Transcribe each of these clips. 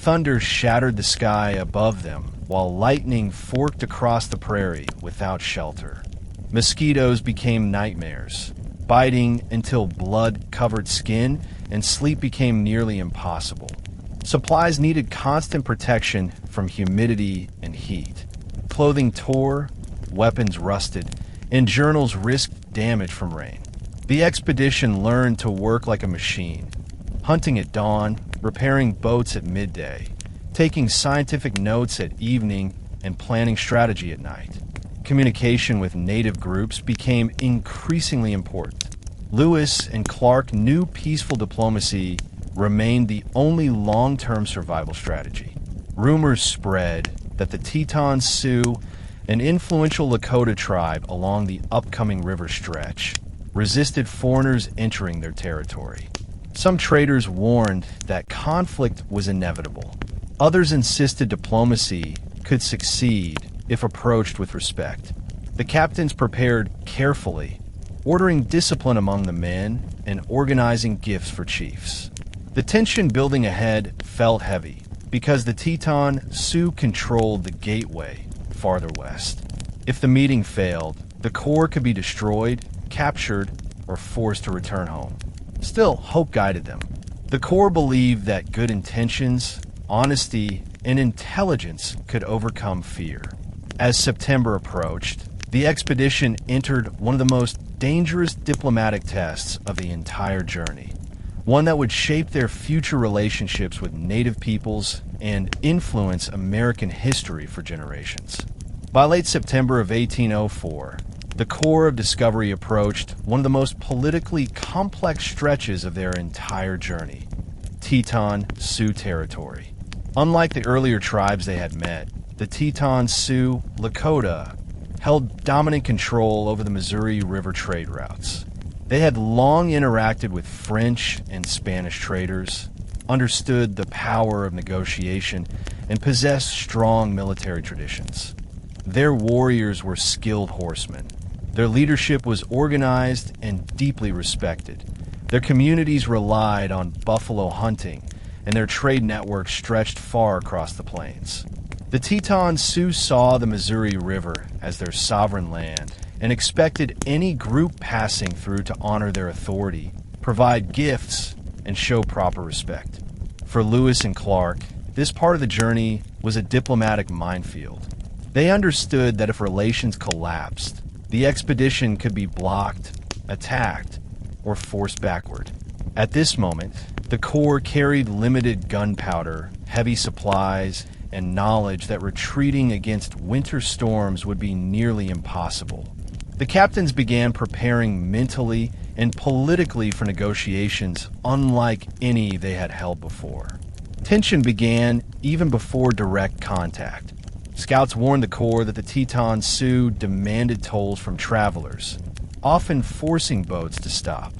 thunder shattered the sky above them, while lightning forked across the prairie without shelter. Mosquitoes became nightmares, biting until blood covered skin and sleep became nearly impossible. Supplies needed constant protection from humidity and heat. Clothing tore, weapons rusted, and journals risked damage from rain. The expedition learned to work like a machine, hunting at dawn, repairing boats at midday, taking scientific notes at evening, and planning strategy at night. Communication with native groups became increasingly important. Lewis and Clark knew peaceful diplomacy remained the only long-term survival strategy. Rumors spread that the Teton Sioux, an influential Lakota tribe along the upcoming river stretch, resisted foreigners entering their territory. Some traders warned that conflict was inevitable. Others insisted diplomacy could succeed if approached with respect. The captains prepared carefully, ordering discipline among the men and organizing gifts for chiefs. The tension building ahead felt heavy because the Teton Sioux controlled the gateway farther west. If the meeting failed, the Corps could be destroyed, captured, or forced to return home. Still, hope guided them. The Corps believed that good intentions, honesty, and intelligence could overcome fear. As September approached, the expedition entered one of the most dangerous diplomatic tests of the entire journey, one that would shape their future relationships with native peoples and influence American history for generations. By late September of 1804, the Corps of Discovery approached one of the most politically complex stretches of their entire journey, Teton Sioux territory. Unlike the earlier tribes they had met, the Teton Sioux Lakota held dominant control over the Missouri River trade routes. They had long interacted with French and Spanish traders, understood the power of negotiation, and possessed strong military traditions. Their warriors were skilled horsemen. Their leadership was organized and deeply respected. Their communities relied on buffalo hunting, and their trade network stretched far across the plains. The Teton Sioux saw the Missouri River as their sovereign land and expected any group passing through to honor their authority, provide gifts, and show proper respect. For Lewis and Clark, this part of the journey was a diplomatic minefield. They understood that if relations collapsed, the expedition could be blocked, attacked, or forced backward. At this moment, the Corps carried limited gunpowder, heavy supplies, and knowledge that retreating against winter storms would be nearly impossible. The captains began preparing mentally and politically for negotiations unlike any they had held before. Tension began even before direct contact. Scouts warned the Corps that the Teton Sioux demanded tolls from travelers, often forcing boats to stop.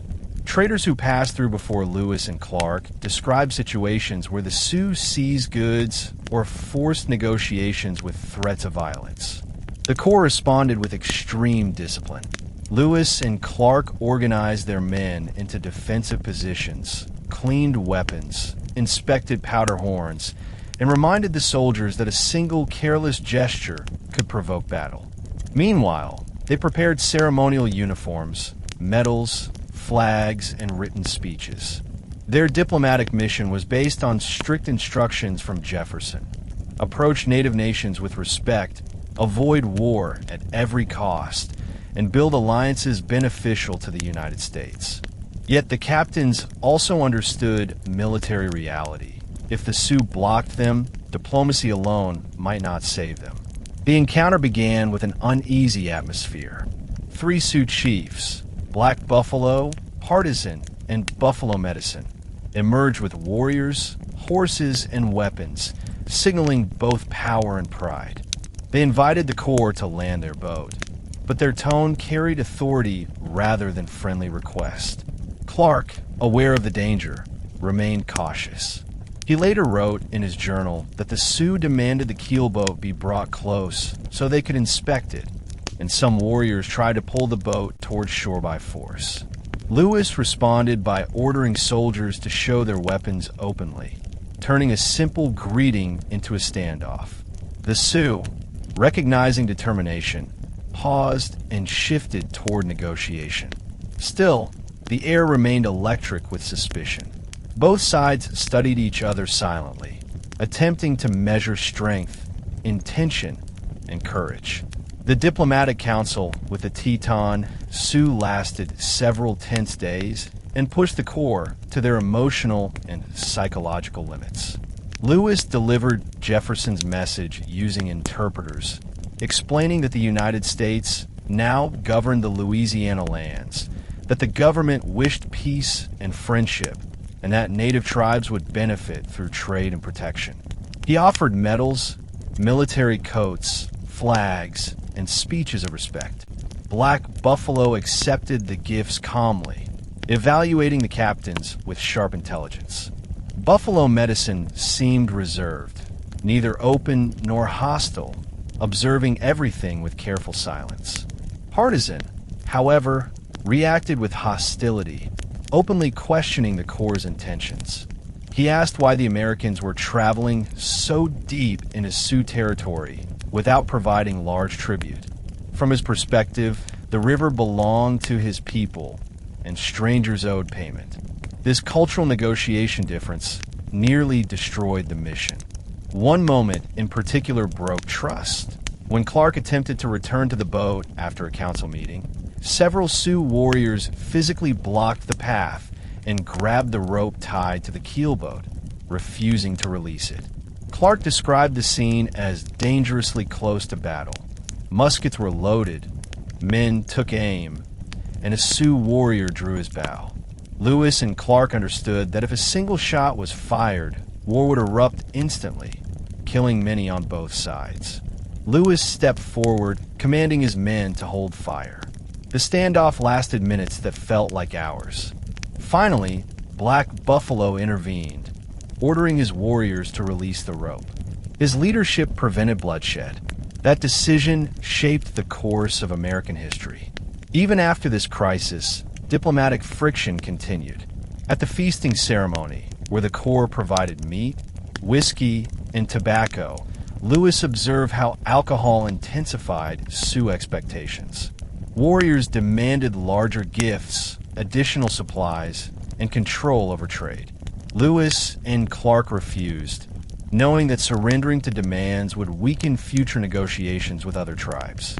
Traders who passed through before Lewis and Clark described situations where the Sioux seized goods or forced negotiations with threats of violence. The Corps responded with extreme discipline. Lewis and Clark organized their men into defensive positions, cleaned weapons, inspected powder horns, and reminded the soldiers that a single careless gesture could provoke battle. Meanwhile, they prepared ceremonial uniforms, medals, flags, and written speeches. Their diplomatic mission was based on strict instructions from Jefferson. Approach native nations with respect, avoid war at every cost, and build alliances beneficial to the United States. Yet the captains also understood military reality. If the Sioux blocked them, diplomacy alone might not save them. The encounter began with an uneasy atmosphere. 3 Sioux chiefs, Black Buffalo, Partisan, and Buffalo Medicine, emerged with warriors, horses, and weapons, signaling both power and pride. They invited the Corps to land their boat, but their tone carried authority rather than friendly request. Clark, aware of the danger, remained cautious. He later wrote in his journal that the Sioux demanded the keelboat be brought close so they could inspect it, and some warriors tried to pull the boat towards shore by force. Lewis responded by ordering soldiers to show their weapons openly. turning a simple greeting into a standoff. The Sioux, recognizing determination, paused and shifted toward negotiation. Still, the air remained electric with suspicion. Both sides studied each other silently, attempting to measure strength, intention, and courage. The diplomatic council with the Teton Sioux lasted several tense days and pushed the Corps to their emotional and psychological limits. Lewis delivered Jefferson's message using interpreters, explaining that the United States now governed the Louisiana lands, that the government wished peace and friendship, and that native tribes would benefit through trade and protection. He offered medals, military coats, flags, and speeches of respect. Black Buffalo accepted the gifts calmly, evaluating the captains with sharp intelligence. Buffalo Medicine seemed reserved, neither open nor hostile, observing everything with careful silence. Partisan, however, reacted with hostility, openly questioning the Corps' intentions. He asked why the Americans were traveling so deep into Sioux territory without providing large tribute. From his perspective, the river belonged to his people, and strangers owed payment. This cultural negotiation difference nearly destroyed the mission. One moment in particular broke trust. When Clark attempted to return to the boat after a council meeting, several Sioux warriors physically blocked the path and grabbed the rope tied to the keelboat, refusing to release it. Clark described the scene as dangerously close to battle. Muskets were loaded, men took aim, and a Sioux warrior drew his bow. Lewis and Clark understood that if a single shot was fired, war would erupt instantly, killing many on both sides. Lewis stepped forward, commanding his men to hold fire. The standoff lasted minutes that felt like hours. Finally, Black Buffalo intervened, ordering his warriors to release the rope. His leadership prevented bloodshed. That decision shaped the course of American history. Even after this crisis, diplomatic friction continued. At the feasting ceremony, where the Corps provided meat, whiskey, and tobacco, Lewis observed how alcohol intensified Sioux expectations. Warriors demanded larger gifts, additional supplies, and control over trade. Lewis and Clark refused, knowing that surrendering to demands would weaken future negotiations with other tribes.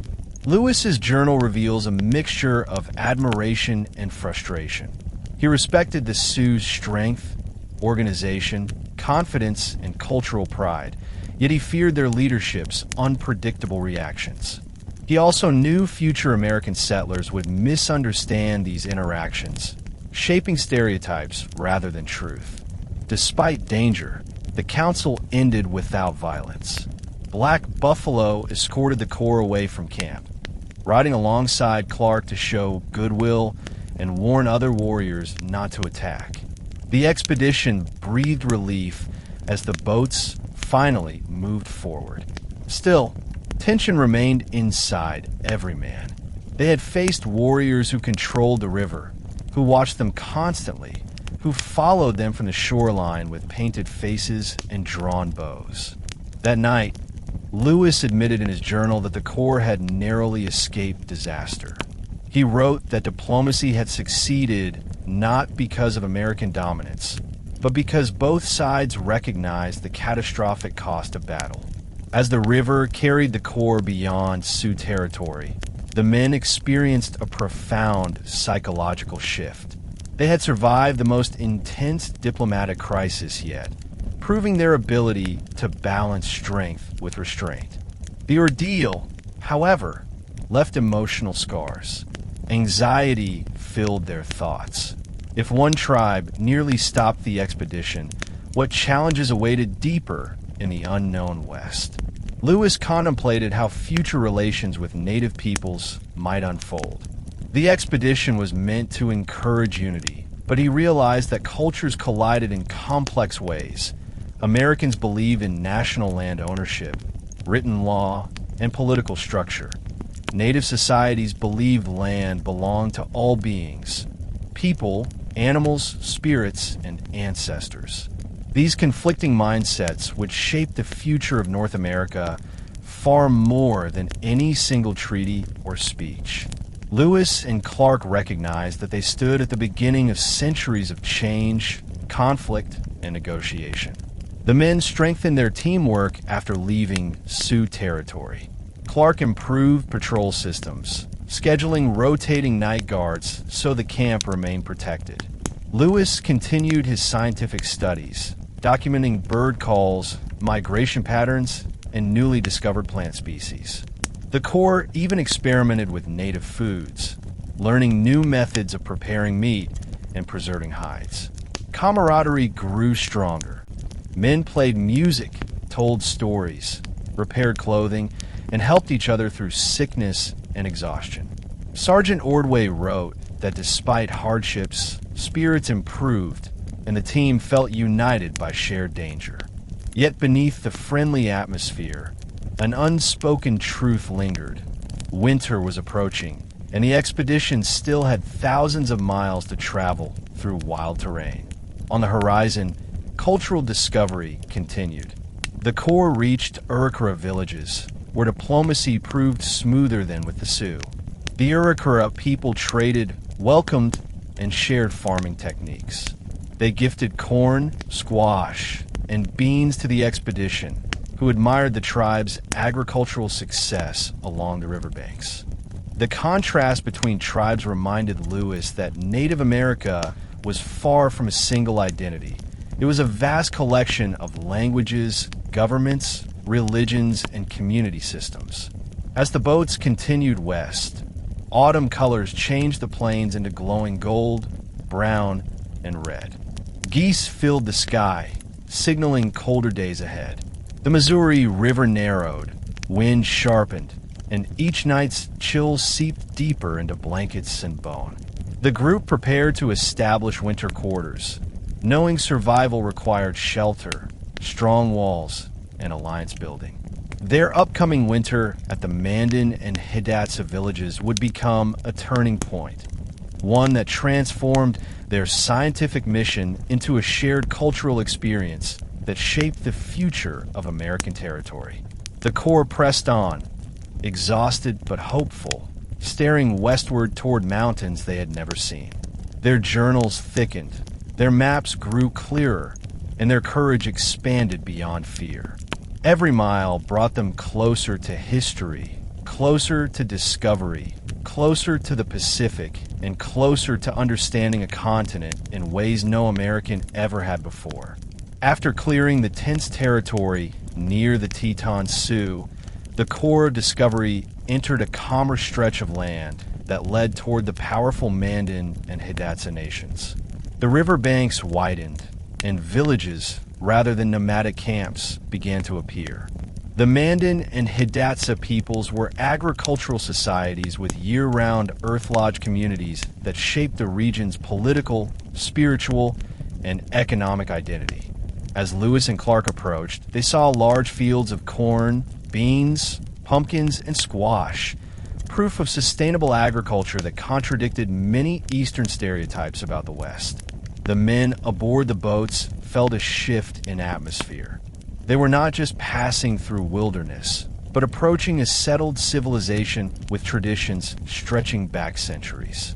Lewis's journal reveals a mixture of admiration and frustration. He respected the Sioux's strength, organization, confidence, and cultural pride, yet he feared their leadership's unpredictable reactions. He also knew future American settlers would misunderstand these interactions, shaping stereotypes rather than truth. Despite danger, the council ended without violence. Black Buffalo escorted the Corps away from camp, riding alongside Clark to show goodwill and warn other warriors not to attack. The expedition breathed relief as the boats finally moved forward. Still, tension remained inside every man. They had faced warriors who controlled the river, who watched them constantly, who followed them from the shoreline with painted faces and drawn bows. That night, Lewis admitted in his journal that the Corps had narrowly escaped disaster. He wrote that diplomacy had succeeded not because of American dominance, but because both sides recognized the catastrophic cost of battle. As the river carried the Corps beyond Sioux territory, the men experienced a profound psychological shift. They had survived the most intense diplomatic crisis yet, proving their ability to balance strength with restraint. The ordeal, however, left emotional scars. Anxiety filled their thoughts. If one tribe nearly stopped the expedition, what challenges awaited deeper in the unknown West? Lewis contemplated how future relations with native peoples might unfold. The expedition was meant to encourage unity, but he realized that cultures collided in complex ways. Americans believed in national land ownership, written law, and political structure. Native societies believed land belonged to all beings, people, animals, spirits, and ancestors. These conflicting mindsets would shape the future of North America far more than any single treaty or speech. Lewis and Clark recognized that they stood at the beginning of centuries of change, conflict, and negotiation. The men strengthened their teamwork after leaving Sioux territory. Clark improved patrol systems, scheduling rotating night guards so the camp remained protected. Lewis continued his scientific studies, documenting bird calls, migration patterns, and newly discovered plant species. The Corps even experimented with native foods, learning new methods of preparing meat and preserving hides. Camaraderie grew stronger. Men played music, told stories, repaired clothing, and helped each other through sickness and exhaustion. Sergeant Ordway wrote that despite hardships, spirits improved, and the team felt united by shared danger. Yet beneath the friendly atmosphere, an unspoken truth lingered. Winter was approaching, and the expedition still had thousands of miles to travel through wild terrain. On the horizon, cultural discovery continued. The Corps reached Arikara villages, where diplomacy proved smoother than with the Sioux. The Arikara people traded, welcomed, and shared farming techniques. They gifted corn, squash, and beans to the expedition, who admired the tribe's agricultural success along the riverbanks. The contrast between tribes reminded Lewis that Native America was far from a single identity. It was a vast collection of languages, governments, religions, and community systems. As the boats continued west, autumn colors changed the plains into glowing gold, brown, and red. Geese filled the sky, signaling colder days ahead. The Missouri River narrowed, wind sharpened, and each night's chills seeped deeper into blankets and bone. The group prepared to establish winter quarters, knowing survival required shelter, strong walls, and alliance building. Their upcoming winter at the Mandan and Hidatsa villages would become a turning point, one that transformed their scientific mission into a shared cultural experience that shaped the future of American territory. The Corps pressed on, exhausted but hopeful, staring westward toward mountains they had never seen. Their journals thickened, their maps grew clearer, and their courage expanded beyond fear. Every mile brought them closer to history, closer to discovery, closer to the Pacific, and closer to understanding a continent in ways no American ever had before. After clearing the tense territory near the Teton Sioux, the Corps of Discovery entered a calmer stretch of land that led toward the powerful Mandan and Hidatsa nations. The river banks widened, and villages, rather than nomadic camps, began to appear. The Mandan and Hidatsa peoples were agricultural societies with year-round earth lodge communities that shaped the region's political, spiritual, and economic identity. As Lewis and Clark approached, they saw large fields of corn, beans, pumpkins, and squash, proof of sustainable agriculture that contradicted many Eastern stereotypes about the West. The men aboard the boats felt a shift in atmosphere. They were not just passing through wilderness, but approaching a settled civilization with traditions stretching back centuries.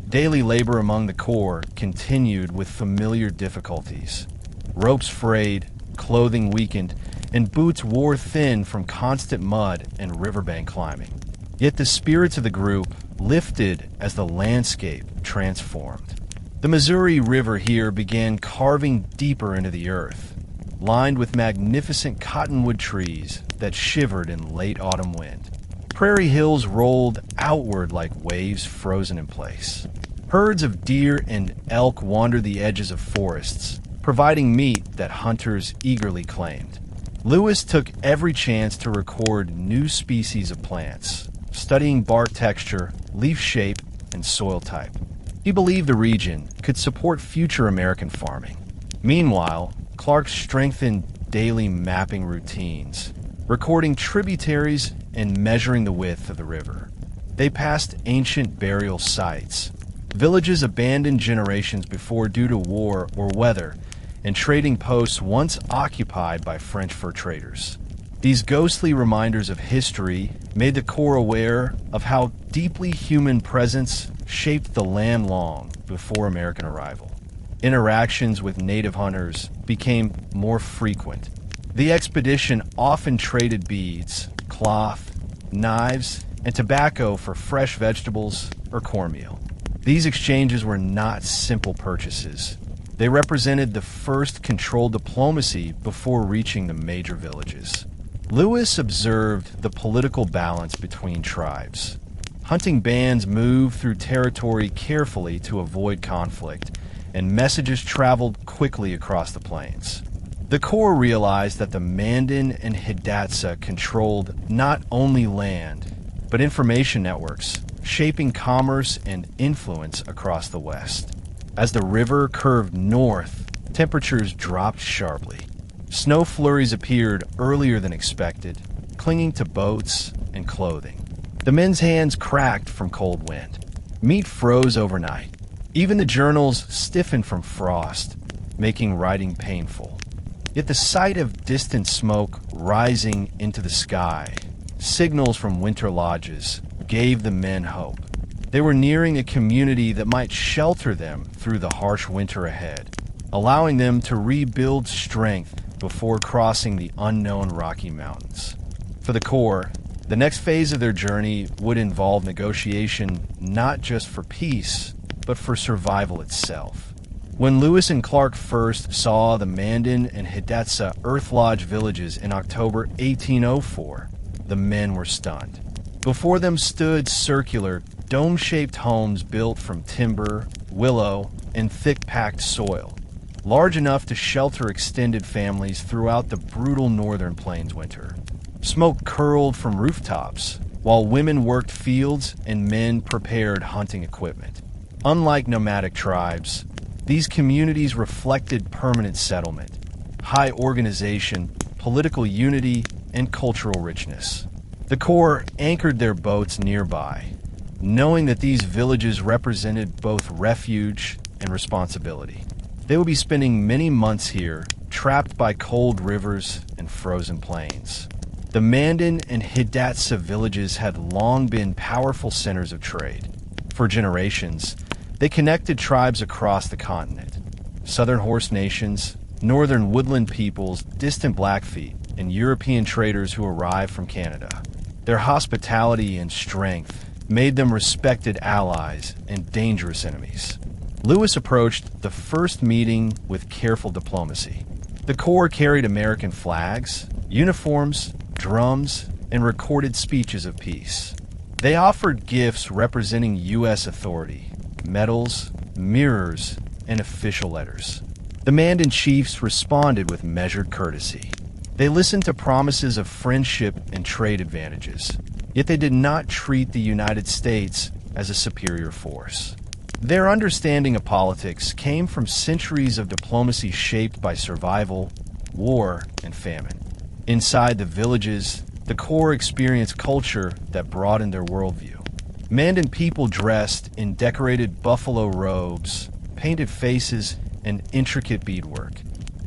Daily labor among the Corps continued with familiar difficulties. Ropes frayed, clothing weakened, and boots wore thin from constant mud and riverbank climbing. Yet the spirits of the group lifted as the landscape transformed. The Missouri River here began carving deeper into the earth, lined with magnificent cottonwood trees that shivered in late autumn wind. Prairie hills rolled outward like waves frozen in place. Herds of deer and elk wandered the edges of forests, providing meat that hunters eagerly claimed. Lewis took every chance to record new species of plants, studying bark texture, leaf shape, and soil type. He believed the region could support future American farming. Meanwhile, Clark strengthened daily mapping routines, recording tributaries and measuring the width of the river. They passed ancient burial sites, villages abandoned generations before due to war or weather, and trading posts once occupied by French fur traders. These ghostly reminders of history made the Corps aware of how deeply human presence shaped the land long before American arrival. Interactions with native hunters became more frequent. The expedition often traded beads, cloth, knives, and tobacco for fresh vegetables or cornmeal. These exchanges were not simple purchases. They represented the first controlled diplomacy before reaching the major villages. Lewis observed the political balance between tribes. Hunting bands moved through territory carefully to avoid conflict, and messages traveled quickly across the plains. The Corps realized that the Mandan and Hidatsa controlled not only land, but information networks, shaping commerce and influence across the West. As the river curved north, temperatures dropped sharply. Snow flurries appeared earlier than expected, clinging to boats and clothing. The men's hands cracked from cold wind. Meat froze overnight. Even the journals stiffened from frost, making writing painful. Yet the sight of distant smoke rising into the sky, signals from winter lodges, gave the men hope. They were nearing a community that might shelter them through the harsh winter ahead, allowing them to rebuild strength before crossing the unknown Rocky Mountains. For the Corps, the next phase of their journey would involve negotiation not just for peace, but for survival itself. When Lewis and Clark first saw the Mandan and Hidatsa Earth Lodge villages in October 1804, the men were stunned. Before them stood circular, dome-shaped homes built from timber, willow, and thick-packed soil, large enough to shelter extended families throughout the brutal northern plains winter. Smoke curled from rooftops, while women worked fields and men prepared hunting equipment. Unlike nomadic tribes, these communities reflected permanent settlement, high organization, political unity, and cultural richness. The Corps anchored their boats nearby, knowing that these villages represented both refuge and responsibility. They would be spending many months here, trapped by cold rivers and frozen plains. The Mandan and Hidatsa villages had long been powerful centers of trade. For generations, they connected tribes across the continent. Southern horse nations, northern woodland peoples, distant Blackfeet, and European traders who arrived from Canada. Their hospitality and strength made them respected allies and dangerous enemies. Lewis approached the first meeting with careful diplomacy. The Corps carried American flags, uniforms, drums, and recorded speeches of peace. They offered gifts representing U.S. authority, medals, mirrors, and official letters. The Mandan chiefs responded with measured courtesy. They listened to promises of friendship and trade advantages, yet they did not treat the United States as a superior force. Their understanding of politics came from centuries of diplomacy shaped by survival, war, and famine. Inside the villages, the Corps experienced culture that broadened their worldview. Mandan people dressed in decorated buffalo robes, painted faces, and intricate beadwork.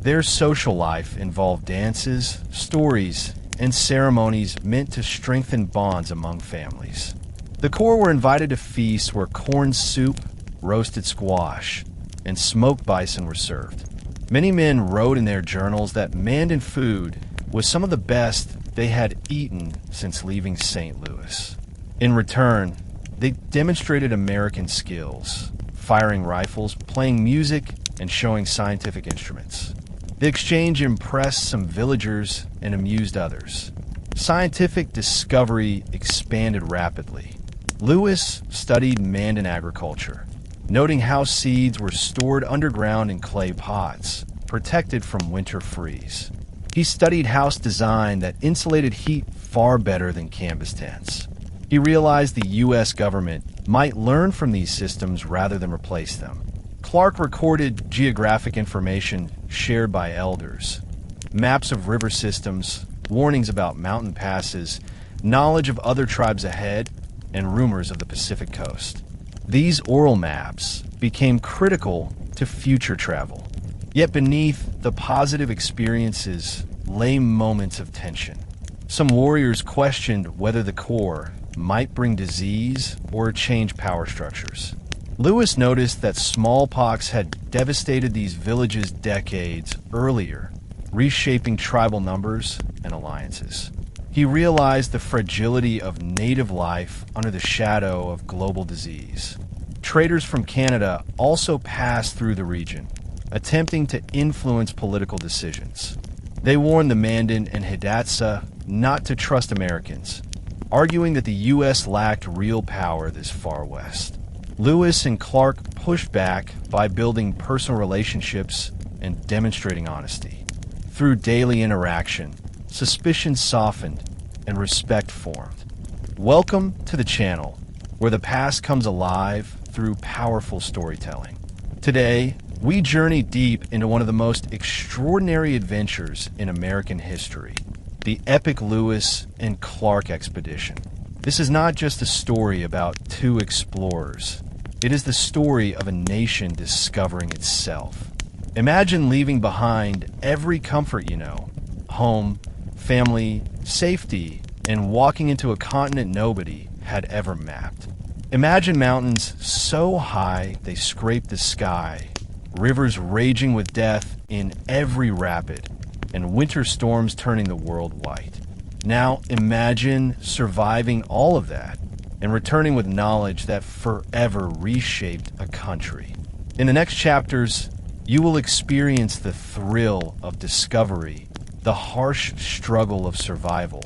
Their social life involved dances, stories, and ceremonies meant to strengthen bonds among families. The Corps were invited to feasts where corn soup, roasted squash, and smoked bison were served. Many men wrote in their journals that Mandan food was some of the best they had eaten since leaving St. Louis. In return, they demonstrated American skills, firing rifles, playing music, and showing scientific instruments. The exchange impressed some villagers and amused others. Scientific discovery expanded rapidly. Lewis studied Mandan agriculture, noting how seeds were stored underground in clay pots, protected from winter freeze. He studied house design that insulated heat far better than canvas tents. He realized the U.S. government might learn from these systems rather than replace them. Clark recorded geographic information shared by elders, maps of river systems, warnings about mountain passes, knowledge of other tribes ahead, and rumors of the Pacific coast. These oral maps became critical to future travel. Yet beneath the positive experiences lay moments of tension. Some warriors questioned whether the Corps might bring disease or change power structures. Lewis noticed that smallpox had devastated these villages decades earlier, reshaping tribal numbers and alliances. He realized the fragility of native life under the shadow of global disease. Traders from Canada also passed through the region, attempting to influence political decisions. They warned the Mandan and Hidatsa not to trust Americans, arguing that the U.S. lacked real power this far west. Lewis and Clark pushed back by building personal relationships and demonstrating honesty. Through daily interaction, suspicion softened and respect formed. Welcome to the channel, where the past comes alive through powerful storytelling. Today, we journey deep into one of the most extraordinary adventures in American history, the epic Lewis and Clark expedition. This is not just a story about two explorers. It is the story of a nation discovering itself. Imagine leaving behind every comfort you know, home, family, safety, and walking into a continent nobody had ever mapped. Imagine mountains so high they scrape the sky, rivers raging with death in every rapid, and winter storms turning the world white. Now imagine surviving all of that and returning with knowledge that forever reshaped a country. In the next chapters, you will experience the thrill of discovery, the harsh struggle of survival,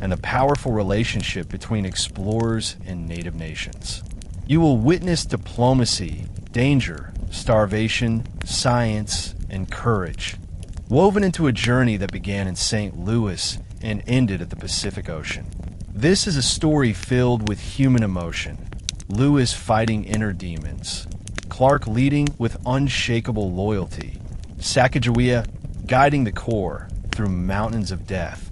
and the powerful relationship between explorers and native nations. You will witness diplomacy, danger, starvation, science, and courage, woven into a journey that began in St. Louis and ended at the Pacific Ocean. This is a story filled with human emotion, Lewis fighting inner demons, Clark leading with unshakable loyalty, Sacagawea guiding the Corps through mountains of death,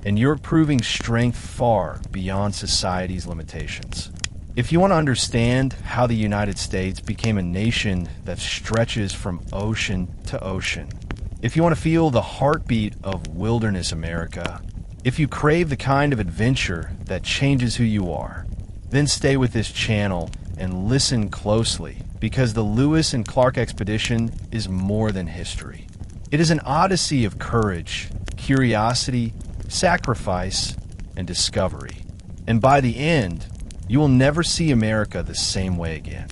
and York proving strength far beyond society's limitations. If you want to understand how the United States became a nation that stretches from ocean to ocean, if you want to feel the heartbeat of wilderness America, if you crave the kind of adventure that changes who you are, then stay with this channel and listen closely, because the Lewis and Clark expedition is more than history. It is an odyssey of courage, curiosity, sacrifice, and discovery. And by the end, you will never see America the same way again.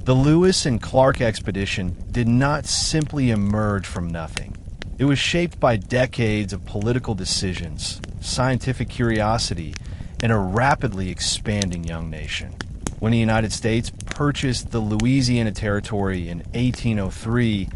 The Lewis and Clark expedition did not simply emerge from nothing. It was shaped by decades of political decisions, scientific curiosity, and a rapidly expanding young nation. When the United States purchased the Louisiana Territory in 1803,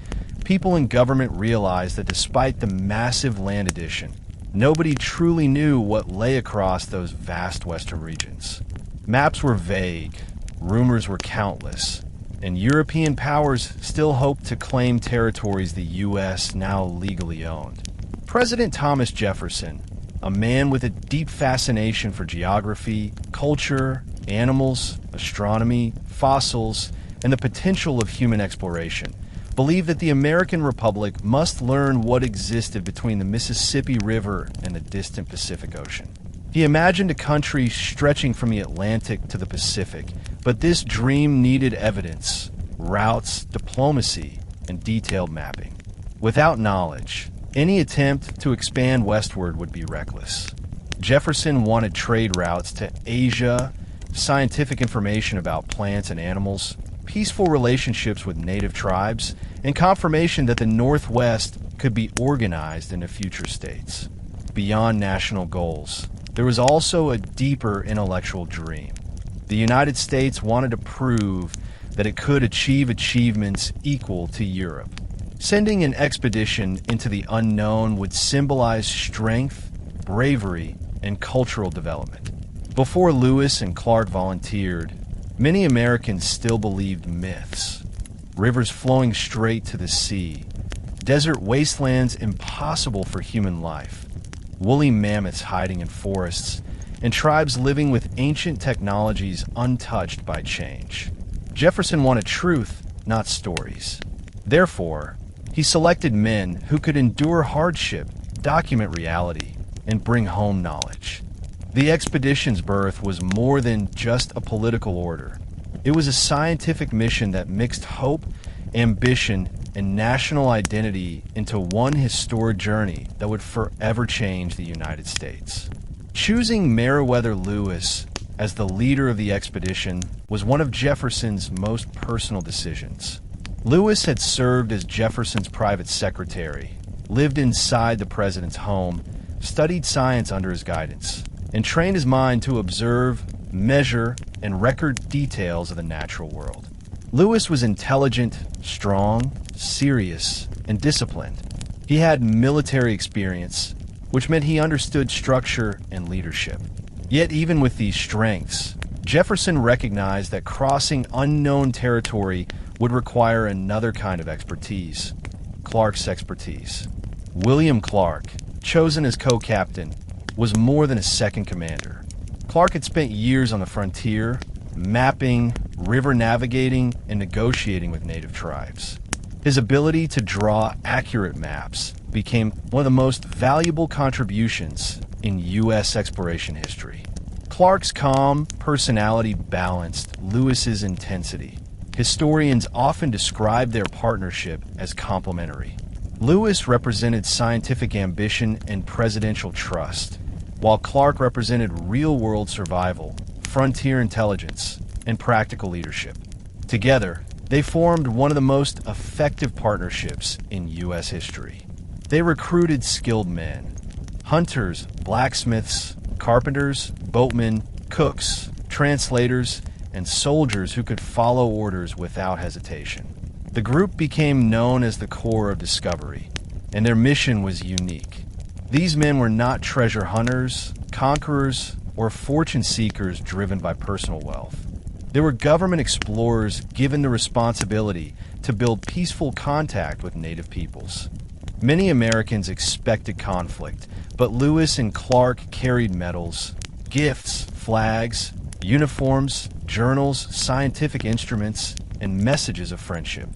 people in government realized that despite the massive land addition, nobody truly knew what lay across those vast western regions. Maps were vague, rumors were countless, and European powers still hoped to claim territories the U.S. now legally owned. President Thomas Jefferson, a man with a deep fascination for geography, culture, animals, astronomy, fossils, and the potential of human exploration, believed that the American Republic must learn what existed between the Mississippi River and the distant Pacific Ocean. He imagined a country stretching from the Atlantic to the Pacific, but this dream needed evidence, routes, diplomacy, and detailed mapping. Without knowledge, any attempt to expand westward would be reckless. Jefferson wanted trade routes to Asia, scientific information about plants and animals, peaceful relationships with native tribes, and confirmation that the Northwest could be organized into future states. Beyond national goals, there was also a deeper intellectual dream. The United States wanted to prove that it could achieve achievements equal to Europe. Sending an expedition into the unknown would symbolize strength, bravery, and cultural development. Before Lewis and Clark volunteered, many Americans still believed myths. Rivers flowing straight to the sea, desert wastelands impossible for human life, woolly mammoths hiding in forests, and tribes living with ancient technologies untouched by change. Jefferson wanted truth, not stories. Therefore, He selected men who could endure hardship, document reality, and bring home knowledge. The expedition's birth was more than just a political order. It was a scientific mission that mixed hope, ambition, and national identity into one historic journey that would forever change the United States. Choosing Meriwether Lewis as the leader of the expedition was one of Jefferson's most personal decisions. Lewis had served as Jefferson's private secretary, lived inside the president's home, studied science under his guidance, and trained his mind to observe, measure, and record details of the natural world. Lewis was intelligent, strong, serious, and disciplined. He had military experience, which meant he understood structure and leadership. Yet even with these strengths, Jefferson recognized that crossing unknown territory would require another kind of expertise, Clark's expertise. William Clark, chosen as co-captain, was more than a second commander. Clark had spent years on the frontier, mapping, river navigating, and negotiating with native tribes. His ability to draw accurate maps became one of the most valuable contributions in U.S. exploration history. Clark's calm personality balanced Lewis's intensity. Historians often describe their partnership as complementary. Lewis represented scientific ambition and presidential trust, while Clark represented real-world survival, frontier intelligence, and practical leadership. Together, they formed one of the most effective partnerships in U.S. history. They recruited skilled men, hunters, blacksmiths, carpenters, boatmen, cooks, translators, and soldiers who could follow orders without hesitation. The group became known as the Corps of Discovery, and their mission was unique. These men were not treasure hunters, conquerors, or fortune seekers driven by personal wealth. They were government explorers given the responsibility to build peaceful contact with native peoples. Many Americans expected conflict, but Lewis and Clark carried medals, gifts, flags, uniforms, journals, scientific instruments, and messages of friendship.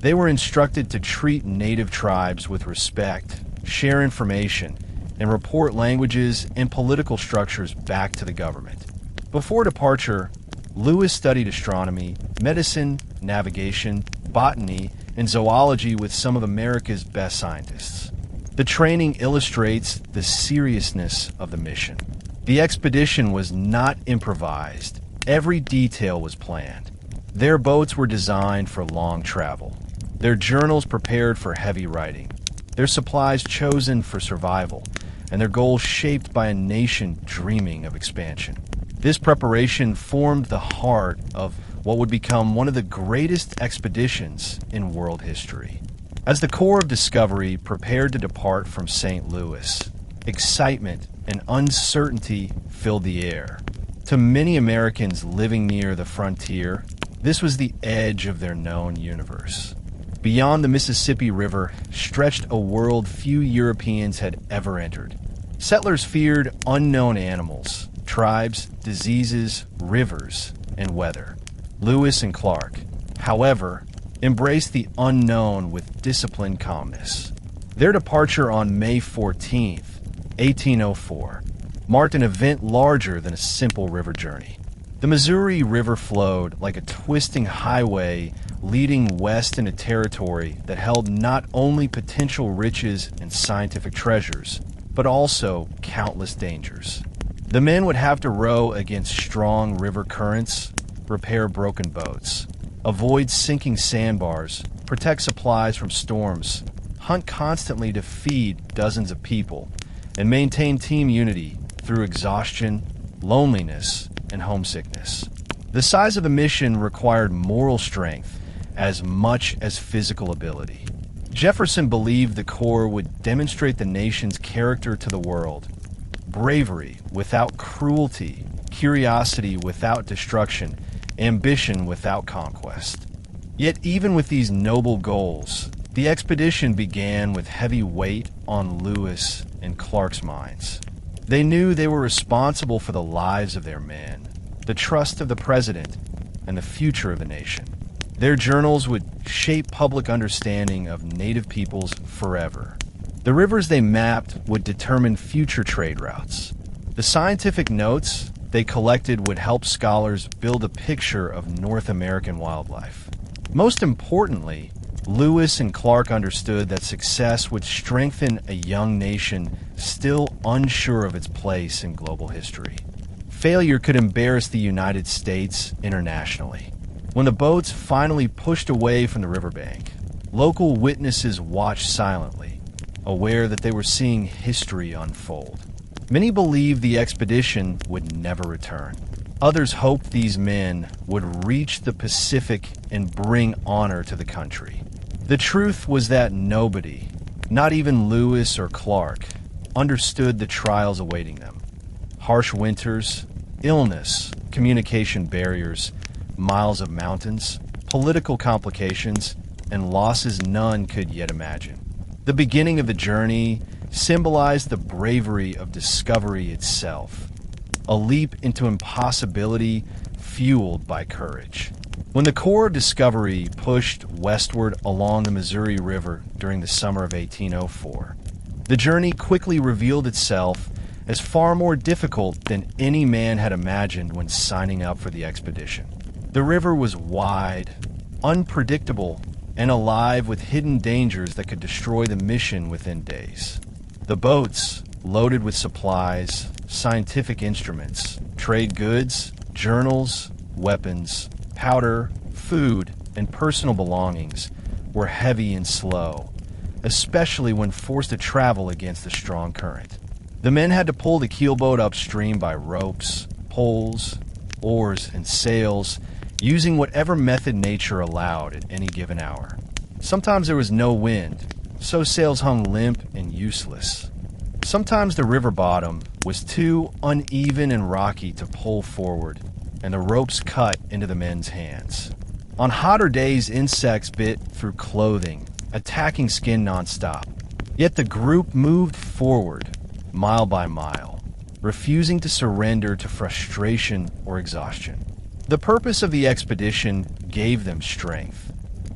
They were instructed to treat native tribes with respect, share information, and report languages and political structures back to the government. Before departure, Lewis studied astronomy, medicine, navigation, botany, and zoology with some of America's best scientists. The training illustrates the seriousness of the mission. The expedition was not improvised. Every detail was planned. Their boats were designed for long travel. Their journals prepared for heavy writing. Their supplies chosen for survival, and their goals shaped by a nation dreaming of expansion. This preparation formed the heart of what would become one of the greatest expeditions in world history. As the Corps of Discovery prepared to depart from St. Louis, excitement and uncertainty filled the air. To many Americans living near the frontier, this was the edge of their known universe. Beyond the Mississippi River stretched a world few Europeans had ever entered. Settlers feared unknown animals, tribes, diseases, rivers, and weather. Lewis and Clark, however, embraced the unknown with disciplined calmness. Their departure on May 14, 1804, marked an event larger than a simple river journey. The Missouri River flowed like a twisting highway leading west into territory that held not only potential riches and scientific treasures, but also countless dangers. The men would have to row against strong river currents, repair broken boats, avoid sinking sandbars, protect supplies from storms, hunt constantly to feed dozens of people, and maintain team unity through exhaustion, loneliness, and homesickness. The size of the mission required moral strength as much as physical ability. Jefferson believed the Corps would demonstrate the nation's character to the world: bravery without cruelty, curiosity without destruction, ambition without conquest. Yet even with these noble goals, the expedition began with heavy weight on Lewis and Clark's minds. They knew they were responsible for the lives of their men, the trust of the president, and the future of the nation. Their journals would shape public understanding of native peoples forever. The rivers they mapped would determine future trade routes. The scientific notes they collected would help scholars build a picture of North American wildlife. Most importantly, Lewis and Clark understood that success would strengthen a young nation still unsure of its place in global history. Failure could embarrass the United States internationally. When the boats finally pushed away from the riverbank, local witnesses watched silently, aware that they were seeing history unfold. Many believed the expedition would never return. Others hoped these men would reach the Pacific and bring honor to the country. The truth was that nobody, not even Lewis or Clark, understood the trials awaiting them. Harsh winters, illness, communication barriers, miles of mountains, political complications, and losses none could yet imagine. The beginning of the journey symbolized the bravery of discovery itself, a leap into impossibility fueled by courage. When the Corps of Discovery pushed westward along the Missouri River during the summer of 1804, the journey quickly revealed itself as far more difficult than any man had imagined when signing up for the expedition. The river was wide, unpredictable, and alive with hidden dangers that could destroy the mission within days. The boats, loaded with supplies, scientific instruments, trade goods, journals, weapons, powder, food, and personal belongings, were heavy and slow, especially when forced to travel against the strong current. The men had to pull the keelboat upstream by ropes, poles, oars, and sails, using whatever method nature allowed at any given hour. Sometimes there was no wind, so sails hung limp and useless. Sometimes the river bottom was too uneven and rocky to pull forward, and the ropes cut into the men's hands. On hotter days, insects bit through clothing, attacking skin nonstop. Yet the group moved forward, mile by mile, refusing to surrender to frustration or exhaustion. The purpose of the expedition gave them strength.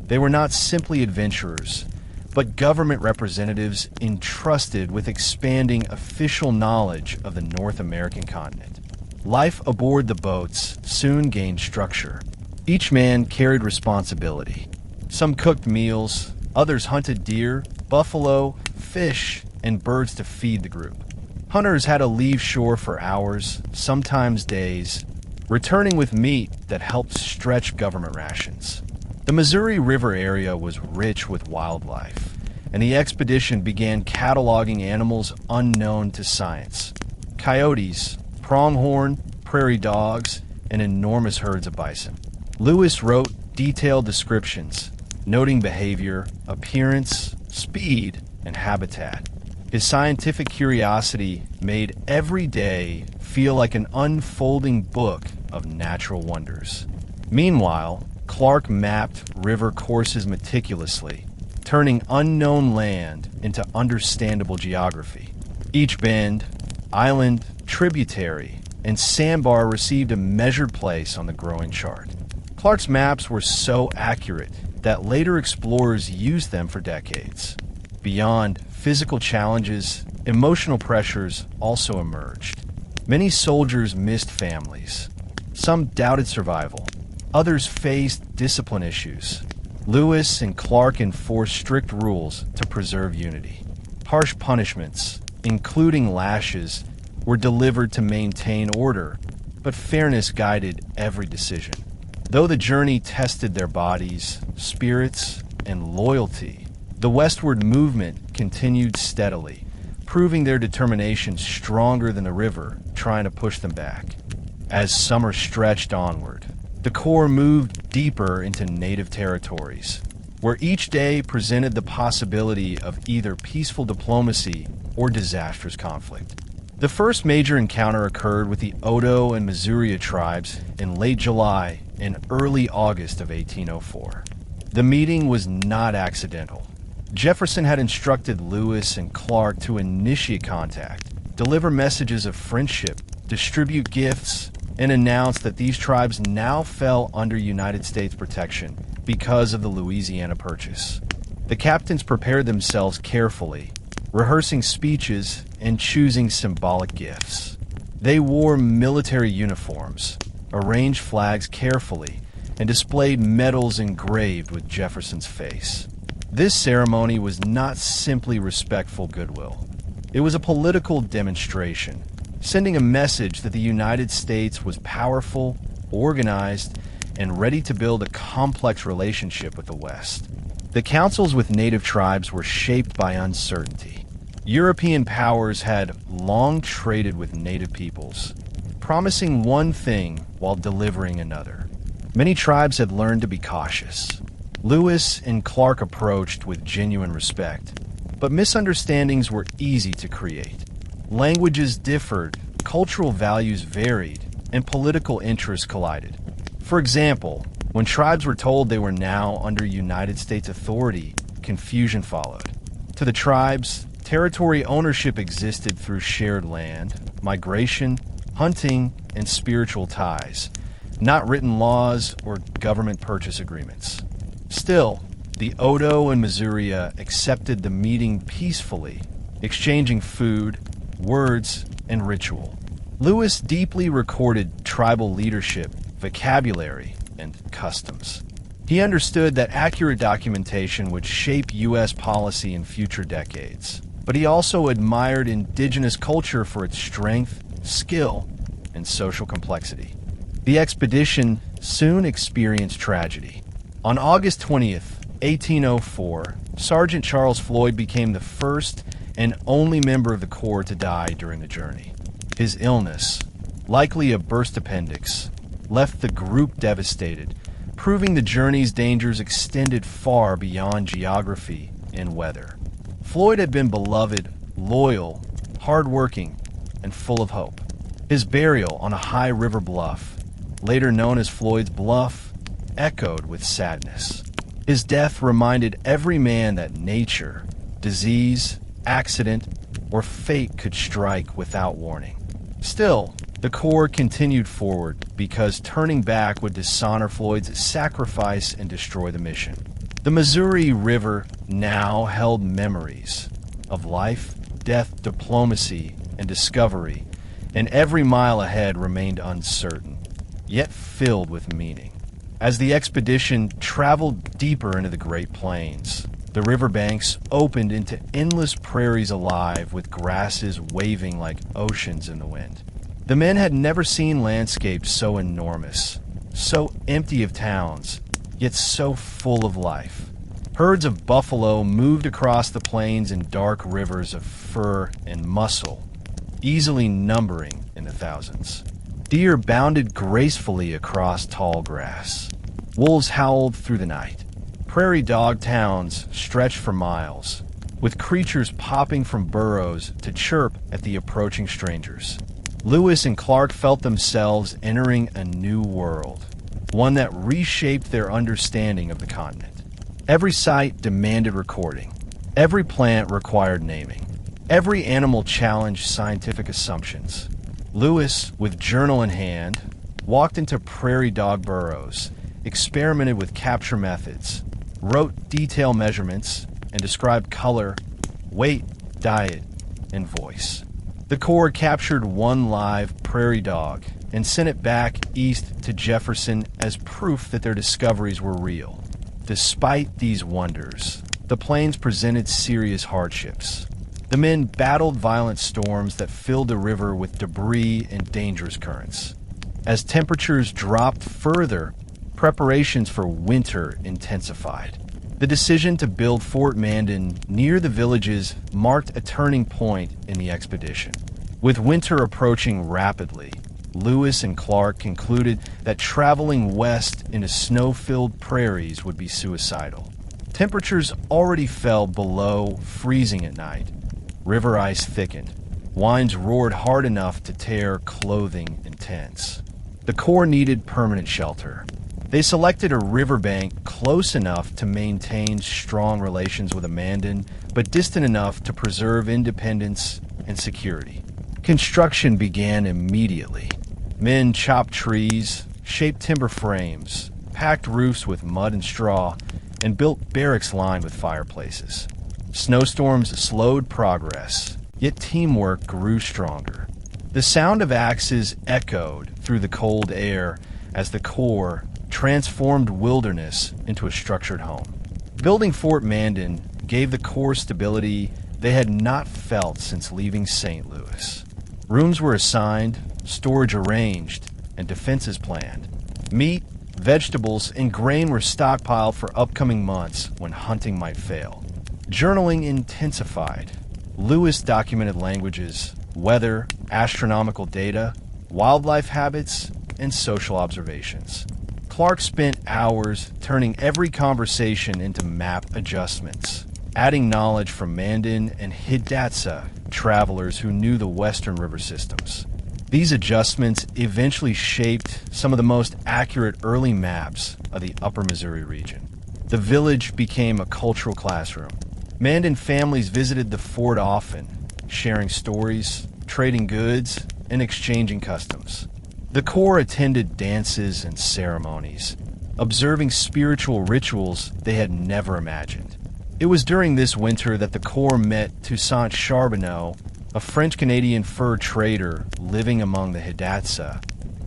They were not simply adventurers, but government representatives entrusted with expanding official knowledge of the North American continent. Life aboard the boats soon gained structure. Each man carried responsibility. Some cooked meals, others hunted deer, buffalo, fish, and birds to feed the group. Hunters had to leave shore for hours, sometimes days, returning with meat that helped stretch government rations. The Missouri River area was rich with wildlife, and the expedition began cataloging animals unknown to science. Coyotes, pronghorn, prairie dogs, and enormous herds of bison. Lewis wrote detailed descriptions, noting behavior, appearance, speed, and habitat. His scientific curiosity made every day feel like an unfolding book of natural wonders. Meanwhile, Clark mapped river courses meticulously, turning unknown land into understandable geography. Each bend, island, tributary, and sandbar received a measured place on the growing chart. Clark's maps were so accurate that later explorers used them for decades. Beyond physical challenges, emotional pressures also emerged. Many soldiers missed families. Some doubted survival. Others faced discipline issues. Lewis and Clark enforced strict rules to preserve unity. Harsh punishments, including lashes, were delivered to maintain order, but fairness guided every decision. Though the journey tested their bodies, spirits, and loyalty, the westward movement continued steadily, proving their determination stronger than the river trying to push them back. As summer stretched onward, the Corps moved deeper into native territories, where each day presented the possibility of either peaceful diplomacy or disastrous conflict. The first major encounter occurred with the Oto and Missouri tribes in late July and early August of 1804. The meeting was not accidental. Jefferson had instructed Lewis and Clark to initiate contact, deliver messages of friendship, distribute gifts, and announce that these tribes now fell under United States protection because of the Louisiana Purchase. The captains prepared themselves carefully, rehearsing speeches and choosing symbolic gifts. They wore military uniforms, arranged flags carefully, and displayed medals engraved with Jefferson's face. This ceremony was not simply respectful goodwill. It was a political demonstration, sending a message that the United States was powerful, organized, and ready to build a complex relationship with the West. The councils with native tribes were shaped by uncertainty. European powers had long traded with native peoples, promising one thing while delivering another. Many tribes had learned to be cautious. Lewis and Clark approached with genuine respect, but misunderstandings were easy to create. Languages differed, cultural values varied, and political interests collided. For example, when tribes were told they were now under United States authority, confusion followed. To the tribes, territory ownership existed through shared land, migration, hunting, and spiritual ties, not written laws or government purchase agreements. Still, the Odo and Missouri accepted the meeting peacefully, exchanging food, words, and ritual. Lewis deeply recorded tribal leadership, vocabulary, and customs. He understood that accurate documentation would shape U.S. policy in future decades, but he also admired indigenous culture for its strength, skill, and social complexity. The expedition soon experienced tragedy. On August 20th, 1804, Sergeant Charles Floyd became the first and only member of the Corps to die during the journey. His illness, likely a burst appendix, left the group devastated, proving the journey's dangers extended far beyond geography and weather. Floyd had been beloved, loyal, hardworking, and full of hope. His burial on a high river bluff, later known as Floyd's Bluff, echoed with sadness. His death reminded every man that nature, disease, accident, or fate could strike without warning. Still, the Corps continued forward because turning back would dishonor Floyd's sacrifice and destroy the mission. The Missouri River now held memories of life, death, diplomacy, and discovery, and every mile ahead remained uncertain, yet filled with meaning. As the expedition traveled deeper into the Great Plains, the riverbanks opened into endless prairies alive with grasses waving like oceans in the wind. The men had never seen landscapes so enormous, so empty of towns, yet so full of life. Herds of buffalo moved across the plains in dark rivers of fur and muscle, easily numbering in the thousands. Deer bounded gracefully across tall grass. Wolves howled through the night. Prairie dog towns stretched for miles, with creatures popping from burrows to chirp at the approaching strangers. Lewis and Clark felt themselves entering a new world, one that reshaped their understanding of the continent. Every site demanded recording. Every plant required naming. Every animal challenged scientific assumptions. Lewis, with journal in hand, walked into prairie dog burrows, experimented with capture methods, wrote detailed measurements, and described color, weight, diet, and voice. The Corps captured one live prairie dog and sent it back east to Jefferson as proof that their discoveries were real. Despite these wonders, the plains presented serious hardships. The men battled violent storms that filled the river with debris and dangerous currents. As temperatures dropped further, preparations for winter intensified. The decision to build Fort Mandan near the villages marked a turning point in the expedition. With winter approaching rapidly, Lewis and Clark concluded that traveling west into snow-filled prairies would be suicidal. Temperatures already fell below freezing at night. River ice thickened. Winds roared hard enough to tear clothing and tents. The Corps needed permanent shelter. They selected a riverbank close enough to maintain strong relations with Mandan, but distant enough to preserve independence and security. Construction began immediately. Men chopped trees, shaped timber frames, packed roofs with mud and straw, and built barracks lined with fireplaces. Snowstorms slowed progress, yet teamwork grew stronger. The sound of axes echoed through the cold air as the Corps transformed wilderness into a structured home. Building Fort Mandan gave the Corps stability they had not felt since leaving St. Louis. Rooms were assigned, storage arranged, and defenses planned. Meat, vegetables, and grain were stockpiled for upcoming months when hunting might fail. Journaling intensified. Lewis documented languages, weather, astronomical data, wildlife habits, and social observations. Clark spent hours turning every conversation into map adjustments, adding knowledge from Mandan and Hidatsa travelers who knew the western river systems. These adjustments eventually shaped some of the most accurate early maps of the upper Missouri region. The village became a cultural classroom. Mandan families visited the fort often, sharing stories, trading goods, and exchanging customs. The Corps attended dances and ceremonies, observing spiritual rituals they had never imagined. It was during this winter that the Corps met Toussaint Charbonneau, a French-Canadian fur trader living among the Hidatsa,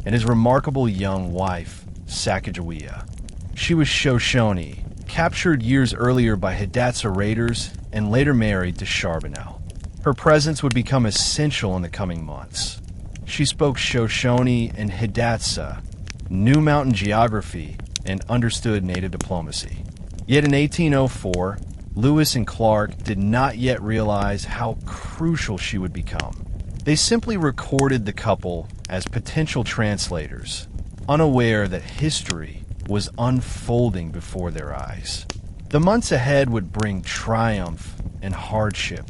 and his remarkable young wife, Sacagawea. She was Shoshone, captured years earlier by Hidatsa raiders and later married to Charbonneau. Her presence would become essential in the coming months. She spoke Shoshone and Hidatsa, knew mountain geography, and understood native diplomacy. Yet in 1804, Lewis and Clark did not yet realize how crucial she would become. They simply recorded the couple as potential translators, unaware that history was unfolding before their eyes. The months ahead would bring triumph and hardship.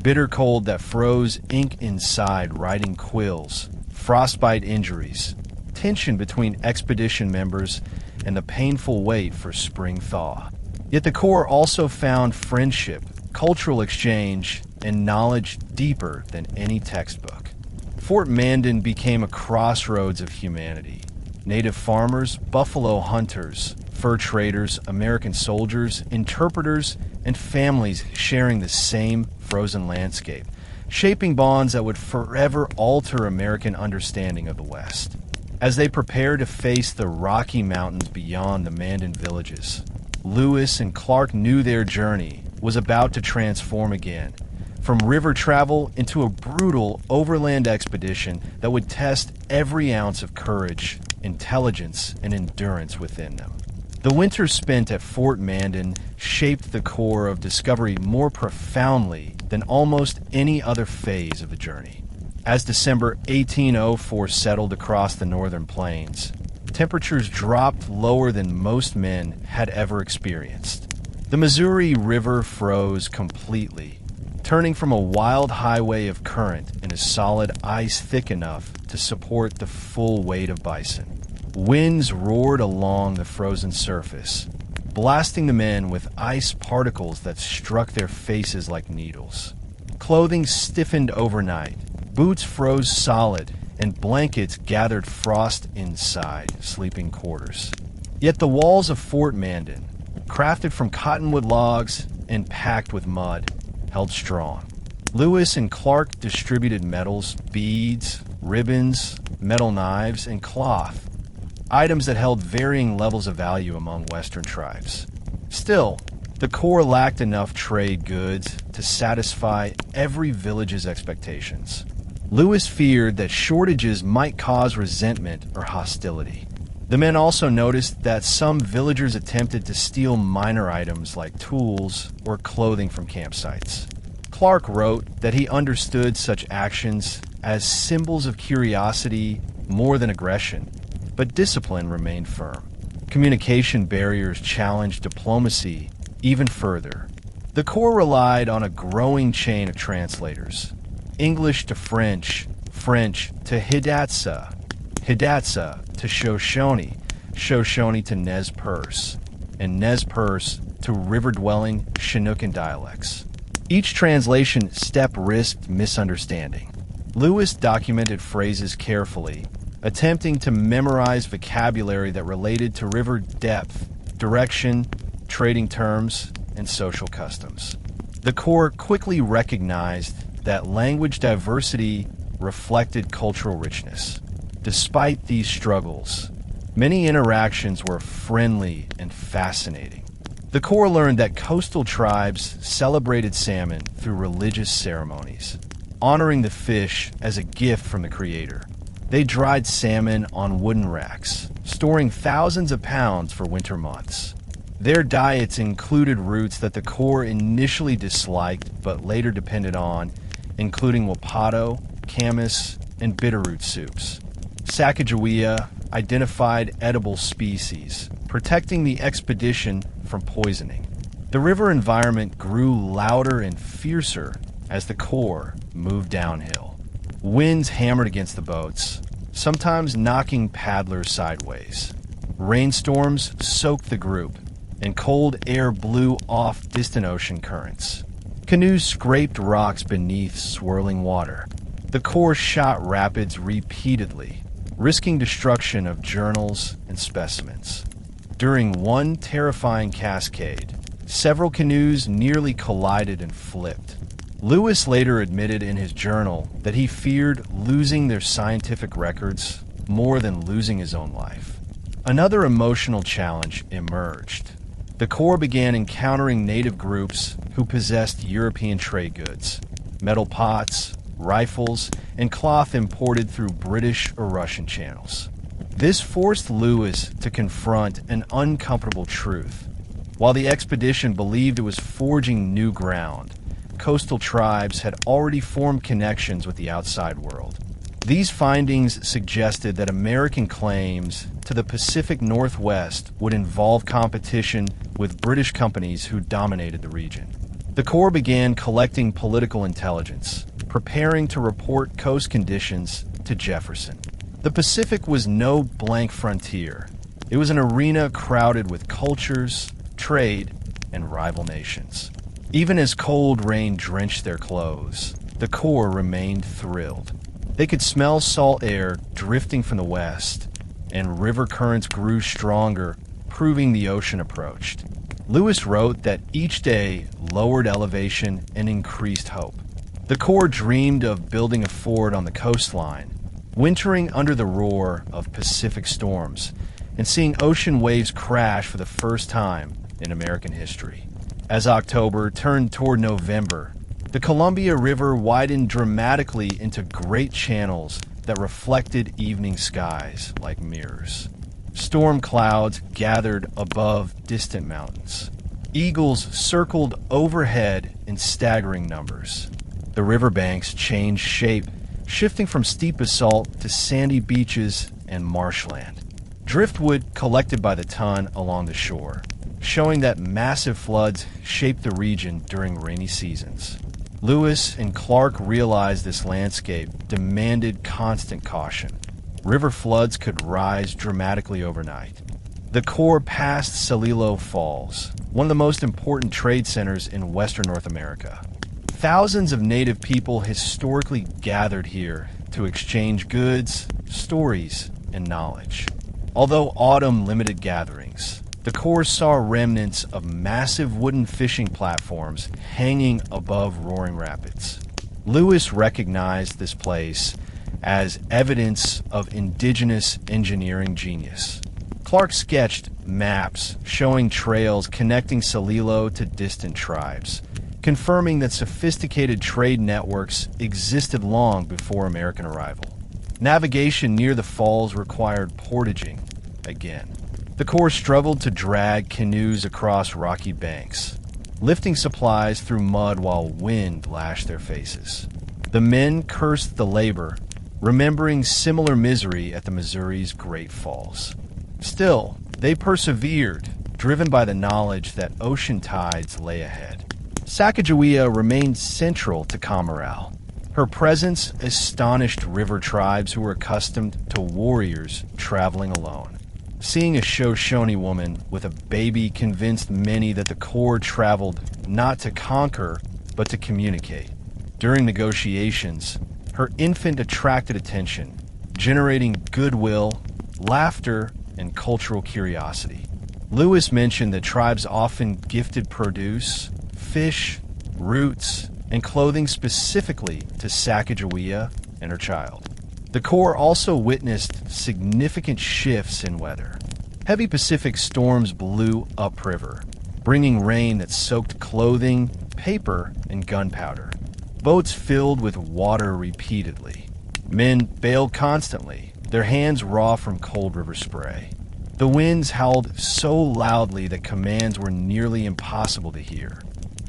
Bitter cold that froze ink inside writing quills, frostbite injuries, tension between expedition members, and the painful wait for spring thaw. Yet the Corps also found friendship, cultural exchange, and knowledge deeper than any textbook. Fort Mandan became a crossroads of humanity. Native farmers, buffalo hunters, fur traders, American soldiers, interpreters, and families sharing the same frozen landscape, shaping bonds that would forever alter American understanding of the West. As they prepared to face the Rocky Mountains beyond the Mandan villages, Lewis and Clark knew their journey was about to transform again, from river travel into a brutal overland expedition that would test every ounce of courage, intelligence, and endurance within them. The winter spent at Fort Mandan shaped the core of discovery more profoundly than almost any other phase of the journey. As December 1804 settled across the northern plains, temperatures dropped lower than most men had ever experienced. The Missouri River froze completely, turning from a wild highway of current into solid ice thick enough to support the full weight of bison. Winds roared along the frozen surface, blasting the men with ice particles that struck their faces like needles. Clothing stiffened overnight, boots froze solid, and blankets gathered frost inside sleeping quarters. Yet the walls of Fort Mandan, crafted from cottonwood logs and packed with mud, held strong. Lewis and Clark distributed medals, beads, ribbons, metal knives, and cloth, items that held varying levels of value among Western tribes. Still, the Corps lacked enough trade goods to satisfy every village's expectations. Lewis feared that shortages might cause resentment or hostility. The men also noticed that some villagers attempted to steal minor items like tools or clothing from campsites. Clark wrote that he understood such actions as symbols of curiosity more than aggression, but discipline remained firm. Communication barriers challenged diplomacy even further. The Corps relied on a growing chain of translators. English to French, French to Hidatsa, Hidatsa to Shoshone, Shoshone to Nez Perce, and Nez Perce to river-dwelling Chinookan dialects. Each translation step risked misunderstanding. Lewis documented phrases carefully, attempting to memorize vocabulary that related to river depth, direction, trading terms, and social customs. The Corps quickly recognized that language diversity reflected cultural richness. Despite these struggles, many interactions were friendly and fascinating. The Corps learned that coastal tribes celebrated salmon through religious ceremonies, honoring the fish as a gift from the Creator. They dried salmon on wooden racks, storing thousands of pounds for winter months. Their diets included roots that the Corps initially disliked but later depended on, including wapato, camas, and bitterroot soups. Sacagawea identified edible species, protecting the expedition from poisoning. The river environment grew louder and fiercer as the Corps moved downhill. Winds hammered against the boats, sometimes knocking paddlers sideways. Rainstorms soaked the group, and cold air blew off distant ocean currents. Canoes scraped rocks beneath swirling water. The Corps shot rapids repeatedly, risking destruction of journals and specimens. During one terrifying cascade, several canoes nearly collided and flipped. Lewis later admitted in his journal that he feared losing their scientific records more than losing his own life. Another emotional challenge emerged. The Corps began encountering native groups who possessed European trade goods, metal pots, rifles, and cloth imported through British or Russian channels. This forced Lewis to confront an uncomfortable truth. While the expedition believed it was forging new ground, coastal tribes had already formed connections with the outside world. These findings suggested that American claims to the Pacific Northwest would involve competition with British companies who dominated the region. The Corps began collecting political intelligence, preparing to report coast conditions to Jefferson. The Pacific was no blank frontier. It was an arena crowded with cultures, trade, and rival nations. Even as cold rain drenched their clothes, the Corps remained thrilled. They could smell salt air drifting from the west, and river currents grew stronger, proving the ocean approached. Lewis wrote that each day lowered elevation and increased hope. The Corps dreamed of building a fort on the coastline, wintering under the roar of Pacific storms, and seeing ocean waves crash for the first time in American history. As October turned toward November, the Columbia River widened dramatically into great channels that reflected evening skies like mirrors. Storm clouds gathered above distant mountains. Eagles circled overhead in staggering numbers. The riverbanks changed shape, shifting from steep basalt to sandy beaches and marshland. Driftwood collected by the ton along the shore, showing that massive floods shaped the region during rainy seasons. Lewis and Clark realized this landscape demanded constant caution. River floods could rise dramatically overnight. The Corps passed Celilo Falls, one of the most important trade centers in western North America. Thousands of native people historically gathered here to exchange goods, stories, and knowledge. Although autumn limited gatherings, the Corps saw remnants of massive wooden fishing platforms hanging above roaring rapids. Lewis recognized this place as evidence of indigenous engineering genius. Clark sketched maps showing trails connecting Celilo to distant tribes, confirming that sophisticated trade networks existed long before American arrival. Navigation near the falls required portaging again. The Corps struggled to drag canoes across rocky banks, lifting supplies through mud while wind lashed their faces. The men cursed the labor, remembering similar misery at the Missouri's Great Falls. Still, they persevered, driven by the knowledge that ocean tides lay ahead. Sacagawea remained central to Camarel. Her presence astonished river tribes who were accustomed to warriors traveling alone. Seeing a Shoshone woman with a baby convinced many that the Corps traveled not to conquer, but to communicate. During negotiations, her infant attracted attention, generating goodwill, laughter, and cultural curiosity. Lewis mentioned that tribes often gifted produce, fish, roots, and clothing specifically to Sacagawea and her child. The Corps also witnessed significant shifts in weather. Heavy Pacific storms blew upriver, bringing rain that soaked clothing, paper, and gunpowder. Boats filled with water repeatedly. Men bailed constantly, their hands raw from cold river spray. The winds howled so loudly that commands were nearly impossible to hear.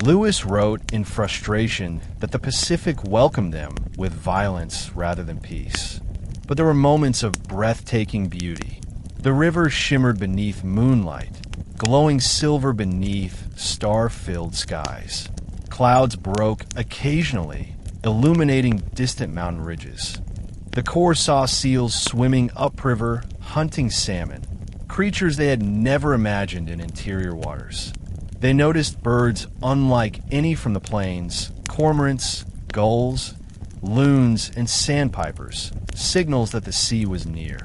Lewis wrote in frustration that the Pacific welcomed them with violence rather than peace. But there were moments of breathtaking beauty. The river shimmered beneath moonlight, glowing silver beneath star-filled skies. Clouds broke occasionally, illuminating distant mountain ridges. The Corps saw seals swimming upriver, hunting salmon, creatures they had never imagined in interior waters. They noticed birds unlike any from the plains, cormorants, gulls, loons, and sandpipers, signals that the sea was near.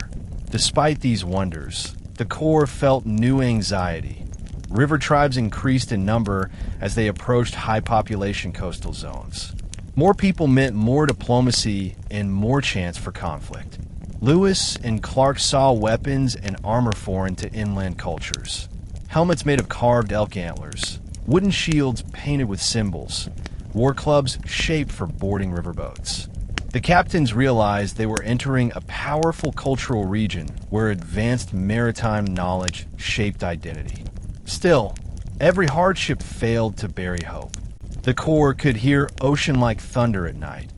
Despite these wonders, the Corps felt new anxiety. River tribes increased in number as they approached high-population coastal zones. More people meant more diplomacy and more chance for conflict. Lewis and Clark saw weapons and armor foreign to inland cultures. Helmets made of carved elk antlers, wooden shields painted with symbols, war clubs shaped for boarding riverboats. The captains realized they were entering a powerful cultural region where advanced maritime knowledge shaped identity. Still, every hardship failed to bury hope. The Corps could hear ocean-like thunder at night,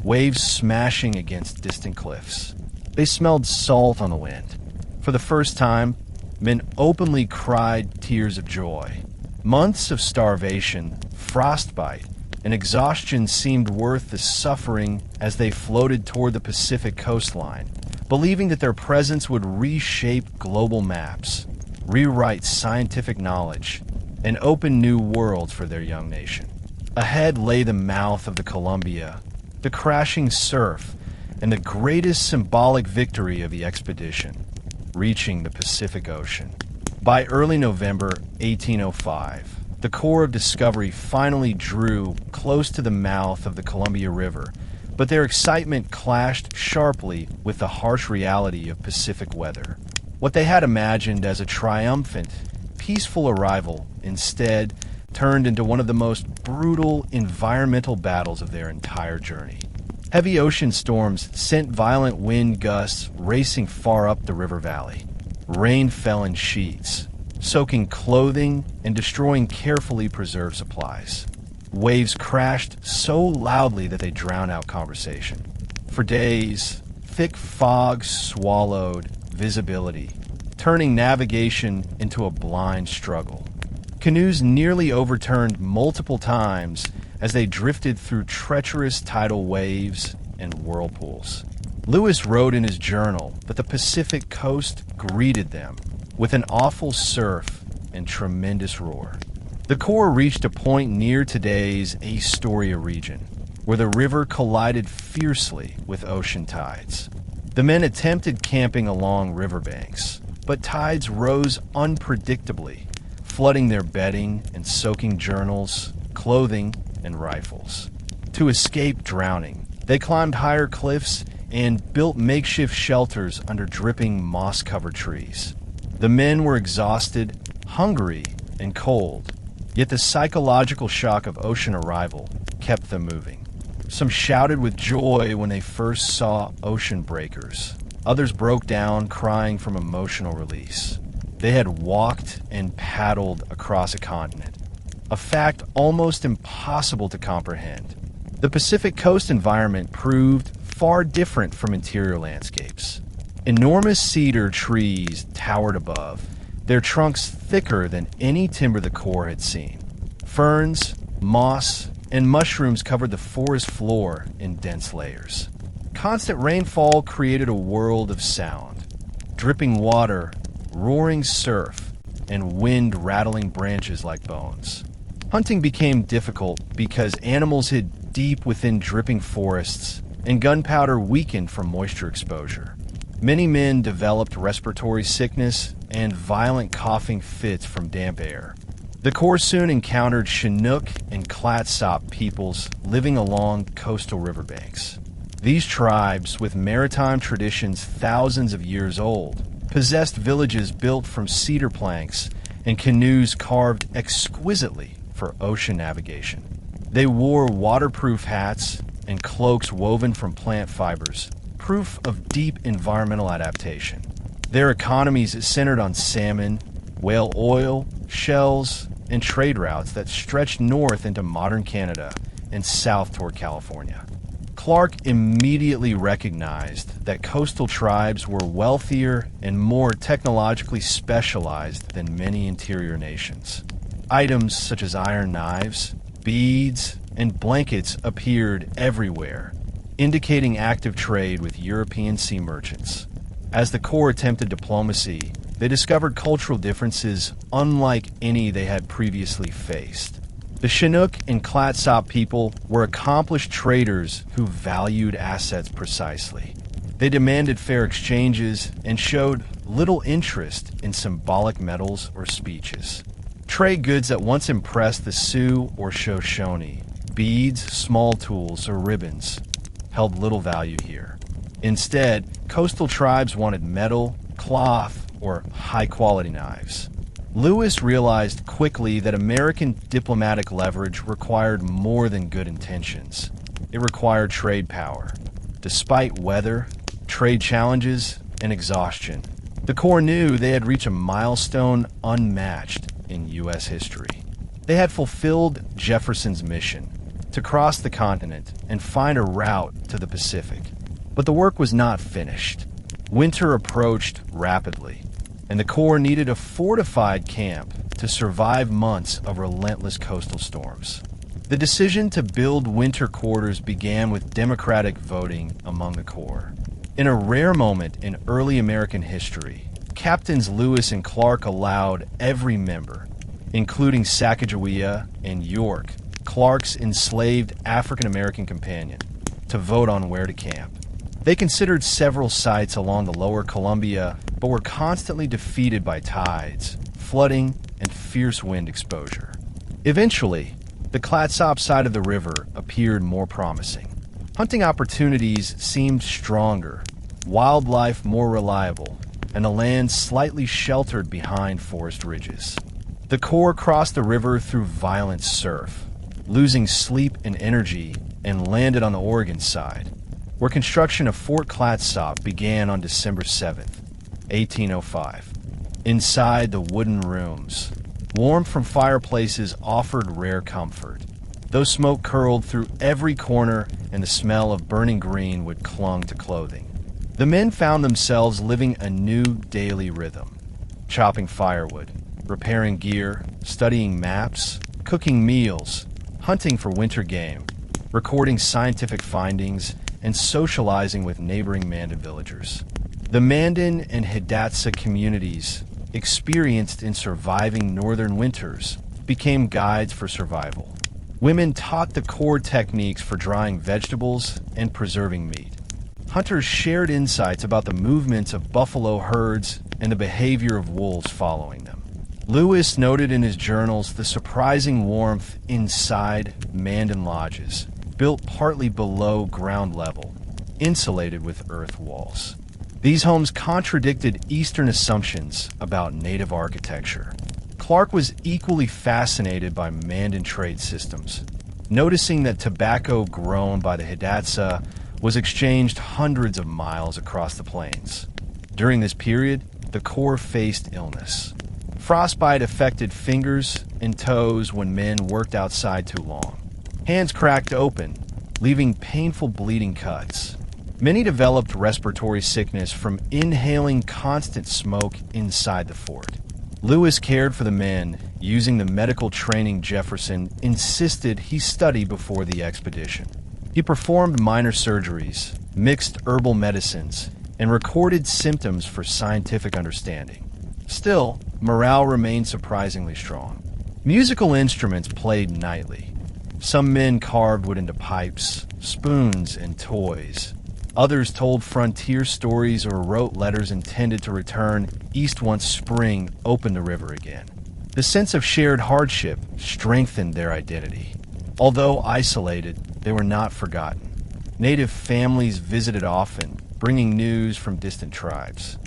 waves smashing against distant cliffs. They smelled salt on the wind. For the first time, men openly cried tears of joy. Months of starvation, frostbite, and exhaustion seemed worth the suffering as they floated toward the Pacific coastline, believing that their presence would reshape global maps, rewrite scientific knowledge, and open new worlds for their young nation. Ahead lay the mouth of the Columbia, the crashing surf, and the greatest symbolic victory of the expedition, reaching the Pacific Ocean. By early November 1805, the Corps of Discovery finally drew close to the mouth of the Columbia River, but their excitement clashed sharply with the harsh reality of Pacific weather. What they had imagined as a triumphant, peaceful arrival instead turned into one of the most brutal environmental battles of their entire journey. Heavy ocean storms sent violent wind gusts racing far up the river valley. Rain fell in sheets, soaking clothing and destroying carefully preserved supplies. Waves crashed so loudly that they drowned out conversation. For days, thick fog swallowed visibility, turning navigation into a blind struggle. Canoes nearly overturned multiple times as they drifted through treacherous tidal waves and whirlpools. Lewis wrote in his journal that the Pacific coast greeted them with an awful surf and tremendous roar. The Corps reached a point near today's Astoria region, where the river collided fiercely with ocean tides. The men attempted camping along riverbanks, but tides rose unpredictably, flooding their bedding and soaking journals, clothing, and rifles. To escape drowning, they climbed higher cliffs and built makeshift shelters under dripping moss-covered trees. The men were exhausted, hungry, and cold, yet the psychological shock of ocean arrival kept them moving. Some shouted with joy when they first saw ocean breakers. Others broke down, crying from emotional release. They had walked and paddled across a continent, a fact almost impossible to comprehend. The Pacific coast environment proved far different from interior landscapes. Enormous cedar trees towered above, their trunks thicker than any timber the Corps had seen. Ferns, moss, and mushrooms covered the forest floor in dense layers. Constant rainfall created a world of sound. Dripping water, roaring surf, and wind rattling branches like bones. Hunting became difficult because animals hid deep within dripping forests, and gunpowder weakened from moisture exposure. Many men developed respiratory sickness and violent coughing fits from damp air. The Corps soon encountered Chinook and Clatsop peoples living along coastal riverbanks. These tribes, with maritime traditions thousands of years old, possessed villages built from cedar planks and canoes carved exquisitely for ocean navigation. They wore waterproof hats and cloaks woven from plant fibers, proof of deep environmental adaptation. Their economies centered on salmon, whale oil, shells, and trade routes that stretched north into modern Canada and south toward California. Clark immediately recognized that coastal tribes were wealthier and more technologically specialized than many interior nations. Items such as iron knives, beads, and blankets appeared everywhere, indicating active trade with European sea merchants. As the Corps attempted diplomacy, they discovered cultural differences unlike any they had previously faced. The Chinook and Clatsop people were accomplished traders who valued assets precisely. They demanded fair exchanges and showed little interest in symbolic medals or speeches. Trade goods that once impressed the Sioux or Shoshone, beads, small tools, or ribbons, held little value here. Instead, coastal tribes wanted metal, cloth, or high-quality knives. Lewis realized quickly that American diplomatic leverage required more than good intentions. It required trade power. Despite weather, trade challenges, and exhaustion, the Corps knew they had reached a milestone unmatched in U.S. history. They had fulfilled Jefferson's mission to cross the continent and find a route to the Pacific. But the work was not finished. Winter approached rapidly, and the Corps needed a fortified camp to survive months of relentless coastal storms. The decision to build winter quarters began with democratic voting among the Corps. In a rare moment in early American history, Captains Lewis and Clark allowed every member, including Sacagawea and York, Clark's enslaved African-American companion, to vote on where to camp. They considered several sites along the lower Columbia, but were constantly defeated by tides, flooding, and fierce wind exposure. Eventually, the Clatsop side of the river appeared more promising. Hunting opportunities seemed stronger, wildlife more reliable, and the land slightly sheltered behind forest ridges. The Corps crossed the river through violent surf, losing sleep and energy, and landed on the Oregon side, where construction of Fort Clatsop began on December 7th, 1805. Inside the wooden rooms, warmth from fireplaces offered rare comfort, though smoke curled through every corner and the smell of burning green would clung to clothing. The men found themselves living a new daily rhythm, chopping firewood, repairing gear, studying maps, cooking meals, hunting for winter game, recording scientific findings, and socializing with neighboring Mandan villagers. The Mandan and Hidatsa communities, experienced in surviving northern winters, became guides for survival. Women taught the core techniques for drying vegetables and preserving meat. Hunters shared insights about the movements of buffalo herds and the behavior of wolves following them. Lewis noted in his journals the surprising warmth inside Mandan lodges, built partly below ground level, insulated with earth walls. These homes contradicted Eastern assumptions about native architecture. Clark was equally fascinated by Mandan trade systems, noticing that tobacco grown by the Hidatsa was exchanged hundreds of miles across the plains. During this period, the Corps faced illness. Frostbite affected fingers and toes when men worked outside too long. Hands cracked open, leaving painful bleeding cuts. Many developed respiratory sickness from inhaling constant smoke inside the fort. Lewis cared for the men, using the medical training Jefferson insisted he study before the expedition. He performed minor surgeries, mixed herbal medicines, and recorded symptoms for scientific understanding. Still, morale remained surprisingly strong. Musical instruments played nightly. Some men carved wood into pipes, spoons, and toys. Others told frontier stories or wrote letters intended to return east once spring opened the river again. The sense of shared hardship strengthened their identity. Although isolated, they were not forgotten. Native families visited often, bringing news from distant tribes.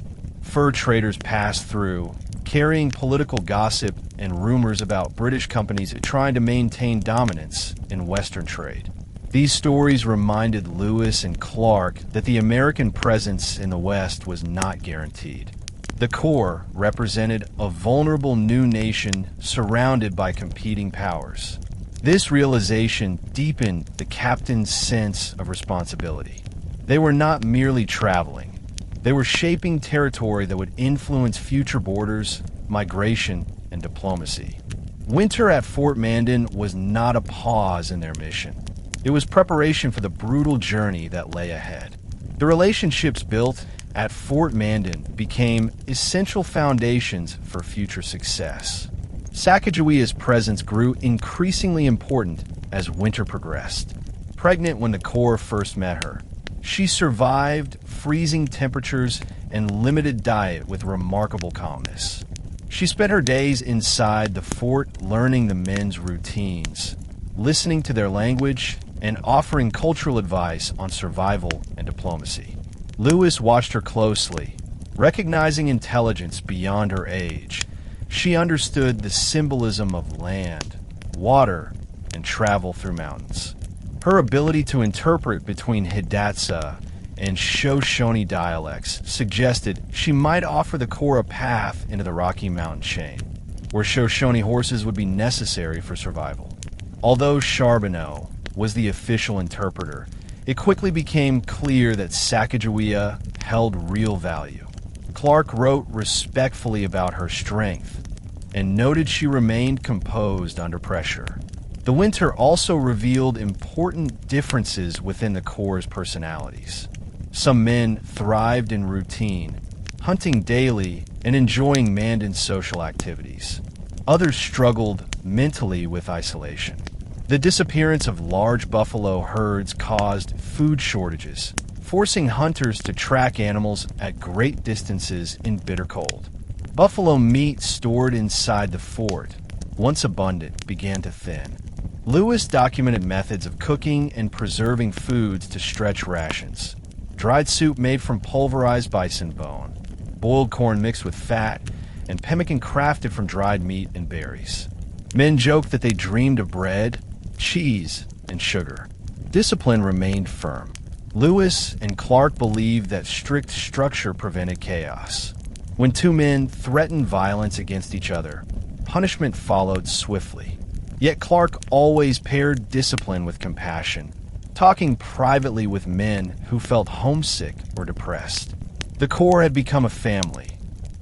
Fur traders passed through, carrying political gossip and rumors about British companies trying to maintain dominance in Western trade. These stories reminded Lewis and Clark that the American presence in the West was not guaranteed. The Corps represented a vulnerable new nation surrounded by competing powers. This realization deepened the captain's sense of responsibility. They were not merely traveling. They were shaping territory that would influence future borders, migration, and diplomacy. Winter at Fort Mandan was not a pause in their mission. It was preparation for the brutal journey that lay ahead. The relationships built at Fort Mandan became essential foundations for future success. Sacagawea's presence grew increasingly important as winter progressed. Pregnant when the Corps first met her, she survived freezing temperatures and limited diet with remarkable calmness. She spent her days inside the fort learning the men's routines, listening to their language, and offering cultural advice on survival and diplomacy. Lewis watched her closely, recognizing intelligence beyond her age. She understood the symbolism of land, water, and travel through mountains. Her ability to interpret between Hidatsa and Shoshone dialects suggested she might offer the Corps a path into the Rocky Mountain chain, where Shoshone horses would be necessary for survival. Although Charbonneau was the official interpreter, it quickly became clear that Sacagawea held real value. Clark wrote respectfully about her strength and noted she remained composed under pressure. The winter also revealed important differences within the Corps' personalities. Some men thrived in routine, hunting daily and enjoying Mandan's social activities. Others struggled mentally with isolation. The disappearance of large buffalo herds caused food shortages, forcing hunters to track animals at great distances in bitter cold. Buffalo meat stored inside the fort, once abundant, began to thin. Lewis documented methods of cooking and preserving foods to stretch rations. Dried soup made from pulverized bison bone, boiled corn mixed with fat, and pemmican crafted from dried meat and berries. Men joked that they dreamed of bread, cheese, and sugar. Discipline remained firm. Lewis and Clark believed that strict structure prevented chaos. When two men threatened violence against each other, punishment followed swiftly. Yet Clark always paired discipline with compassion, talking privately with men who felt homesick or depressed. The Corps had become a family,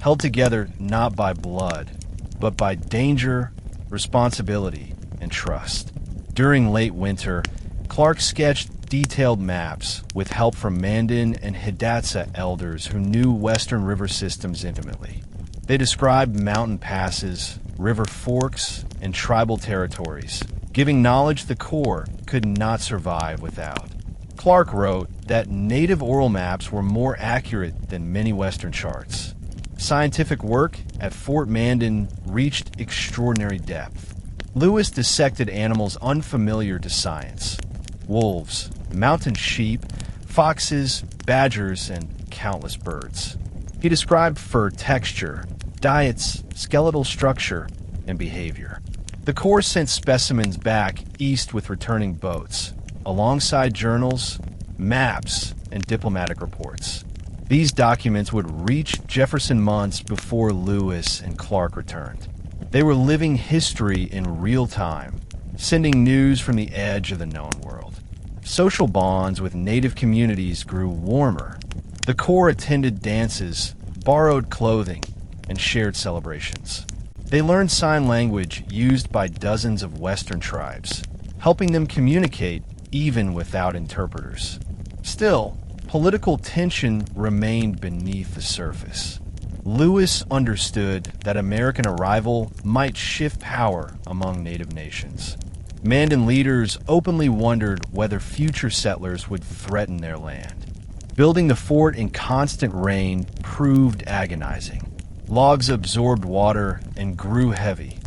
held together not by blood, but by danger, responsibility, and trust. During late winter, Clark sketched detailed maps with help from Mandan and Hidatsa elders who knew western river systems intimately. They described mountain passes, river forks, and tribal territories, giving knowledge the Corps could not survive without. Clark wrote that native oral maps were more accurate than many Western charts. Scientific work at Fort Mandan reached extraordinary depth. Lewis dissected animals unfamiliar to science: wolves, mountain sheep, foxes, badgers, and countless birds. He described fur texture, diets, skeletal structure, and behavior. The Corps sent specimens back east with returning boats, alongside journals, maps, and diplomatic reports. These documents would reach Jefferson months before Lewis and Clark returned. They were living history in real time, sending news from the edge of the known world. Social bonds with native communities grew warmer. The Corps attended dances, borrowed clothing, and shared celebrations. They learned sign language used by dozens of Western tribes, helping them communicate even without interpreters. Still, political tension remained beneath the surface. Lewis understood that American arrival might shift power among native nations. Mandan leaders openly wondered whether future settlers would threaten their land. Building the fort in constant rain proved agonizing. Logs absorbed water and grew heavy.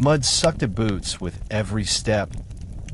Mud sucked at boots with every step.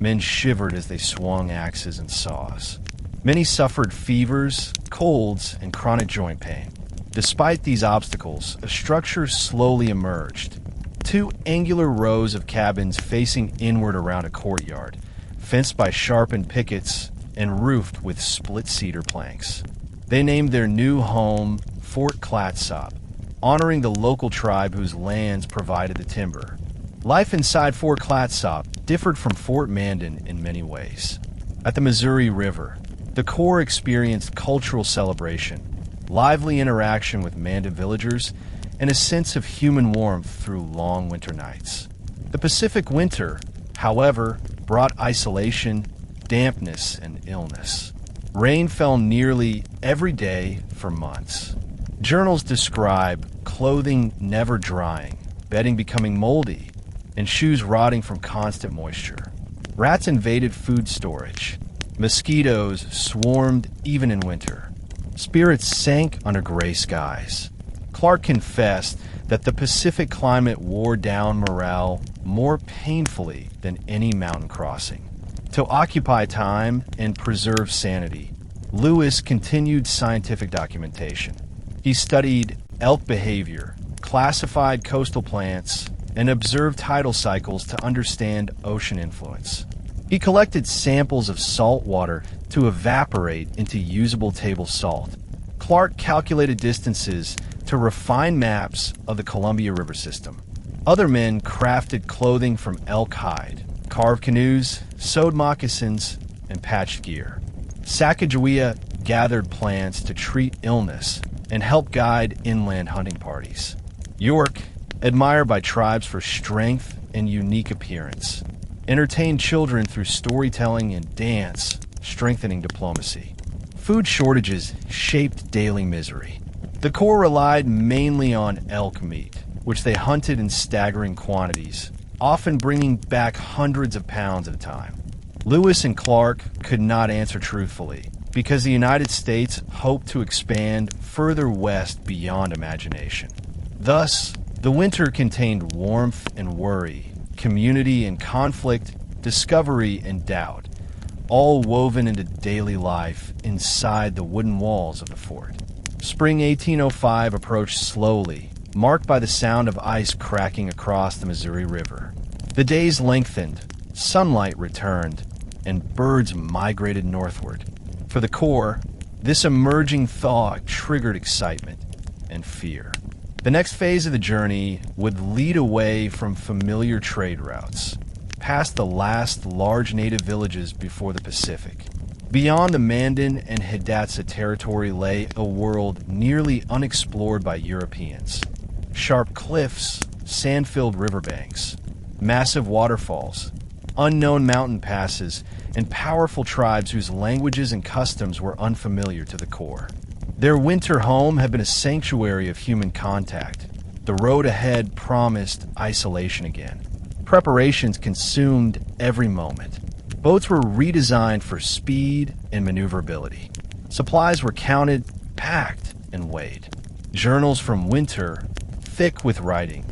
Men shivered as they swung axes and saws. Many suffered fevers, colds, and chronic joint pain. Despite these obstacles, a structure slowly emerged. 2 angular rows of cabins facing inward around a courtyard, fenced by sharpened pickets and roofed with split cedar planks. They named their new home Fort Clatsop, honoring the local tribe whose lands provided the timber. Life inside Fort Clatsop differed from Fort Mandan in many ways. At the Missouri River, the Corps experienced cultural celebration, lively interaction with Mandan villagers, and a sense of human warmth through long winter nights. The Pacific winter, however, brought isolation, dampness, and illness. Rain fell nearly every day for months. Journals describe clothing never drying, bedding becoming moldy, and shoes rotting from constant moisture. Rats invaded food storage. Mosquitoes swarmed even in winter. Spirits sank under gray skies. Clark confessed that the Pacific climate wore down morale more painfully than any mountain crossing. To occupy time and preserve sanity, Lewis continued scientific documentation. He studied elk behavior, classified coastal plants, and observed tidal cycles to understand ocean influence. He collected samples of salt water to evaporate into usable table salt. Clark calculated distances to refine maps of the Columbia River system. Other men crafted clothing from elk hide, carved canoes, sewed moccasins, and patched gear. Sacagawea gathered plants to treat illness and help guide inland hunting parties. York, admired by tribes for strength and unique appearance, entertained children through storytelling and dance, strengthening diplomacy. Food shortages shaped daily misery. The Corps relied mainly on elk meat, which they hunted in staggering quantities, often bringing back hundreds of pounds at a time. Lewis and Clark could not answer truthfully, because the United States hoped to expand further west beyond imagination. Thus, the winter contained warmth and worry, community and conflict, discovery and doubt, all woven into daily life inside the wooden walls of the fort. Spring 1805 approached slowly, marked by the sound of ice cracking across the Missouri River. The days lengthened, sunlight returned, and birds migrated northward. For the Corps, this emerging thaw triggered excitement and fear. The next phase of the journey would lead away from familiar trade routes, past the last large native villages before the Pacific. Beyond the Mandan and Hidatsa territory lay a world nearly unexplored by Europeans. Sharp cliffs, sand-filled riverbanks, massive waterfalls, unknown mountain passes, and powerful tribes whose languages and customs were unfamiliar to the Corps. Their winter home had been a sanctuary of human contact. The road ahead promised isolation again. Preparations consumed every moment. Boats were redesigned for speed and maneuverability. Supplies were counted, packed, and weighed. Journals from winter, thick with writing,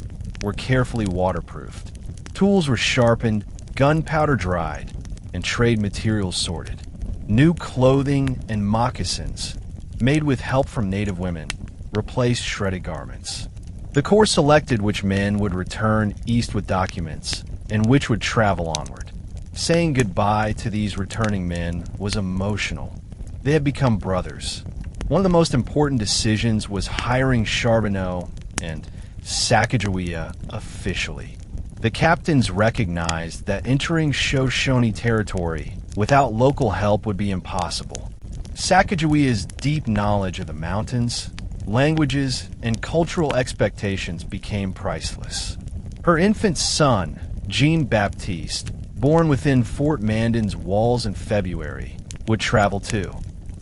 were carefully waterproofed. Tools were sharpened, gunpowder dried, and trade materials sorted. New clothing and moccasins, made with help from native women, replaced shredded garments. The Corps selected which men would return east with documents and which would travel onward. Saying goodbye to these returning men was emotional. They had become brothers. One of the most important decisions was hiring Charbonneau and Sacagawea officially. The captains recognized that entering Shoshone territory without local help would be impossible. Sacagawea's deep knowledge of the mountains, languages, and cultural expectations became priceless. Her infant son, Jean-Baptiste, born within Fort Mandan's walls in February, would travel too.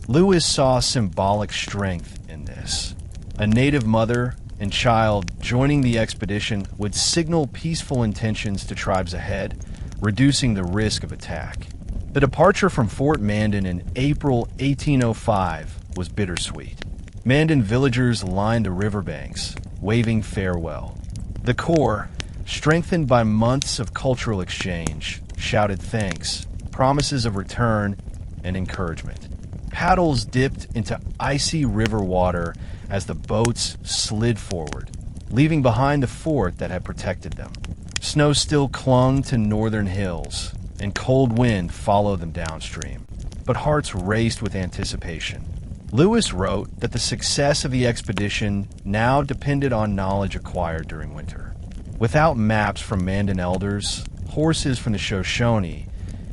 Lewis saw symbolic strength in this. A native mother and child joining the expedition would signal peaceful intentions to tribes ahead, reducing the risk of attack. The departure from Fort Mandan in April 1805 was bittersweet. Mandan villagers lined the riverbanks, waving farewell. The Corps, strengthened by months of cultural exchange, shouted thanks, promises of return, and encouragement. Paddles dipped into icy river water as the boats slid forward, leaving behind the fort that had protected them. Snow still clung to northern hills, and cold wind followed them downstream, but hearts raced with anticipation. Lewis wrote that the success of the expedition now depended on knowledge acquired during winter. Without maps from Mandan elders, horses from the Shoshone,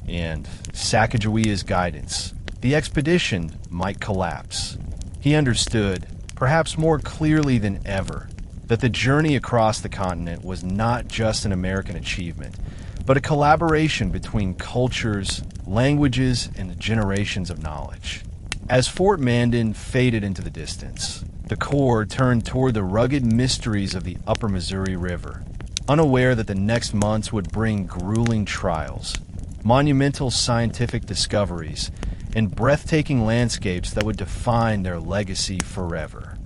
and Sacagawea's guidance, the expedition might collapse. He understood, perhaps more clearly than ever, that the journey across the continent was not just an American achievement, but a collaboration between cultures, languages, and generations of knowledge. As Fort Mandan faded into the distance, the Corps turned toward the rugged mysteries of the upper Missouri River, unaware that the next months would bring grueling trials, monumental scientific discoveries, and breathtaking landscapes that would define their legacy forever.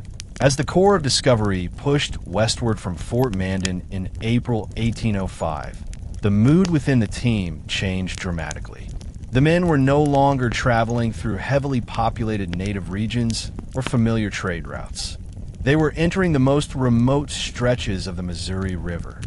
As the Corps of Discovery pushed westward from Fort Mandan in April 1805, the mood within the team changed dramatically. The men were no longer traveling through heavily populated native regions or familiar trade routes. They were entering the most remote stretches of the Missouri River,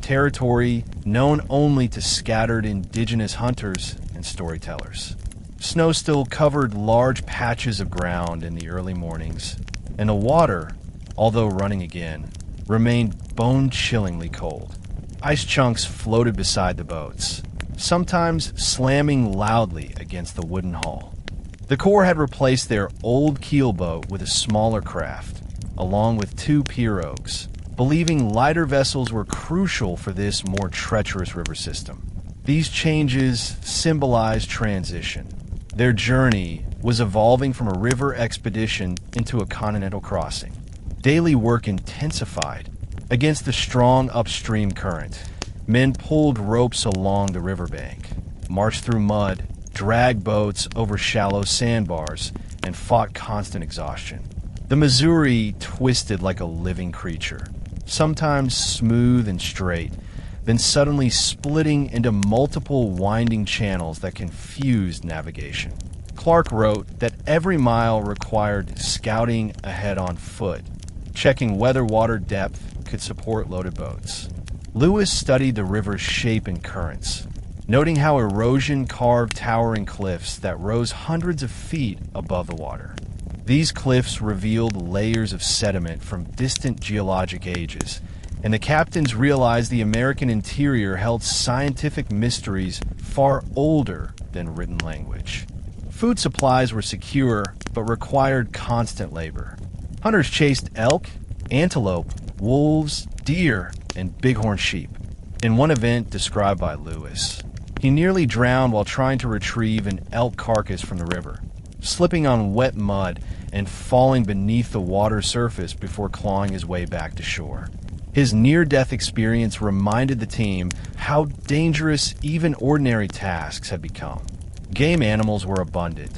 territory known only to scattered indigenous hunters and storytellers. Snow still covered large patches of ground in the early mornings, and the water, although running again, remained bone-chillingly cold. Ice chunks floated beside the boats, sometimes slamming loudly against the wooden hull. The Corps had replaced their old keelboat with a smaller craft, along with 2 pirogues, believing lighter vessels were crucial for this more treacherous river system. These changes symbolized transition. Their journey was evolving from a river expedition into a continental crossing. Daily work intensified. Against the strong upstream current, men pulled ropes along the riverbank, marched through mud, dragged boats over shallow sandbars, and fought constant exhaustion. The Missouri twisted like a living creature, sometimes smooth and straight, then suddenly splitting into multiple winding channels that confused navigation. Clark wrote that every mile required scouting ahead on foot, checking whether water depth could support loaded boats. Lewis studied the river's shape and currents, noting how erosion carved towering cliffs that rose hundreds of feet above the water. These cliffs revealed layers of sediment from distant geologic ages, and the captains realized the American interior held scientific mysteries far older than written language. Food supplies were secure, but required constant labor. Hunters chased elk, antelope, wolves, deer, and bighorn sheep. In one event described by Lewis, he nearly drowned while trying to retrieve an elk carcass from the river, slipping on wet mud and falling beneath the water surface before clawing his way back to shore. His near-death experience reminded the team how dangerous even ordinary tasks had become. Game animals were abundant,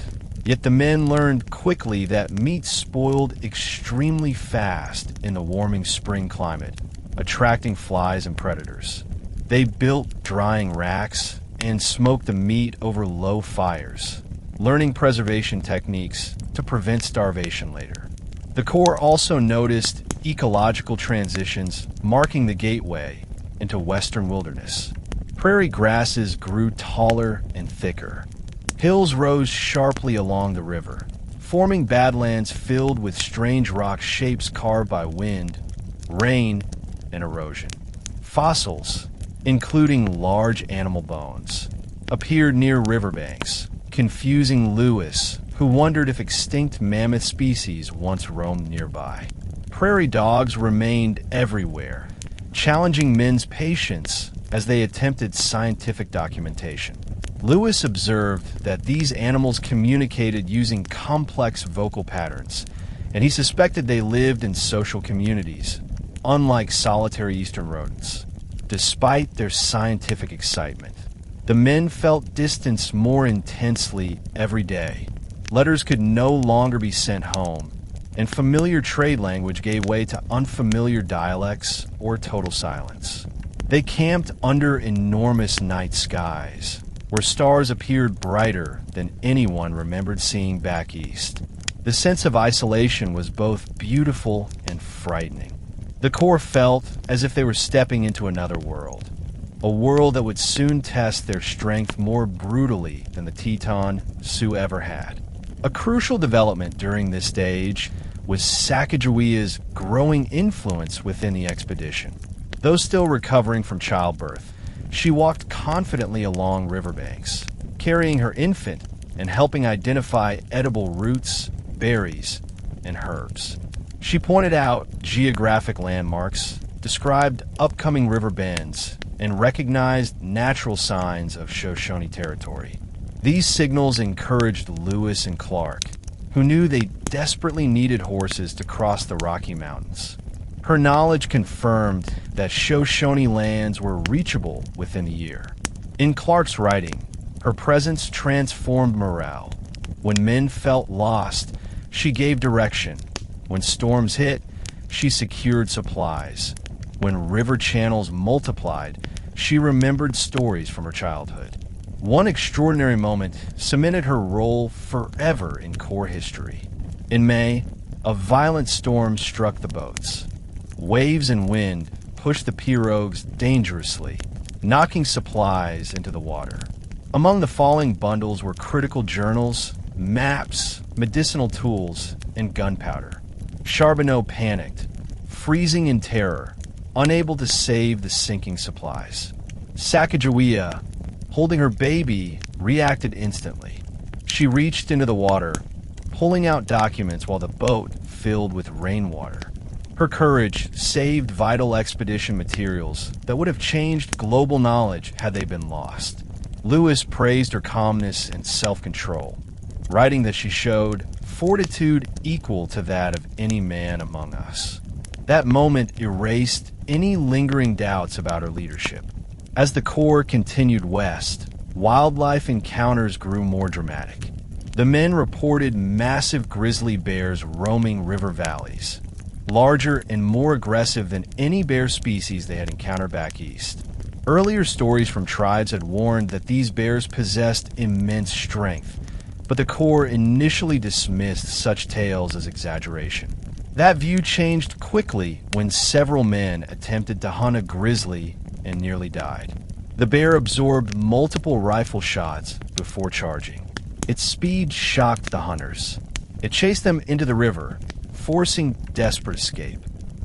yet the men learned quickly that meat spoiled extremely fast in the warming spring climate, attracting flies and predators. They built drying racks and smoked the meat over low fires, learning preservation techniques to prevent starvation later. The Corps also noticed ecological transitions marking the gateway into western wilderness. Prairie grasses grew taller and thicker. Hills rose sharply along the river, forming badlands filled with strange rock shapes carved by wind, rain, and erosion. Fossils, including large animal bones, appeared near riverbanks, confusing Lewis, who wondered if extinct mammoth species once roamed nearby. Prairie dogs remained everywhere, challenging men's patience as they attempted scientific documentation. Lewis observed that these animals communicated using complex vocal patterns, and he suspected they lived in social communities, unlike solitary eastern rodents. Despite their scientific excitement, The men felt distance more intensely every day. Letters could no longer be sent home, and familiar trade language gave way to unfamiliar dialects or total silence. They camped under enormous night skies, where stars appeared brighter than anyone remembered seeing back east. The sense of isolation was both beautiful and frightening. The Corps felt as if they were stepping into another world, a world that would soon test their strength more brutally than the Teton Sioux ever had. A crucial development during this stage was Sacagawea's growing influence within the expedition. Though still recovering from childbirth, she walked confidently along riverbanks, carrying her infant and helping identify edible roots, berries, and herbs. She pointed out geographic landmarks, described upcoming river bends, and recognized natural signs of Shoshone territory. These signals encouraged Lewis and Clark, who knew they desperately needed horses to cross the Rocky Mountains. Her knowledge confirmed that Shoshone lands were reachable within a year. In Clark's writing, her presence transformed morale. When men felt lost, she gave direction. When storms hit, she secured supplies. When river channels multiplied, she remembered stories from her childhood. One extraordinary moment cemented her role forever in Corps history. In May, a violent storm struck the boats. Waves and wind pushed the pirogues dangerously, knocking supplies into the water. Among the falling bundles were critical journals, maps, medicinal tools, and gunpowder. Charbonneau panicked, freezing in terror, unable to save the sinking supplies. Sacagawea, holding her baby, reacted instantly. She reached into the water, pulling out documents while the boat filled with rainwater. Her courage saved vital expedition materials that would have changed global knowledge had they been lost. Lewis praised her calmness and self-control, writing that she showed fortitude equal to that of any man among us. That moment erased any lingering doubts about her leadership. As the Corps continued west, wildlife encounters grew more dramatic. The men reported massive grizzly bears roaming river valleys, larger and more aggressive than any bear species they had encountered back east. Earlier stories from tribes had warned that these bears possessed immense strength, but the Corps initially dismissed such tales as exaggeration. That view changed quickly when several men attempted to hunt a grizzly and nearly died. The bear absorbed multiple rifle shots before charging. Its speed shocked the hunters. It chased them into the river, forcing desperate escape.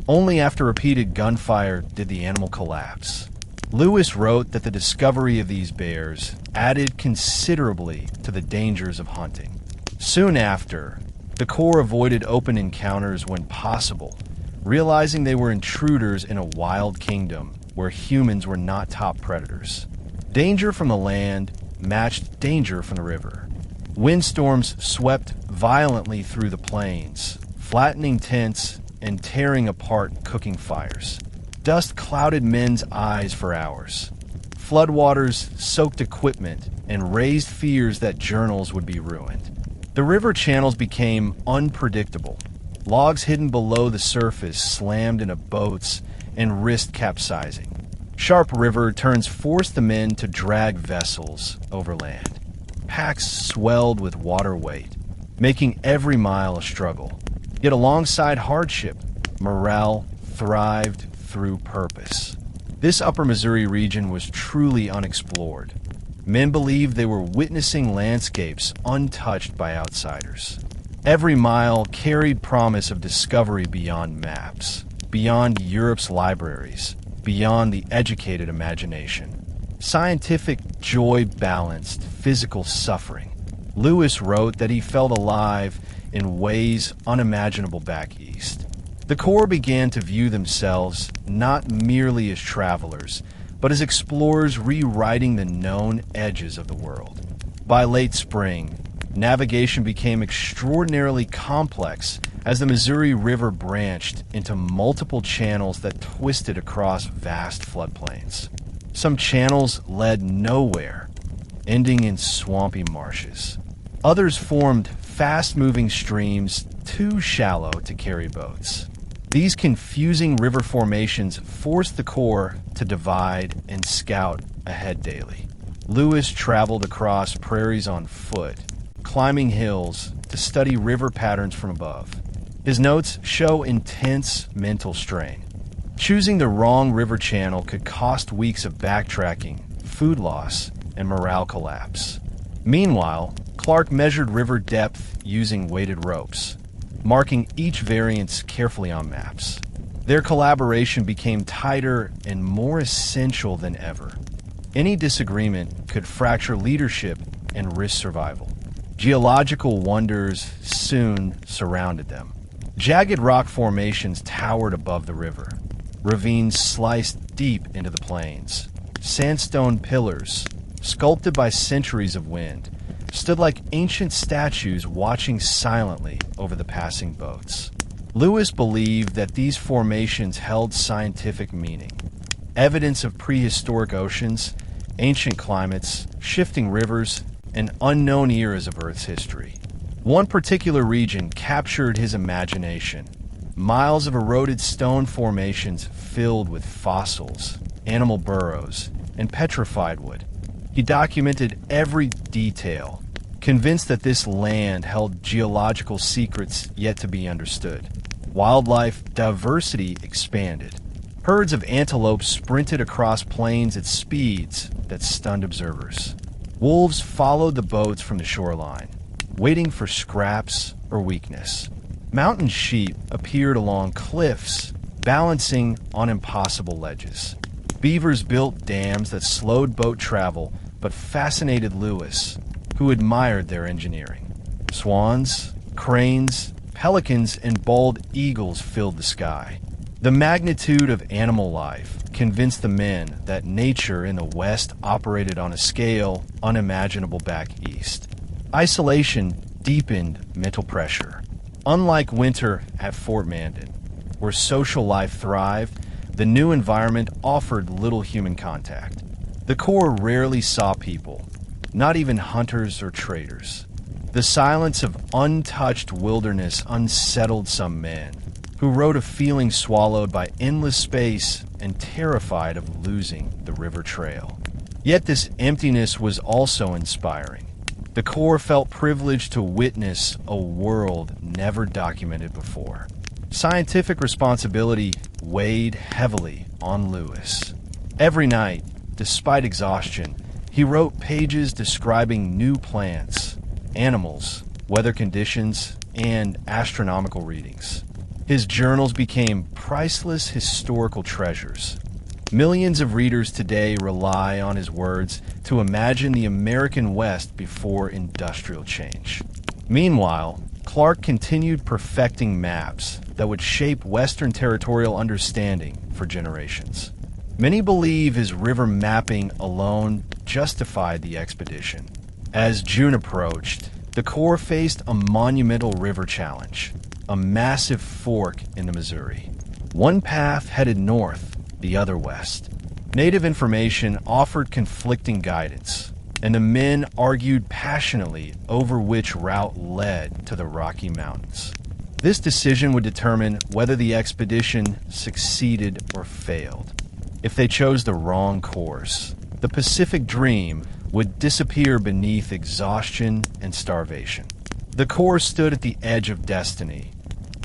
Only after repeated gunfire did the animal collapse. Lewis wrote that the discovery of these bears added considerably to the dangers of hunting. Soon after, the Corps avoided open encounters when possible, realizing they were intruders in a wild kingdom where humans were not top predators. Danger from the land matched danger from the river. Windstorms swept violently through the plains, flattening tents and tearing apart cooking fires. Dust clouded men's eyes for hours. Floodwaters soaked equipment and raised fears that journals would be ruined. The river channels became unpredictable. Logs hidden below the surface slammed into boats and risked capsizing. Sharp river turns forced the men to drag vessels overland. Packs swelled with water weight, making every mile a struggle. Yet alongside hardship, morale thrived through purpose. This upper Missouri region was truly unexplored. Men believed they were witnessing landscapes untouched by outsiders. Every mile carried promise of discovery beyond maps, beyond Europe's libraries, beyond the educated imagination. Scientific joy balanced physical suffering. Lewis wrote that he felt alive in ways unimaginable back east. The Corps began to view themselves not merely as travelers, but as explorers rewriting the known edges of the world. By late spring, navigation became extraordinarily complex as the Missouri River branched into multiple channels that twisted across vast floodplains. Some channels led nowhere, ending in swampy marshes. Others formed fast-moving streams too shallow to carry boats. These confusing river formations forced the Corps to divide and scout ahead daily. Lewis traveled across prairies on foot, climbing hills to study river patterns from above. His notes show intense mental strain. Choosing the wrong river channel could cost weeks of backtracking, food loss, and morale collapse. Meanwhile, Clark measured river depth using weighted ropes, marking each variance carefully on maps. Their collaboration became tighter and more essential than ever. Any disagreement could fracture leadership and risk survival. Geological wonders soon surrounded them. Jagged rock formations towered above the river. Ravines sliced deep into the plains. Sandstone pillars, sculpted by centuries of wind, stood like ancient statues watching silently over the passing boats. Lewis believed that these formations held scientific meaning, evidence of prehistoric oceans, ancient climates, shifting rivers, and unknown eras of Earth's history. One particular region captured his imagination. Miles of eroded stone formations filled with fossils, animal burrows, and petrified wood. He documented every detail, convinced that this land held geological secrets yet to be understood. Wildlife diversity expanded. Herds of antelope sprinted across plains at speeds that stunned observers. Wolves followed the boats from the shoreline, waiting for scraps or weakness. Mountain sheep appeared along cliffs, balancing on impossible ledges. Beavers built dams that slowed boat travel but fascinated Lewis, who admired their engineering. Swans, cranes, pelicans, and bald eagles filled the sky. The magnitude of animal life convinced the men that nature in the West operated on a scale unimaginable back east. Isolation deepened mental pressure. Unlike winter at Fort Mandan, where social life thrived, the new environment offered little human contact. The Corps rarely saw people, not even hunters or traders. The silence of untouched wilderness unsettled some men, who wrote of feeling swallowed by endless space and terrified of losing the river trail. Yet this emptiness was also inspiring. The Corps felt privileged to witness a world never documented before. Scientific responsibility weighed heavily on Lewis. Every night, despite exhaustion, he wrote pages describing new plants, animals, weather conditions, and astronomical readings. His journals became priceless historical treasures. Millions of readers today rely on his words to imagine the American West before industrial change. Meanwhile, Clark continued perfecting maps that would shape Western territorial understanding for generations. Many believe his river mapping alone justified the expedition. As June approached, the Corps faced a monumental river challenge, a massive fork in the Missouri. One path headed north, the other west. Native information offered conflicting guidance, and the men argued passionately over which route led to the Rocky Mountains. This decision would determine whether the expedition succeeded or failed. If they chose the wrong course, the Pacific Dream would disappear beneath exhaustion and starvation. The Corps stood at the edge of destiny,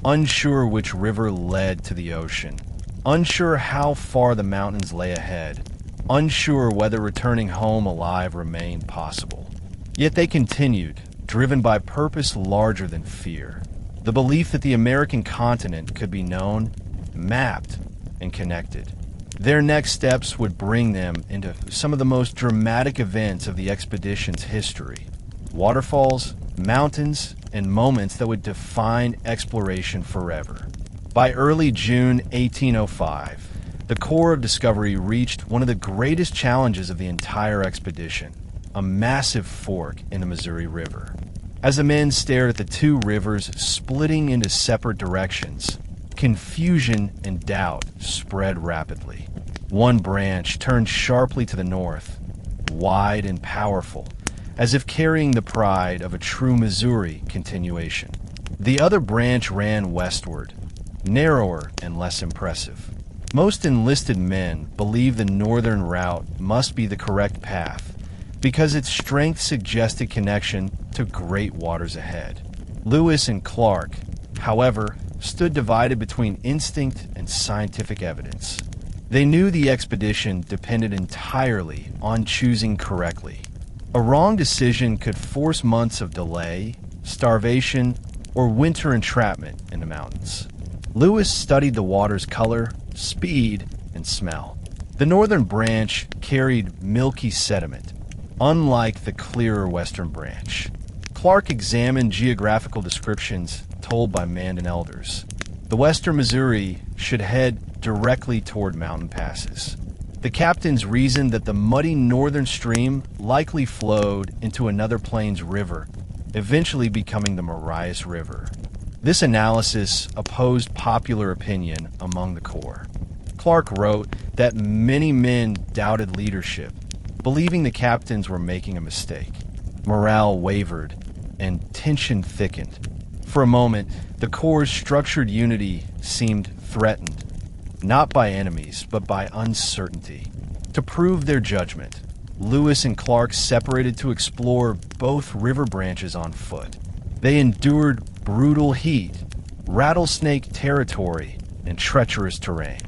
unsure which river led to the ocean, unsure how far the mountains lay ahead, unsure whether returning home alive remained possible. Yet they continued, driven by purpose larger than fear, the belief that the American continent could be known, mapped, and connected. Their next steps would bring them into some of the most dramatic events of the expedition's history. Waterfalls, mountains, and moments that would define exploration forever. By early June 1805, the Corps of Discovery reached one of the greatest challenges of the entire expedition, a massive fork in the Missouri River. As the men stared at the two rivers splitting into separate directions, confusion and doubt spread rapidly. One branch turned sharply to the north, wide and powerful, as if carrying the pride of a true Missouri continuation. The other branch ran westward, narrower and less impressive. Most enlisted men believe the northern route must be the correct path because its strength suggested connection to great waters ahead. Lewis and Clark, however, stood divided between instinct and scientific evidence. They knew the expedition depended entirely on choosing correctly. A wrong decision could force months of delay, starvation, or winter entrapment in the mountains. Lewis studied the water's color, speed, and smell. The northern branch carried milky sediment, unlike the clearer western branch. Clark examined geographical descriptions told by Mandan elders. The western Missouri should head directly toward mountain passes. The captains reasoned that the muddy northern stream likely flowed into another plains river, eventually becoming the Marias River. This analysis opposed popular opinion among the Corps. Clark wrote that many men doubted leadership, believing the captains were making a mistake. Morale wavered, and tension thickened. For a moment, the Corps' structured unity seemed threatened, not by enemies, but by uncertainty. To prove their judgment, Lewis and Clark separated to explore both river branches on foot. They endured brutal heat, rattlesnake territory, and treacherous terrain.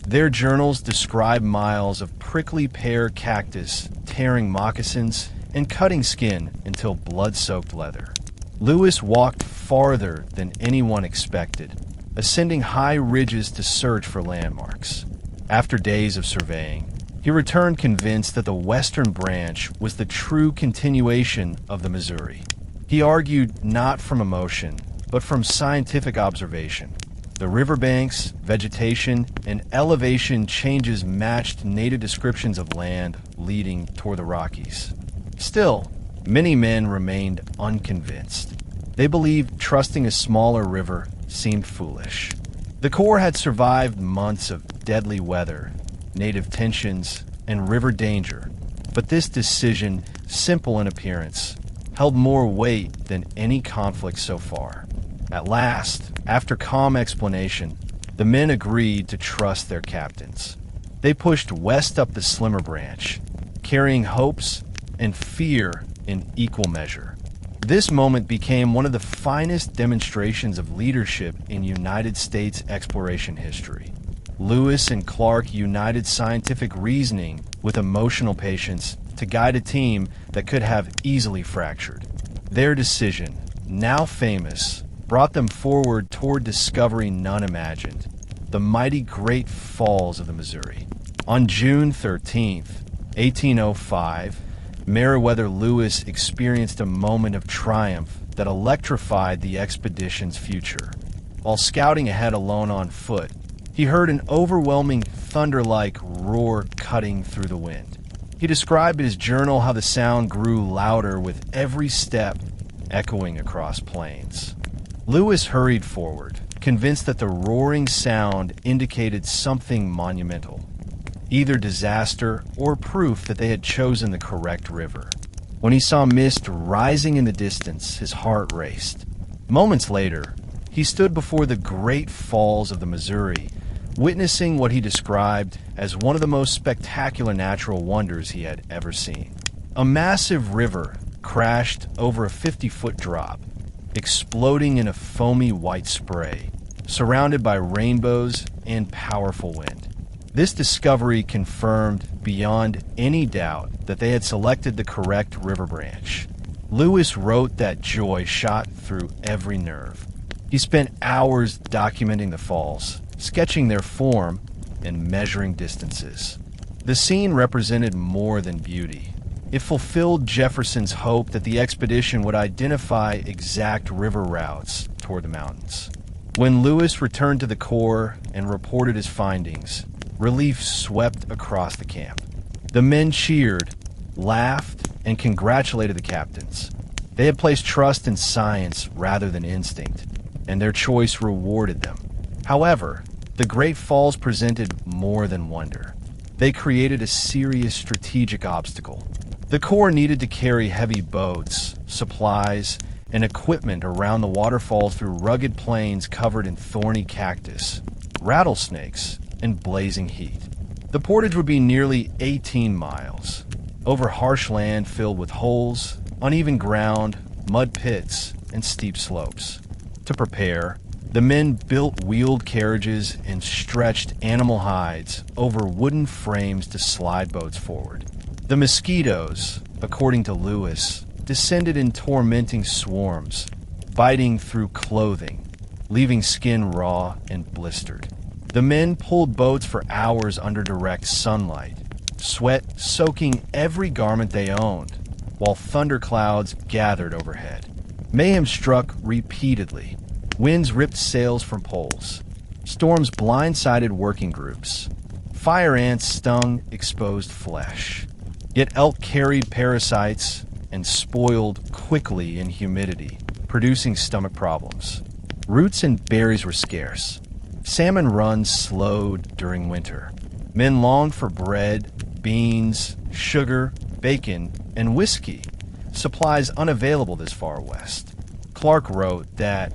Their journals describe miles of prickly pear cactus, tearing moccasins, and cutting skin until blood-soaked leather. Lewis walked farther than anyone expected, ascending high ridges to search for landmarks. After days of surveying, he returned convinced that the western branch was the true continuation of the Missouri. He argued not from emotion, but from scientific observation. The riverbanks, vegetation, and elevation changes matched native descriptions of land leading toward the Rockies. Still, many men remained unconvinced. They believed trusting a smaller river seemed foolish. The Corps had survived months of deadly weather, native tensions, and river danger, but this decision, simple in appearance, held more weight than any conflict so far. At last, after calm explanation, the men agreed to trust their captains. They pushed west up the slimmer branch, carrying hopes and fear in equal measure. This moment became one of the finest demonstrations of leadership in United States exploration history. Lewis and Clark united scientific reasoning with emotional patience to guide a team that could have easily fractured. Their decision, now famous, brought them forward toward discovery none imagined, the mighty Great Falls of the Missouri. On June 13th, 1805, Meriwether Lewis experienced a moment of triumph that electrified the expedition's future. While scouting ahead alone on foot, he heard an overwhelming thunder-like roar cutting through the wind. He described in his journal how the sound grew louder with every step, echoing across plains. Lewis hurried forward, convinced that the roaring sound indicated something monumental, either disaster or proof that they had chosen the correct river. When he saw mist rising in the distance, his heart raced. Moments later, he stood before the Great Falls of the Missouri, witnessing what he described as one of the most spectacular natural wonders he had ever seen. A massive river crashed over a 50-foot drop, exploding in a foamy white spray, surrounded by rainbows and powerful wind. This discovery confirmed beyond any doubt that they had selected the correct river branch. Lewis wrote that joy shot through every nerve. He spent hours documenting the falls, sketching their form, and measuring distances. The scene represented more than beauty. It fulfilled Jefferson's hope that the expedition would identify exact river routes toward the mountains. When Lewis returned to the Corps and reported his findings, relief swept across the camp. The men cheered, laughed, and congratulated the captains. They had placed trust in science rather than instinct, and their choice rewarded them. However, the Great Falls presented more than wonder. They created a serious strategic obstacle. The Corps needed to carry heavy boats, supplies, and equipment around the waterfalls through rugged plains covered in thorny cactus, rattlesnakes, and blazing heat. The portage would be nearly 18 miles, over harsh land filled with holes, uneven ground, mud pits, and steep slopes. To prepare, the men built wheeled carriages and stretched animal hides over wooden frames to slide boats forward. The mosquitoes, according to Lewis, descended in tormenting swarms, biting through clothing, leaving skin raw and blistered. The men pulled boats for hours under direct sunlight, sweat soaking every garment they owned, while thunderclouds gathered overhead. Mayhem struck repeatedly. Winds ripped sails from poles. Storms blindsided working groups. Fire ants stung exposed flesh. Yet elk carried parasites and spoiled quickly in humidity, producing stomach problems. Roots and berries were scarce. Salmon runs slowed during winter. Men longed for bread, beans, sugar, bacon, and whiskey, supplies unavailable this far west. Clark wrote that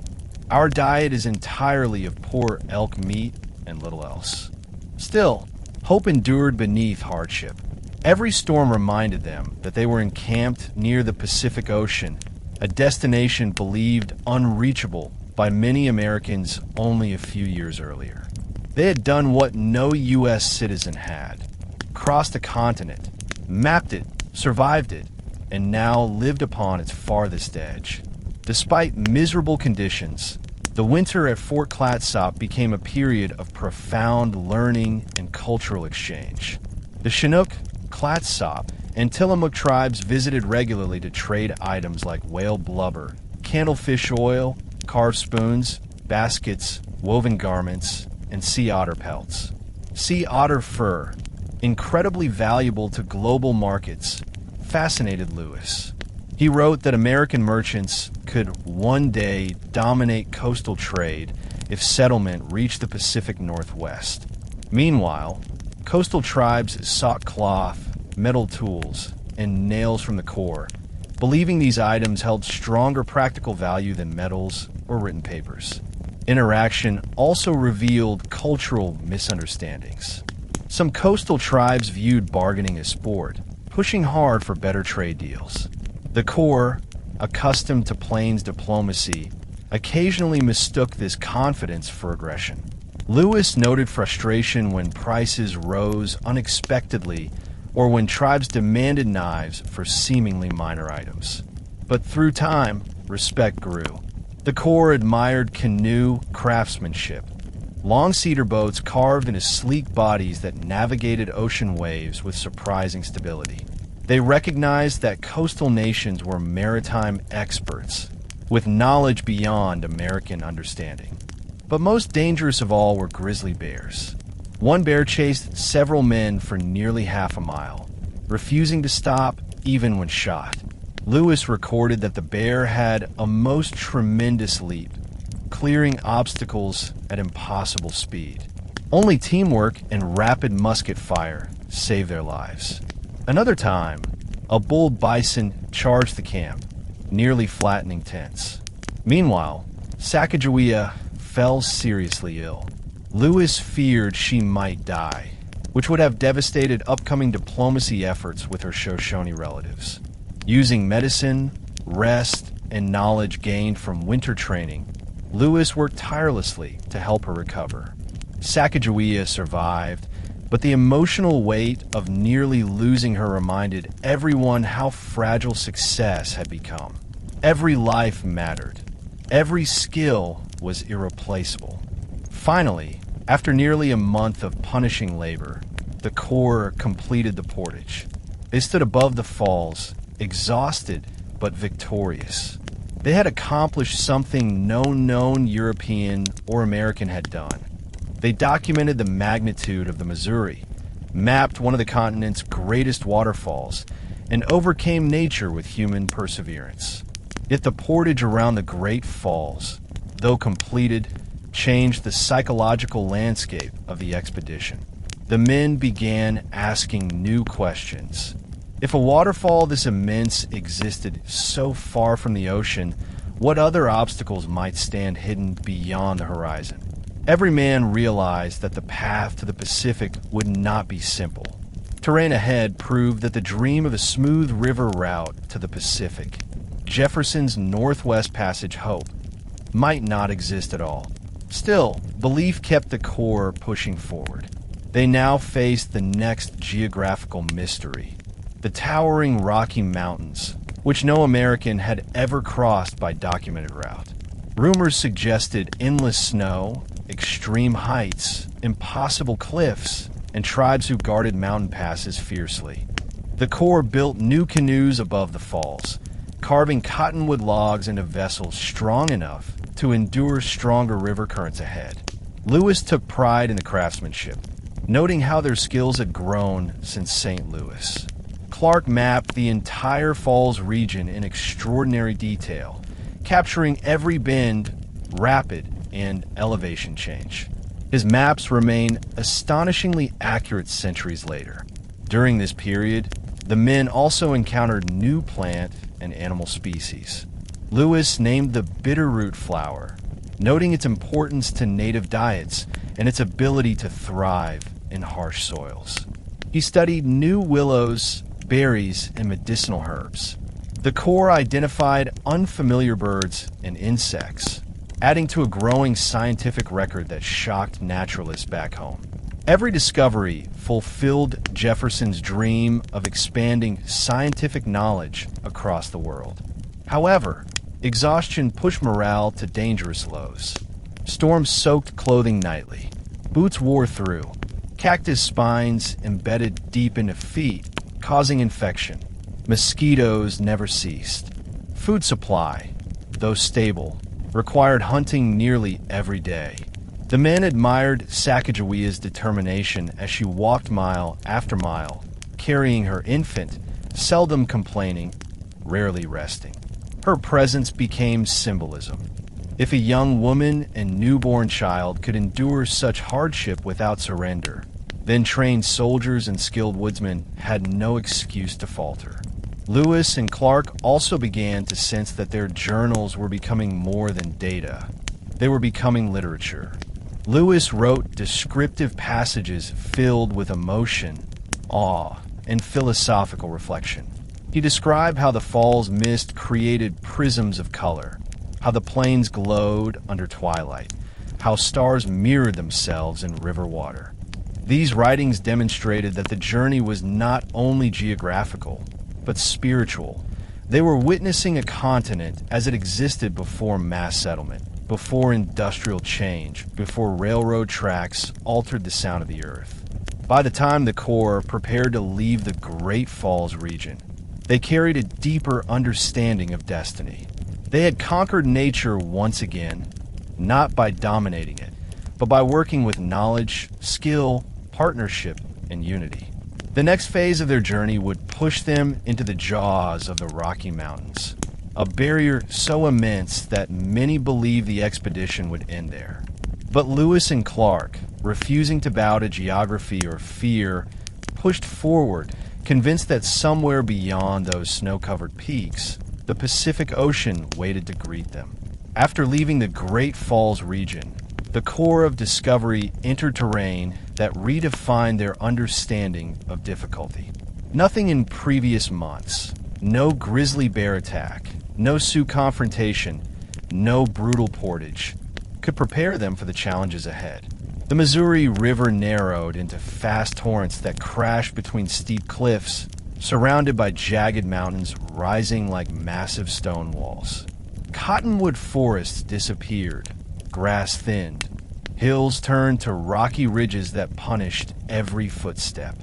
our diet is entirely of poor elk meat and little else. Still, hope endured beneath hardship. Every storm reminded them that they were encamped near the Pacific Ocean, a destination believed unreachable by many Americans only a few years earlier. They had done what no U.S. citizen had: crossed a continent, mapped it, survived it, and now lived upon its farthest edge. Despite miserable conditions, the winter at Fort Clatsop became a period of profound learning and cultural exchange. The Chinook, Clatsop, and Tillamook tribes visited regularly to trade items like whale blubber, candlefish oil, carved spoons, baskets, woven garments, and sea otter pelts. Sea otter fur, incredibly valuable to global markets, fascinated Lewis. He wrote that American merchants could one day dominate coastal trade if settlement reached the Pacific Northwest. Meanwhile, coastal tribes sought cloth, metal tools, and nails from the Corps, believing these items held stronger practical value than metals or written papers. Interaction also revealed cultural misunderstandings. Some coastal tribes viewed bargaining as sport, pushing hard for better trade deals. The Corps, accustomed to plains diplomacy, occasionally mistook this confidence for aggression. Lewis noted frustration when prices rose unexpectedly or when tribes demanded knives for seemingly minor items. But through time, respect grew. The Corps admired canoe craftsmanship, long cedar boats carved into sleek bodies that navigated ocean waves with surprising stability. They recognized that coastal nations were maritime experts, with knowledge beyond American understanding. But most dangerous of all were grizzly bears. One bear chased several men for nearly half a mile, refusing to stop even when shot. Lewis recorded that the bear had a most tremendous leap, clearing obstacles at impossible speed. Only teamwork and rapid musket fire saved their lives. Another time, a bull bison charged the camp, nearly flattening tents. Meanwhile, Sacagawea fell seriously ill. Lewis feared she might die, which would have devastated upcoming diplomacy efforts with her Shoshone relatives. Using medicine, rest, and knowledge gained from winter training, Lewis worked tirelessly to help her recover. Sacagawea survived, but the emotional weight of nearly losing her reminded everyone how fragile success had become. Every life mattered. Every skill was irreplaceable. Finally, after nearly a month of punishing labor, the Corps completed the portage. They stood above the falls, exhausted but victorious. They had accomplished something no known European or American had done. They documented the magnitude of the Missouri, mapped one of the continent's greatest waterfalls, and overcame nature with human perseverance. Yet the portage around the Great Falls, though completed, changed the psychological landscape of the expedition. The men began asking new questions. If a waterfall this immense existed so far from the ocean, what other obstacles might stand hidden beyond the horizon? Every man realized that the path to the Pacific would not be simple. Terrain ahead proved that the dream of a smooth river route to the Pacific, Jefferson's Northwest Passage hope, might not exist at all. Still, belief kept the Corps pushing forward. They now faced the next geographical mystery: the towering Rocky Mountains, which no American had ever crossed by documented route. Rumors suggested endless snow, extreme heights, impossible cliffs, and tribes who guarded mountain passes fiercely. The Corps built new canoes above the falls, carving cottonwood logs into vessels strong enough to endure stronger river currents ahead. Lewis took pride in the craftsmanship, noting how their skills had grown since St. Louis. Clark mapped the entire falls region in extraordinary detail, capturing every bend, rapid, and elevation change. His maps remain astonishingly accurate centuries later. During this period, the men also encountered new plant and animal species. Lewis named the bitterroot flower, noting its importance to native diets and its ability to thrive in harsh soils. He studied new willows, berries, and medicinal herbs. The Corps identified unfamiliar birds and insects, adding to a growing scientific record that shocked naturalists back home. Every discovery fulfilled Jefferson's dream of expanding scientific knowledge across the world. However, exhaustion pushed morale to dangerous lows. Storms soaked clothing nightly. Boots wore through. Cactus spines embedded deep into feet, causing infection. Mosquitoes never ceased. Food supply, though stable, required hunting nearly every day. The men admired Sacagawea's determination as she walked mile after mile, carrying her infant, seldom complaining, rarely resting. Her presence became symbolism. If a young woman and newborn child could endure such hardship without surrender, then trained soldiers and skilled woodsmen had no excuse to falter. Lewis and Clark also began to sense that their journals were becoming more than data. They were becoming literature. Lewis wrote descriptive passages filled with emotion, awe, and philosophical reflection. He described how the fall's mist created prisms of color, how the plains glowed under twilight, how stars mirrored themselves in river water. These writings demonstrated that the journey was not only geographical, but spiritual. They were witnessing a continent as it existed before mass settlement, before industrial change, before railroad tracks altered the sound of the earth. By the time the Corps prepared to leave the Great Falls region, they carried a deeper understanding of destiny. They had conquered nature once again, not by dominating it, but by working with knowledge, skill, partnership, and unity. The next phase of their journey would push them into the jaws of the Rocky Mountains, a barrier so immense that many believed the expedition would end there. But Lewis and Clark, refusing to bow to geography or fear, pushed forward, convinced that somewhere beyond those snow-covered peaks, the Pacific Ocean waited to greet them. After leaving the Great Falls region, the Corps of Discovery entered terrain that redefined their understanding of difficulty. Nothing in previous months, no grizzly bear attack, no Sioux confrontation, no brutal portage, could prepare them for the challenges ahead. The Missouri River narrowed into fast torrents that crashed between steep cliffs, surrounded by jagged mountains rising like massive stone walls. Cottonwood forests disappeared, grass thinned. Hills turned to rocky ridges that punished every footstep.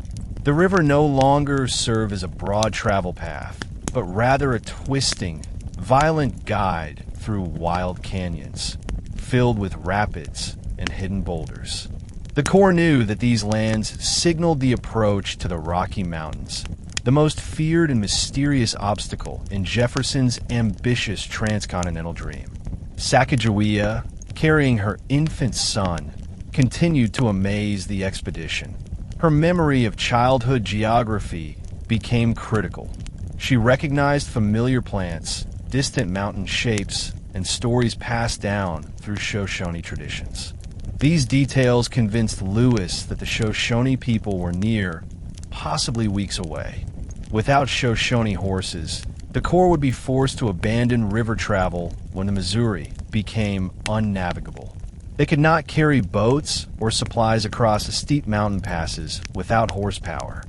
The river no longer served as a broad travel path, but rather a twisting, violent guide through wild canyons, filled with rapids and hidden boulders. The Corps knew that these lands signaled the approach to the Rocky Mountains, the most feared and mysterious obstacle in Jefferson's ambitious transcontinental dream. Sacagawea, carrying her infant son, continued to amaze the expedition. Her memory of childhood geography became critical. She recognized familiar plants, distant mountain shapes, and stories passed down through Shoshone traditions. These details convinced Lewis that the Shoshone people were near, possibly weeks away. Without Shoshone horses, the Corps would be forced to abandon river travel when the Missouri became unnavigable. They could not carry boats or supplies across the steep mountain passes without horsepower.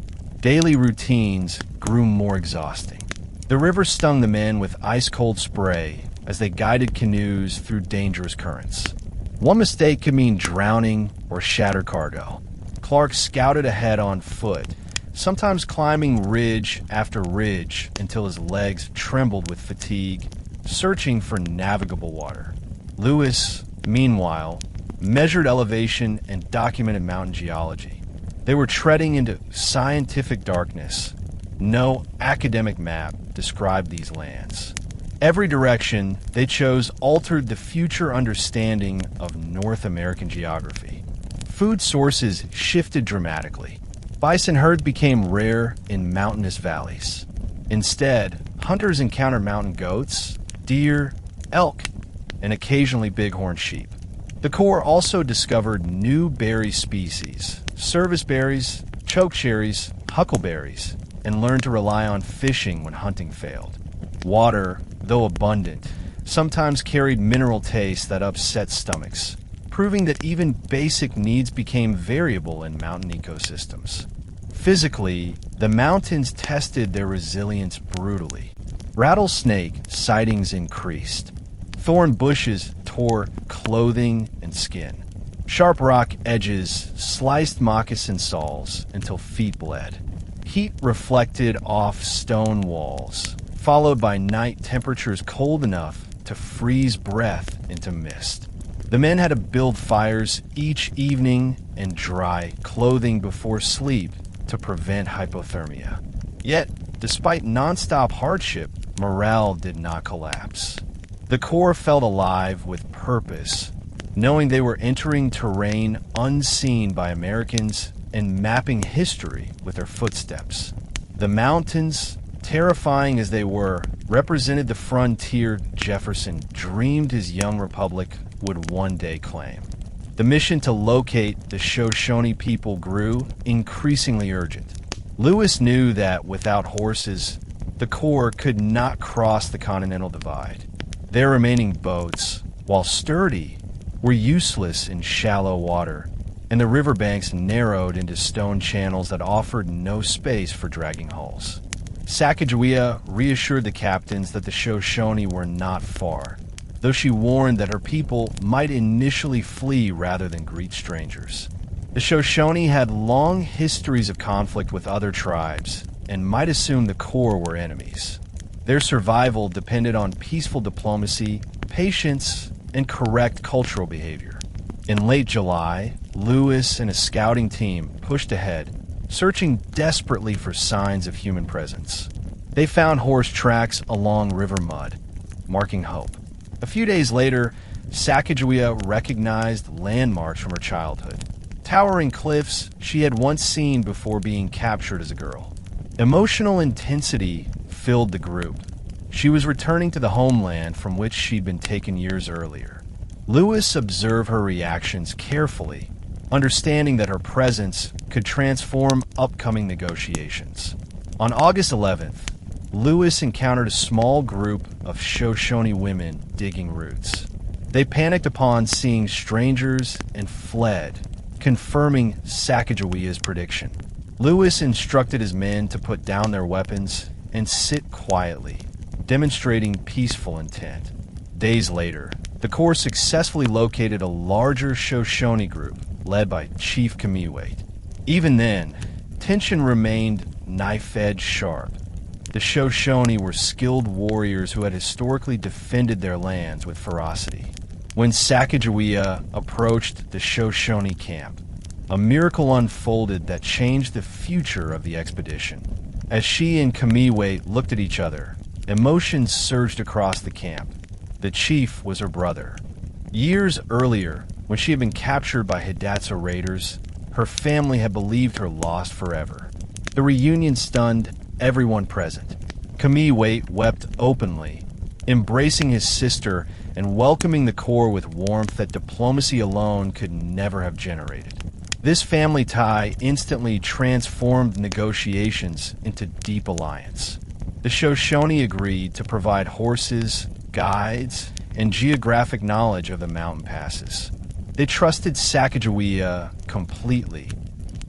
Daily routines grew more exhausting. The river stung the men with ice-cold spray as they guided canoes through dangerous currents. One mistake could mean drowning or shattered cargo. Clark scouted ahead on foot, sometimes climbing ridge after ridge until his legs trembled with fatigue, searching for navigable water. Lewis, meanwhile, measured elevation and documented mountain geology. They were treading into scientific darkness. No academic map described these lands. Every direction they chose altered the future understanding of North American geography. Food sources shifted dramatically. Bison herds became rare in mountainous valleys. Instead, hunters encountered mountain goats, deer, elk, and occasionally bighorn sheep. The Corps also discovered new berry species, service berries, chokecherries, huckleberries, and learned to rely on fishing when hunting failed. Water, though abundant, sometimes carried mineral tastes that upset stomachs, proving that even basic needs became variable in mountain ecosystems. Physically, the mountains tested their resilience brutally. Rattlesnake sightings increased. Thorn bushes tore clothing and skin. Sharp rock edges sliced moccasin soles until feet bled. Heat reflected off stone walls, followed by night temperatures cold enough to freeze breath into mist. The men had to build fires each evening and dry clothing before sleep to prevent hypothermia. Yet, despite nonstop hardship, morale did not collapse. The Corps felt alive with purpose, knowing they were entering terrain unseen by Americans and mapping history with their footsteps. The mountains, terrifying as they were, represented the frontier Jefferson dreamed his young republic would one day claim. The mission to locate the Shoshone people grew increasingly urgent. Lewis knew that without horses, the Corps could not cross the Continental Divide. Their remaining boats, while sturdy, were useless in shallow water, and the riverbanks narrowed into stone channels that offered no space for dragging hulls. Sacagawea reassured the captains that the Shoshone were not far, though she warned that her people might initially flee rather than greet strangers. The Shoshone had long histories of conflict with other tribes and might assume the Corps were enemies. Their survival depended on peaceful diplomacy, patience, and correct cultural behavior. In late July, Lewis and a scouting team pushed ahead, searching desperately for signs of human presence. They found horse tracks along river mud, marking hope. A few days later, Sacagawea recognized landmarks from her childhood, towering cliffs she had once seen before being captured as a girl. Emotional intensity filled the group. She was returning to the homeland from which she'd been taken years earlier. Lewis observed her reactions carefully, understanding that her presence could transform upcoming negotiations. On August 11th, Lewis encountered a small group of Shoshone women digging roots. They panicked upon seeing strangers and fled, confirming Sacagawea's prediction. Lewis instructed his men to put down their weapons and sit quietly, demonstrating peaceful intent. Days later, the Corps successfully located a larger Shoshone group led by Chief Kamiwait. Even then, tension remained knife-edge sharp. The Shoshone were skilled warriors who had historically defended their lands with ferocity. When Sacagawea approached the Shoshone camp, a miracle unfolded that changed the future of the expedition. As she and Kamiwait looked at each other, emotions surged across the camp. The chief was her brother. Years earlier, when she had been captured by Hidatsa raiders, her family had believed her lost forever. The reunion stunned everyone present. Kamiwait wept openly, embracing his sister and welcoming the Corps with warmth that diplomacy alone could never have generated. This family tie instantly transformed negotiations into deep alliance. The Shoshone agreed to provide horses, guides, and geographic knowledge of the mountain passes. They trusted Sacagawea completely,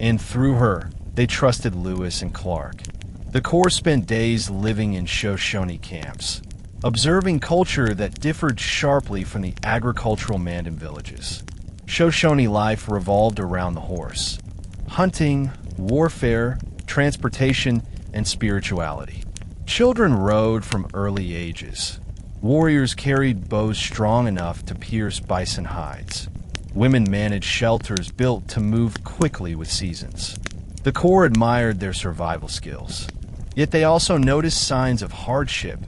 and through her, they trusted Lewis and Clark. The Corps spent days living in Shoshone camps, observing culture that differed sharply from the agricultural Mandan villages. Shoshone life revolved around the horse: hunting, warfare, transportation, and spirituality. Children rode from early ages. Warriors carried bows strong enough to pierce bison hides. Women managed shelters built to move quickly with seasons. The Corps admired their survival skills. Yet they also noticed signs of hardship: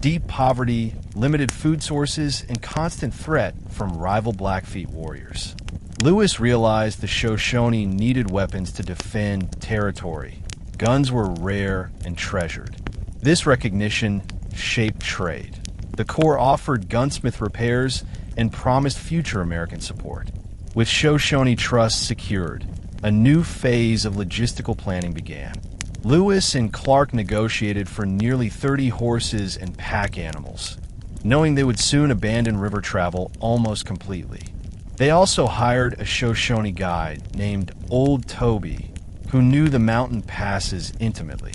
deep poverty, limited food sources, and constant threat from rival Blackfeet warriors. Lewis realized the Shoshone needed weapons to defend territory. Guns were rare and treasured. This recognition shaped trade. The Corps offered gunsmith repairs and promised future American support. With Shoshone trust secured, a new phase of logistical planning began. Lewis and Clark negotiated for nearly 30 horses and pack animals, knowing they would soon abandon river travel almost completely. They also hired a Shoshone guide named Old Toby, who knew the mountain passes intimately.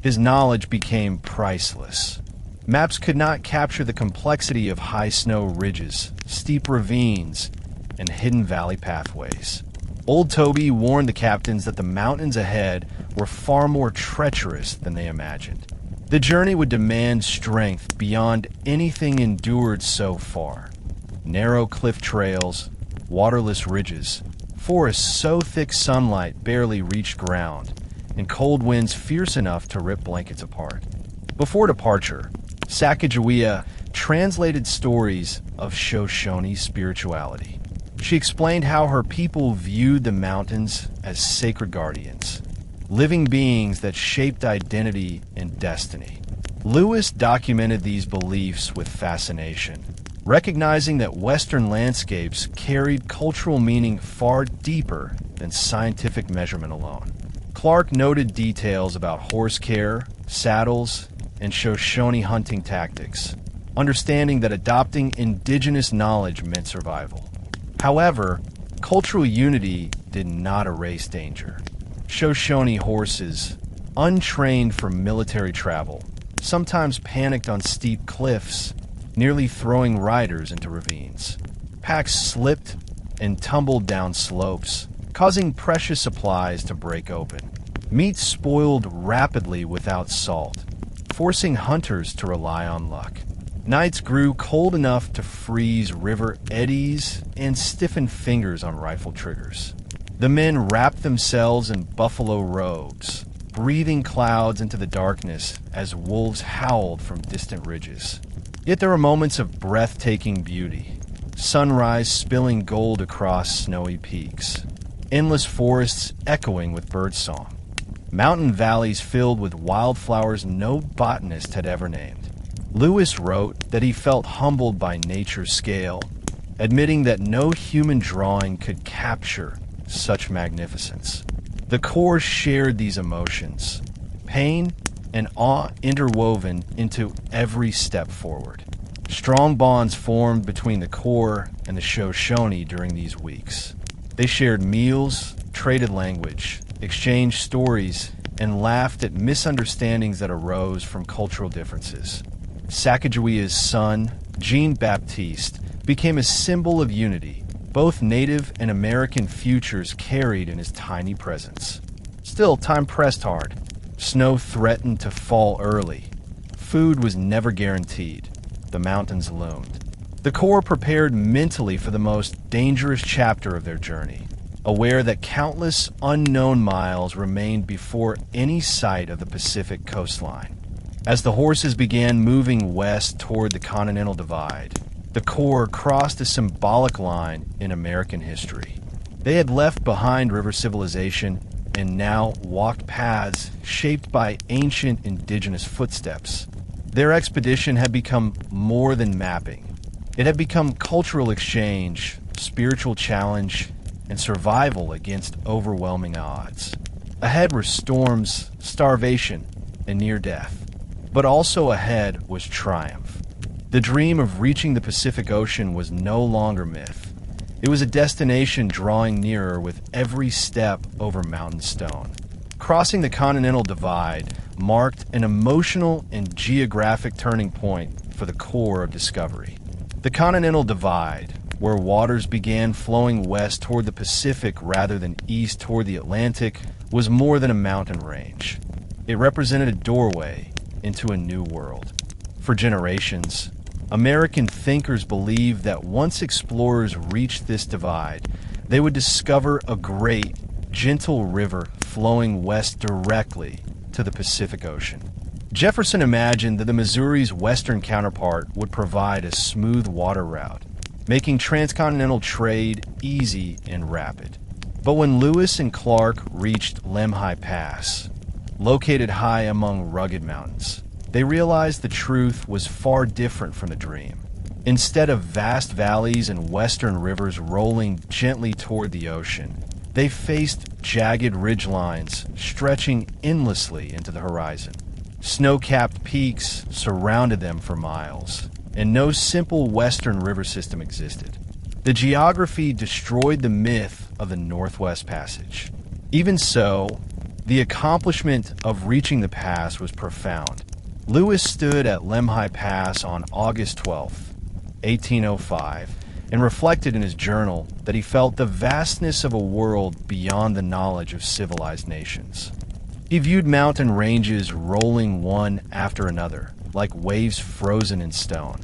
His knowledge became priceless. Maps could not capture the complexity of high snow ridges, steep ravines, and hidden valley pathways. Old Toby warned the captains that the mountains ahead were far more treacherous than they imagined. The journey would demand strength beyond anything endured so far. Narrow cliff trails, waterless ridges, forests so thick sunlight barely reached ground, and cold winds fierce enough to rip blankets apart. Before departure, Sacagawea translated stories of Shoshone spirituality. She explained how her people viewed the mountains as sacred guardians, living beings that shaped identity and destiny. Lewis documented these beliefs with fascination, recognizing that Western landscapes carried cultural meaning far deeper than scientific measurement alone. Clark noted details about horse care, saddles, and Shoshone hunting tactics, understanding that adopting indigenous knowledge meant survival. However, cultural unity did not erase danger. Shoshone horses, untrained for military travel, sometimes panicked on steep cliffs, nearly throwing riders into ravines. Packs slipped and tumbled down slopes, causing precious supplies to break open. Meat spoiled rapidly without salt, forcing hunters to rely on luck. Nights grew cold enough to freeze river eddies and stiffen fingers on rifle triggers. The men wrapped themselves in buffalo robes, breathing clouds into the darkness as wolves howled from distant ridges. Yet there were moments of breathtaking beauty: sunrise spilling gold across snowy peaks, endless forests echoing with birdsong, mountain valleys filled with wildflowers no botanist had ever named. Lewis wrote that he felt humbled by nature's scale, admitting that no human drawing could capture such magnificence. The Corps shared these emotions, pain and awe interwoven into every step forward. Strong bonds formed between the Corps and the Shoshone during these weeks. They shared meals, traded language, exchanged stories, and laughed at misunderstandings that arose from cultural differences. Sacagawea's son, Jean-Baptiste, became a symbol of unity. Both Native and American futures carried in his tiny presence. Still, time pressed hard. Snow threatened to fall early. Food was never guaranteed. The mountains loomed. The Corps prepared mentally for the most dangerous chapter of their journey, aware that countless unknown miles remained before any sight of the Pacific coastline. As the horses began moving west toward the Continental Divide, the Corps crossed a symbolic line in American history. They had left behind river civilization and now walked paths shaped by ancient indigenous footsteps. Their expedition had become more than mapping. It had become cultural exchange, spiritual challenge, and survival against overwhelming odds. Ahead were storms, starvation, and near death. But also ahead was triumph. The dream of reaching the Pacific Ocean was no longer myth. It was a destination drawing nearer with every step over mountain stone. Crossing the Continental Divide marked an emotional and geographic turning point for the Corps of Discovery. The Continental Divide, where waters began flowing west toward the Pacific rather than east toward the Atlantic, was more than a mountain range. It represented a doorway into a new world. For generations, American thinkers believed that once explorers reached this divide, they would discover a great, gentle river flowing west directly to the Pacific Ocean. Jefferson imagined that the Missouri's western counterpart would provide a smooth water route, making transcontinental trade easy and rapid. But when Lewis and Clark reached Lemhi Pass, located high among rugged mountains, they realized the truth was far different from the dream. Instead of vast valleys and western rivers rolling gently toward the ocean, they faced jagged ridgelines stretching endlessly into the horizon. Snow-capped peaks surrounded them for miles, and no simple western river system existed. The geography destroyed the myth of the Northwest Passage. Even so, the accomplishment of reaching the pass was profound. Lewis stood at Lemhi Pass on August 12, 1805, and reflected in his journal that he felt the vastness of a world beyond the knowledge of civilized nations. He viewed mountain ranges rolling one after another, like waves frozen in stone.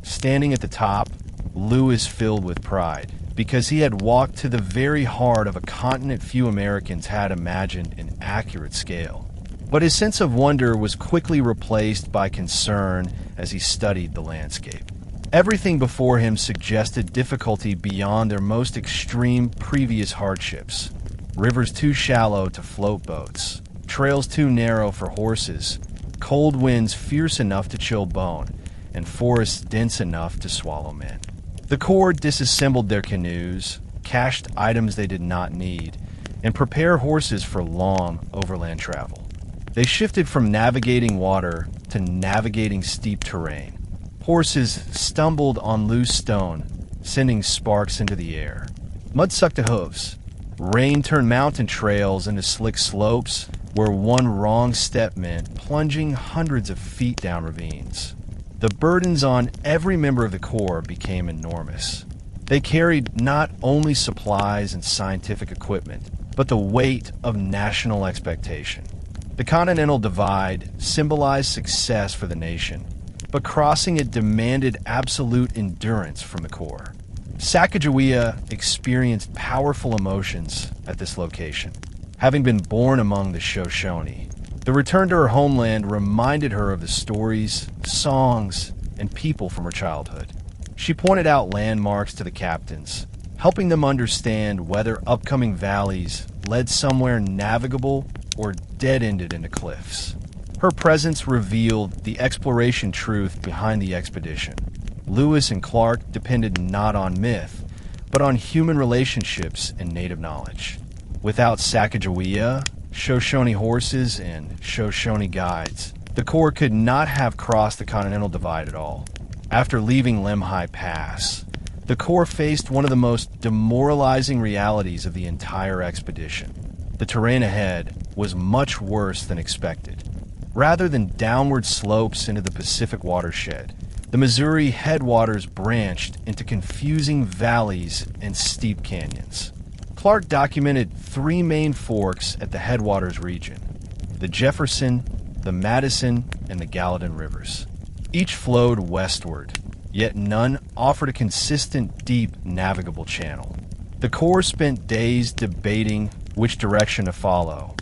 Standing at the top, Lewis filled with pride, because he had walked to the very heart of a continent few Americans had imagined an accurate scale. But his sense of wonder was quickly replaced by concern as he studied the landscape. Everything before him suggested difficulty beyond their most extreme previous hardships. Rivers too shallow to float boats, trails too narrow for horses, cold winds fierce enough to chill bone, and forests dense enough to swallow men. The Corps disassembled their canoes, cached items they did not need, and prepared horses for long overland travel. They shifted from navigating water to navigating steep terrain. Horses stumbled on loose stone, sending sparks into the air. Mud sucked the hooves. Rain turned mountain trails into slick slopes where one wrong step meant plunging hundreds of feet down ravines. The burdens on every member of the Corps became enormous. They carried not only supplies and scientific equipment, but the weight of national expectation. The Continental Divide symbolized success for the nation, but crossing it demanded absolute endurance from the Corps. Sacagawea experienced powerful emotions at this location. Having been born among the Shoshone, the return to her homeland reminded her of the stories, songs, and people from her childhood. She pointed out landmarks to the captains, helping them understand whether upcoming valleys led somewhere navigable or dead-ended into cliffs. Her presence revealed the exploration truth behind the expedition. Lewis and Clark depended not on myth, but on human relationships and native knowledge. Without Sacagawea, Shoshone horses, and Shoshone guides, the Corps could not have crossed the Continental Divide at all. After leaving Lemhi Pass, the Corps faced one of the most demoralizing realities of the entire expedition. The terrain ahead was much worse than expected. Rather than downward slopes into the Pacific watershed, the Missouri headwaters branched into confusing valleys and steep canyons. Clark documented three main forks at the headwaters region: the Jefferson, the Madison, and the Gallatin rivers. Each flowed westward, yet none offered a consistent, deep, navigable channel. The Corps spent days debating which direction to follow,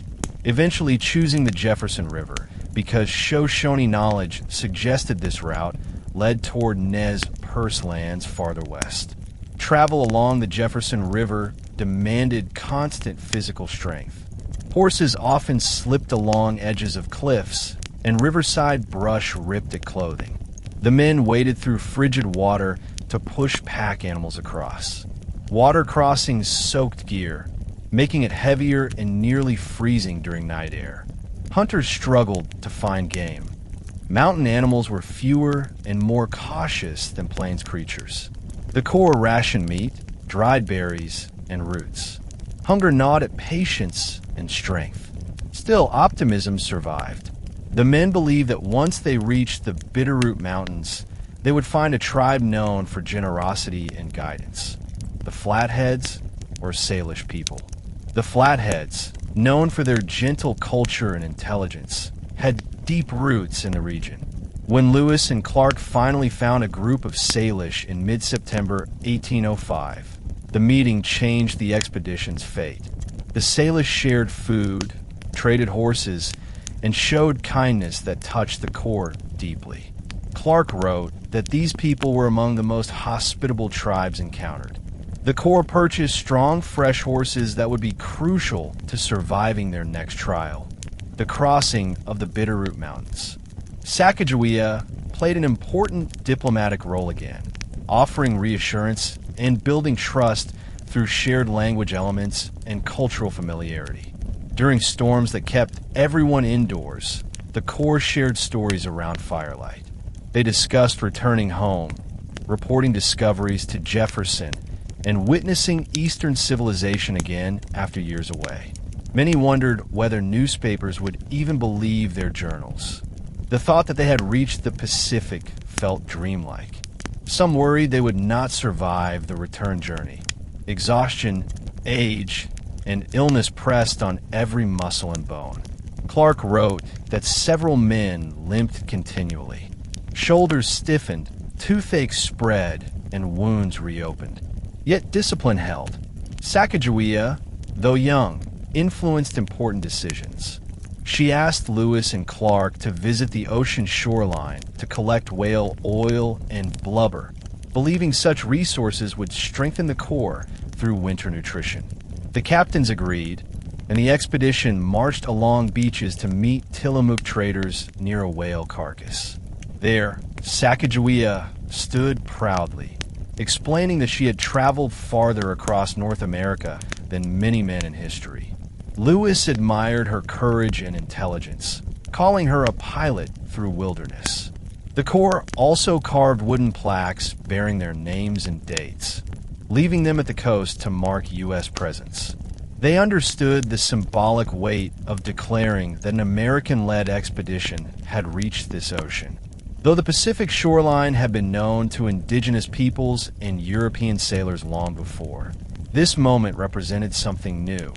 eventually choosing the Jefferson River because Shoshone knowledge suggested this route led toward Nez Perce lands farther west. Travel along the Jefferson River demanded constant physical strength. Horses often slipped along edges of cliffs, and riverside brush ripped at clothing. The men waded through frigid water to push pack animals across. Water crossings soaked gear, making it heavier and nearly freezing during night air. Hunters struggled to find game. Mountain animals were fewer and more cautious than plains creatures. The Corps rationed meat, dried berries, and roots. Hunger gnawed at patience and strength. Still, optimism survived. The men believed that once they reached the Bitterroot Mountains, they would find a tribe known for generosity and guidance. The Flatheads, or Salish people. The Flatheads, known for their gentle culture and intelligence, had deep roots in the region. When Lewis and Clark finally found a group of Salish in mid-September 1805, the meeting changed the expedition's fate. The Salish shared food, traded horses, and showed kindness that touched the Corps deeply. Clark wrote that these people were among the most hospitable tribes encountered. The Corps purchased strong, fresh horses that would be crucial to surviving their next trial, the crossing of the Bitterroot Mountains. Sacagawea played an important diplomatic role again, offering reassurance and building trust through shared language elements and cultural familiarity. During storms that kept everyone indoors, the Corps shared stories around firelight. They discussed returning home, reporting discoveries to Jefferson, and witnessing Eastern civilization again after years away. Many wondered whether newspapers would even believe their journals. The thought that they had reached the Pacific felt dreamlike. Some worried they would not survive the return journey. Exhaustion, age, and illness pressed on every muscle and bone. Clark wrote that several men limped continually. Shoulders stiffened, toothache spread, and wounds reopened. Yet discipline held. Sacagawea, though young, influenced important decisions. She asked Lewis and Clark to visit the ocean shoreline to collect whale oil and blubber, believing such resources would strengthen the Corps through winter nutrition. The captains agreed, and the expedition marched along beaches to meet Tillamook traders near a whale carcass. There, Sacagawea stood proudly, explaining that she had traveled farther across North America than many men in history. Lewis admired her courage and intelligence, calling her a pilot through wilderness. The Corps also carved wooden plaques bearing their names and dates, leaving them at the coast to mark U.S. presence. They understood the symbolic weight of declaring that an American-led expedition had reached this ocean. Though the Pacific shoreline had been known to indigenous peoples and European sailors long before, this moment represented something new.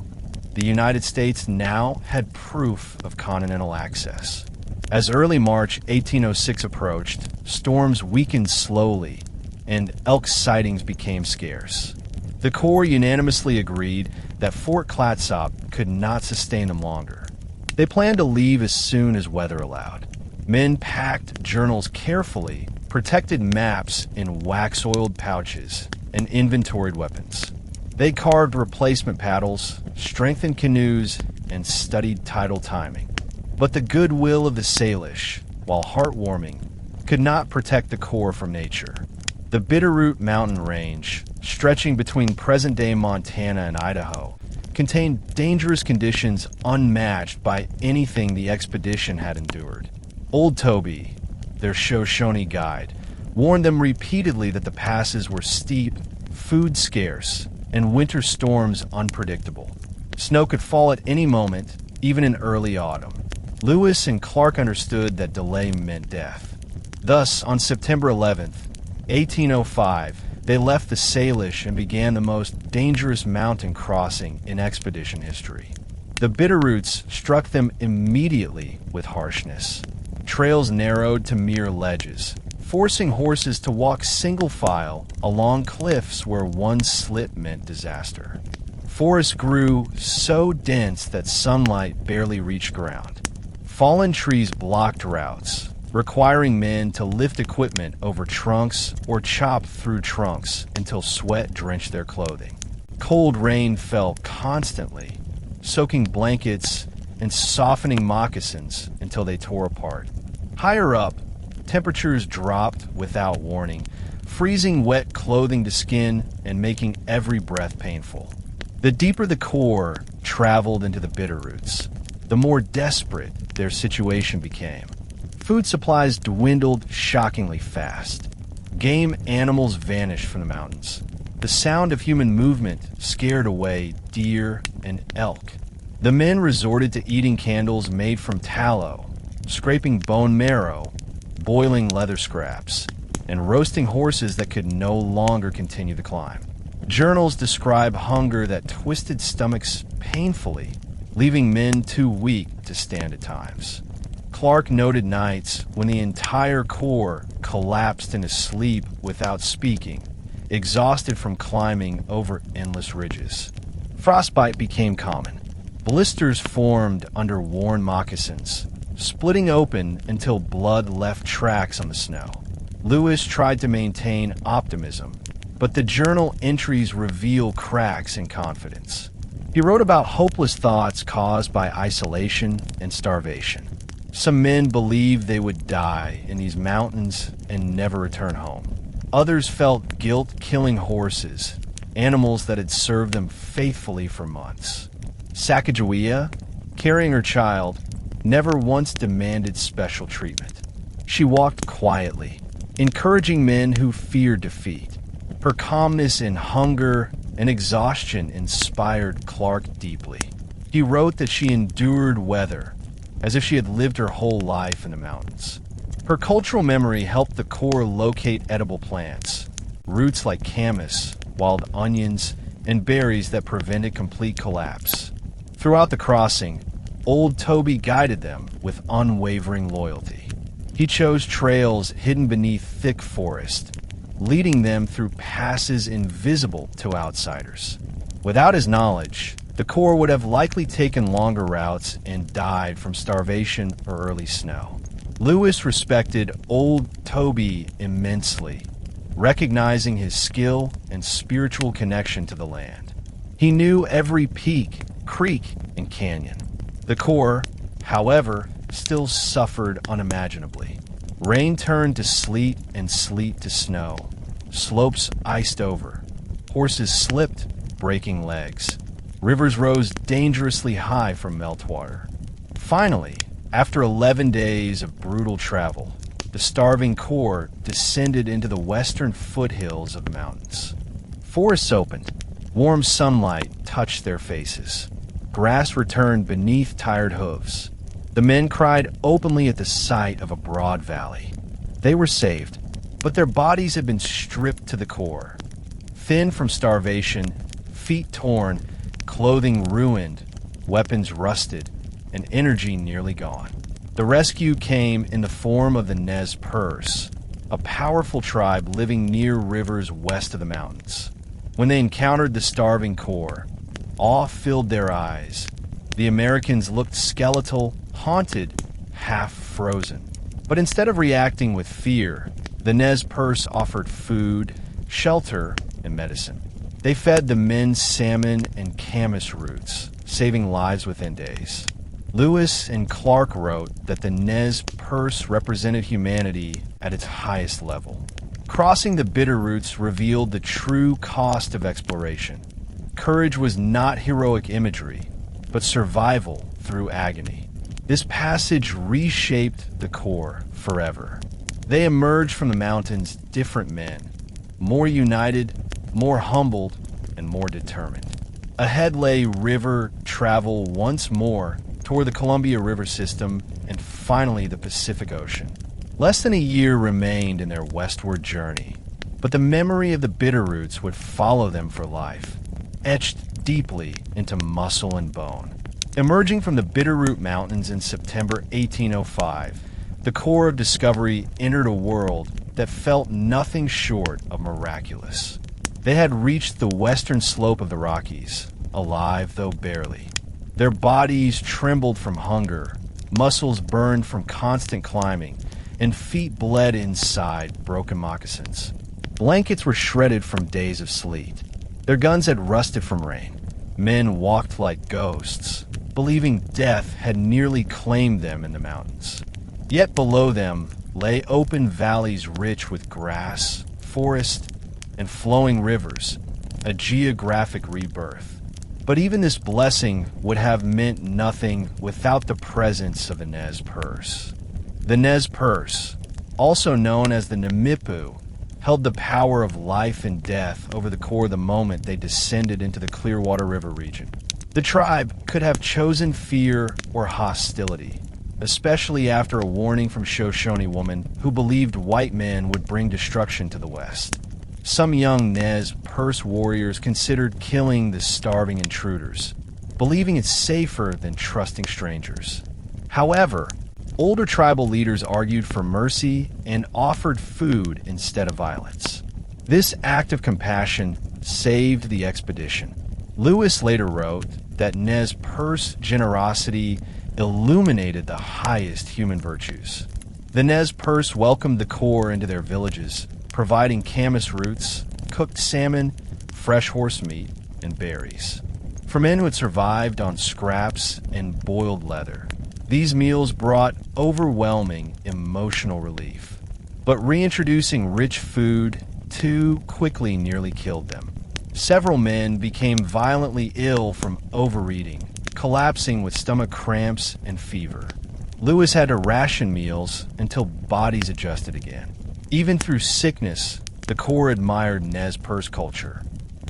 The United States now had proof of continental access. As early March 1806 approached, storms weakened slowly, and elk sightings became scarce. The Corps unanimously agreed that Fort Clatsop could not sustain them longer. They planned to leave as soon as weather allowed. Men packed journals carefully, protected maps in wax-oiled pouches, and inventoried weapons. They carved replacement paddles, strengthened canoes, and studied tidal timing. But the goodwill of the Salish, while heartwarming, could not protect the Corps from nature. The Bitterroot Mountain Range, stretching between present-day Montana and Idaho, contained dangerous conditions unmatched by anything the expedition had endured. Old Toby, their Shoshone guide, warned them repeatedly that the passes were steep, food scarce, and winter storms unpredictable. Snow could fall at any moment, even in early autumn. Lewis and Clark understood that delay meant death. Thus, on September 11th, 1805, they left the Salish and began the most dangerous mountain crossing in expedition history. The Bitterroots struck them immediately with harshness. Trails narrowed to mere ledges, forcing horses to walk single file along cliffs where one slip meant disaster. Forests grew so dense that sunlight barely reached ground. Fallen trees blocked routes, requiring men to lift equipment over trunks or chop through trunks until sweat drenched their clothing. Cold rain fell constantly, soaking blankets and softening moccasins until they tore apart. Higher up, temperatures dropped without warning, freezing wet clothing to skin and making every breath painful. The deeper the Corps traveled into the Bitterroots, the more desperate their situation became. Food supplies dwindled shockingly fast. Game animals vanished from the mountains. The sound of human movement scared away deer and elk. The men resorted to eating candles made from tallow, scraping bone marrow, boiling leather scraps, and roasting horses that could no longer continue the climb. Journals describe hunger that twisted stomachs painfully, leaving men too weak to stand at times. Clark noted nights when the entire Corps collapsed into sleep without speaking, exhausted from climbing over endless ridges. Frostbite became common. Blisters formed under worn moccasins, splitting open until blood left tracks on the snow. Lewis tried to maintain optimism, but the journal entries reveal cracks in confidence. He wrote about hopeless thoughts caused by isolation and starvation. Some men believed they would die in these mountains and never return home. Others felt guilt killing horses, animals that had served them faithfully for months. Sacagawea, carrying her child, never once demanded special treatment. She walked quietly, encouraging men who feared defeat. Her calmness in hunger and exhaustion inspired Clark deeply. He wrote that she endured weather as if she had lived her whole life in the mountains. Her cultural memory helped the Corps locate edible plants, roots like camas, wild onions, and berries that prevented complete collapse. Throughout the crossing, Old Toby guided them with unwavering loyalty. He chose trails hidden beneath thick forest, leading them through passes invisible to outsiders. Without his knowledge, the Corps would have likely taken longer routes and died from starvation or early snow. Lewis respected Old Toby immensely, recognizing his skill and spiritual connection to the land. He knew every peak, creek, and canyon. The Corps, however, still suffered unimaginably. Rain turned to sleet and sleet to snow. Slopes iced over. Horses slipped, breaking legs. Rivers rose dangerously high from meltwater. Finally, after 11 days of brutal travel, the starving Corps descended into the western foothills of the mountains. Forests opened. Warm sunlight touched their faces. Grass returned beneath tired hooves. The men cried openly at the sight of a broad valley. They were saved, but their bodies had been stripped to the core. Thin from starvation, feet torn, clothing ruined, weapons rusted, and energy nearly gone. The rescue came in the form of the Nez Perce, a powerful tribe living near rivers west of the mountains. When they encountered the starving Corps, awe filled their eyes. The Americans looked skeletal, haunted, half frozen. But instead of reacting with fear, the Nez Perce offered food, shelter, and medicine. They fed the men salmon and camas roots, saving lives within days. Lewis and Clark wrote that the Nez Perce represented humanity at its highest level. Crossing the Bitterroots revealed the true cost of exploration. Courage was not heroic imagery, but survival through agony. This passage reshaped the Corps forever. They emerged from the mountains different men, more united, more humbled, and more determined. Ahead lay river travel once more toward the Columbia River system and finally the Pacific Ocean. Less than a year remained in their westward journey, but the memory of the Bitterroots would follow them for life, etched deeply into muscle and bone. Emerging from the Bitterroot Mountains in September 1805, the Corps of Discovery entered a world that felt nothing short of miraculous. They had reached the western slope of the Rockies, alive though barely. Their bodies trembled from hunger, muscles burned from constant climbing, and feet bled inside broken moccasins. Blankets were shredded from days of sleet. Their guns had rusted from rain. Men walked like ghosts, believing death had nearly claimed them in the mountains. Yet below them lay open valleys rich with grass, forest, and flowing rivers, a geographic rebirth. But even this blessing would have meant nothing without the presence of the Nez Perce. The Nez Perce, also known as the Namipu, held the power of life and death over the Corps the moment they descended into the Clearwater River region. The tribe could have chosen fear or hostility, especially after a warning from Shoshone woman who believed white men would bring destruction to the west. Some young Nez Perce warriors considered killing the starving intruders, believing it's safer than trusting strangers. However, older tribal leaders argued for mercy and offered food instead of violence. This act of compassion saved the expedition. Lewis later wrote that Nez Perce generosity illuminated the highest human virtues. The Nez Perce welcomed the Corps into their villages, providing camas roots, cooked salmon, fresh horse meat, and berries. For men who had survived on scraps and boiled leather, these meals brought overwhelming emotional relief. But reintroducing rich food too quickly nearly killed them. Several men became violently ill from overeating, collapsing with stomach cramps and fever. Lewis had to ration meals until bodies adjusted again. Even through sickness, the Corps admired Nez Perce culture.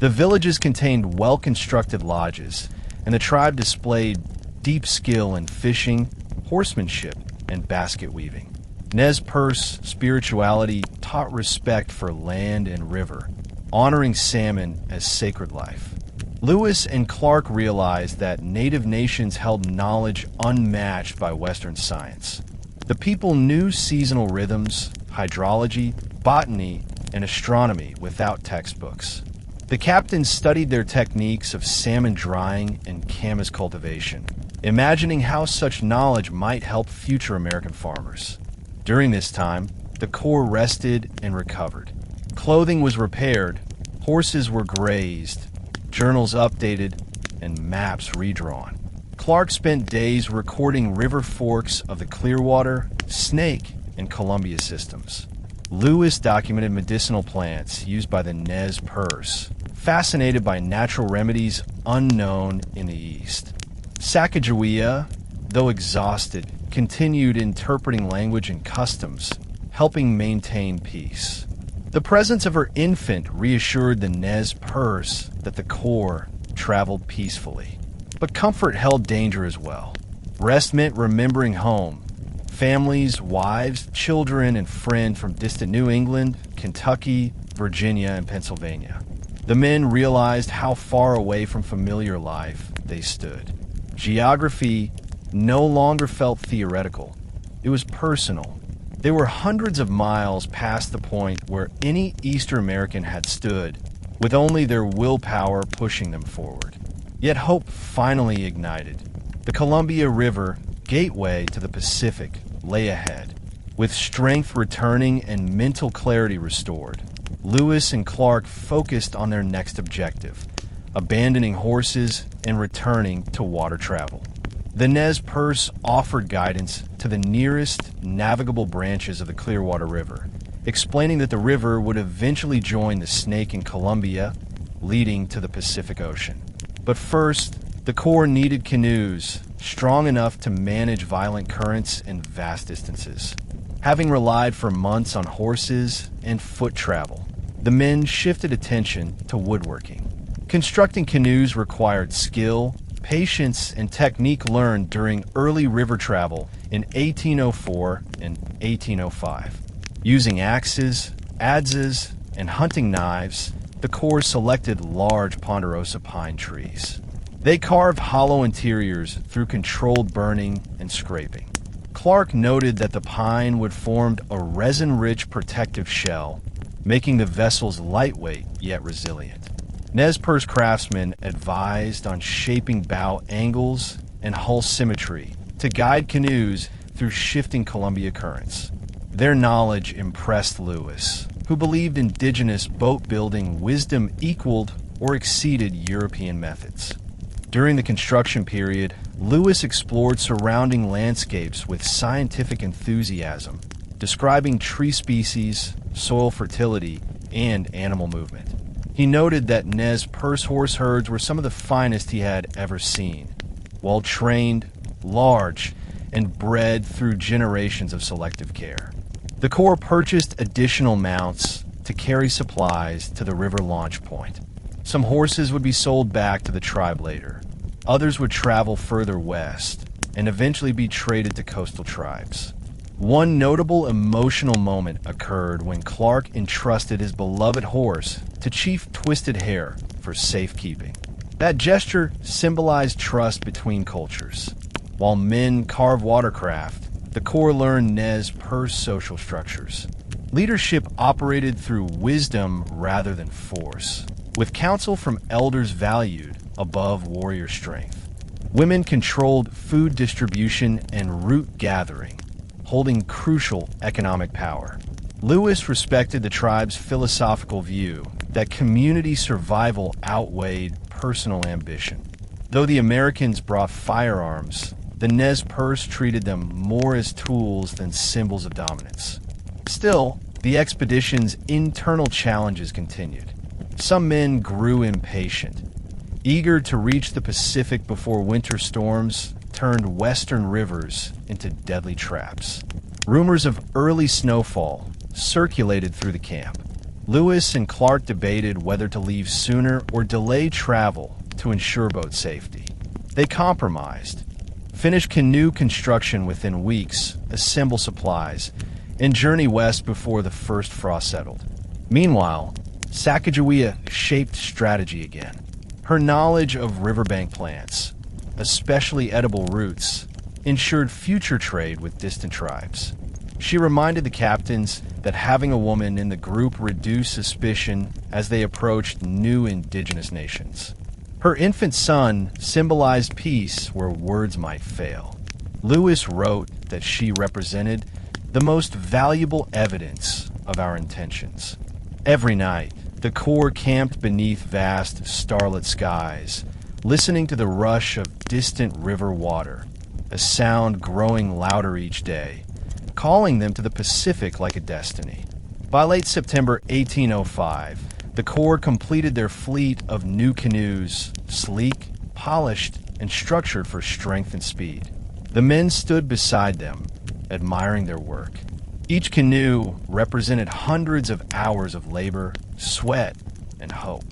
The villages contained well-constructed lodges, and the tribe displayed deep skill in fishing, horsemanship, and basket weaving. Nez Perce spirituality taught respect for land and river, honoring salmon as sacred life. Lewis and Clark realized that native nations held knowledge unmatched by Western science. The people knew seasonal rhythms, hydrology, botany, and astronomy without textbooks. The captains studied their techniques of salmon drying and camas cultivation, imagining how such knowledge might help future American farmers. During this time, the Corps rested and recovered. Clothing was repaired, horses were grazed, journals updated, and maps redrawn. Clark spent days recording river forks of the Clearwater, Snake, and Columbia systems. Lewis documented medicinal plants used by the Nez Perce, fascinated by natural remedies unknown in the East. Sacagawea, though exhausted, continued interpreting language and customs, helping maintain peace. The presence of her infant reassured the Nez Perce that the Corps traveled peacefully. But comfort held danger as well. Rest meant remembering home. Families, wives, children, and friends from distant New England, Kentucky, Virginia, and Pennsylvania. The men realized how far away from familiar life they stood. Geography no longer felt theoretical. It was personal. They were hundreds of miles past the point where any Eastern American had stood, with only their willpower pushing them forward. Yet hope finally ignited. The Columbia River, gateway to the Pacific, lay ahead. With strength returning and mental clarity restored, Lewis and Clark focused on their next objective, abandoning horses and returning to water travel. The Nez Perce offered guidance to the nearest navigable branches of the Clearwater River, explaining that the river would eventually join the Snake and Columbia, leading to the Pacific Ocean. But first, the Corps needed canoes strong enough to manage violent currents and vast distances. Having relied for months on horses and foot travel, the men shifted attention to woodworking. Constructing canoes required skill, patience, and technique learned during early river travel in 1804 and 1805. Using axes, adzes, and hunting knives, the Corps selected large ponderosa pine trees. They carved hollow interiors through controlled burning and scraping. Clark noted that the pine would form a resin-rich protective shell, making the vessels lightweight yet resilient. Nez Perce craftsmen advised on shaping bow angles and hull symmetry to guide canoes through shifting Columbia currents. Their knowledge impressed Lewis, who believed indigenous boat-building wisdom equaled or exceeded European methods. During the construction period, Lewis explored surrounding landscapes with scientific enthusiasm, describing tree species, soil fertility, and animal movement. He noted that Nez Perce horse herds were some of the finest he had ever seen, well-trained, large, and bred through generations of selective care. The Corps purchased additional mounts to carry supplies to the river launch point. Some horses would be sold back to the tribe later. Others would travel further west and eventually be traded to coastal tribes. One notable emotional moment occurred when Clark entrusted his beloved horse to Chief Twisted Hair for safekeeping. That gesture symbolized trust between cultures. While men carve watercraft, the Corps learned Nez Perce social structures. Leadership operated through wisdom rather than force, with counsel from elders valued above warrior strength. Women controlled food distribution and root gathering, holding crucial economic power. Lewis respected the tribe's philosophical view that community survival outweighed personal ambition. Though the Americans brought firearms, the Nez Perce treated them more as tools than symbols of dominance. Still, the expedition's internal challenges continued. Some men grew impatient, eager to reach the Pacific before winter storms turned western rivers into deadly traps. Rumors of early snowfall circulated through the camp. Lewis and Clark debated whether to leave sooner or delay travel to ensure boat safety. They compromised, finished canoe construction within weeks, assemble supplies, and journey west before the first frost settled. Meanwhile, Sacagawea shaped strategy again. Her knowledge of riverbank plants, especially edible roots, ensured future trade with distant tribes. She reminded the captains that having a woman in the group reduced suspicion as they approached new indigenous nations. Her infant son symbolized peace where words might fail. Lewis wrote that she represented the most valuable evidence of our intentions. Every night, the Corps camped beneath vast starlit skies, listening to the rush of distant river water, a sound growing louder each day, calling them to the Pacific like a destiny. By late September 1805, the Corps completed their fleet of new canoes, sleek, polished, and structured for strength and speed. The men stood beside them, admiring their work. Each canoe represented hundreds of hours of labor, sweat, and hope.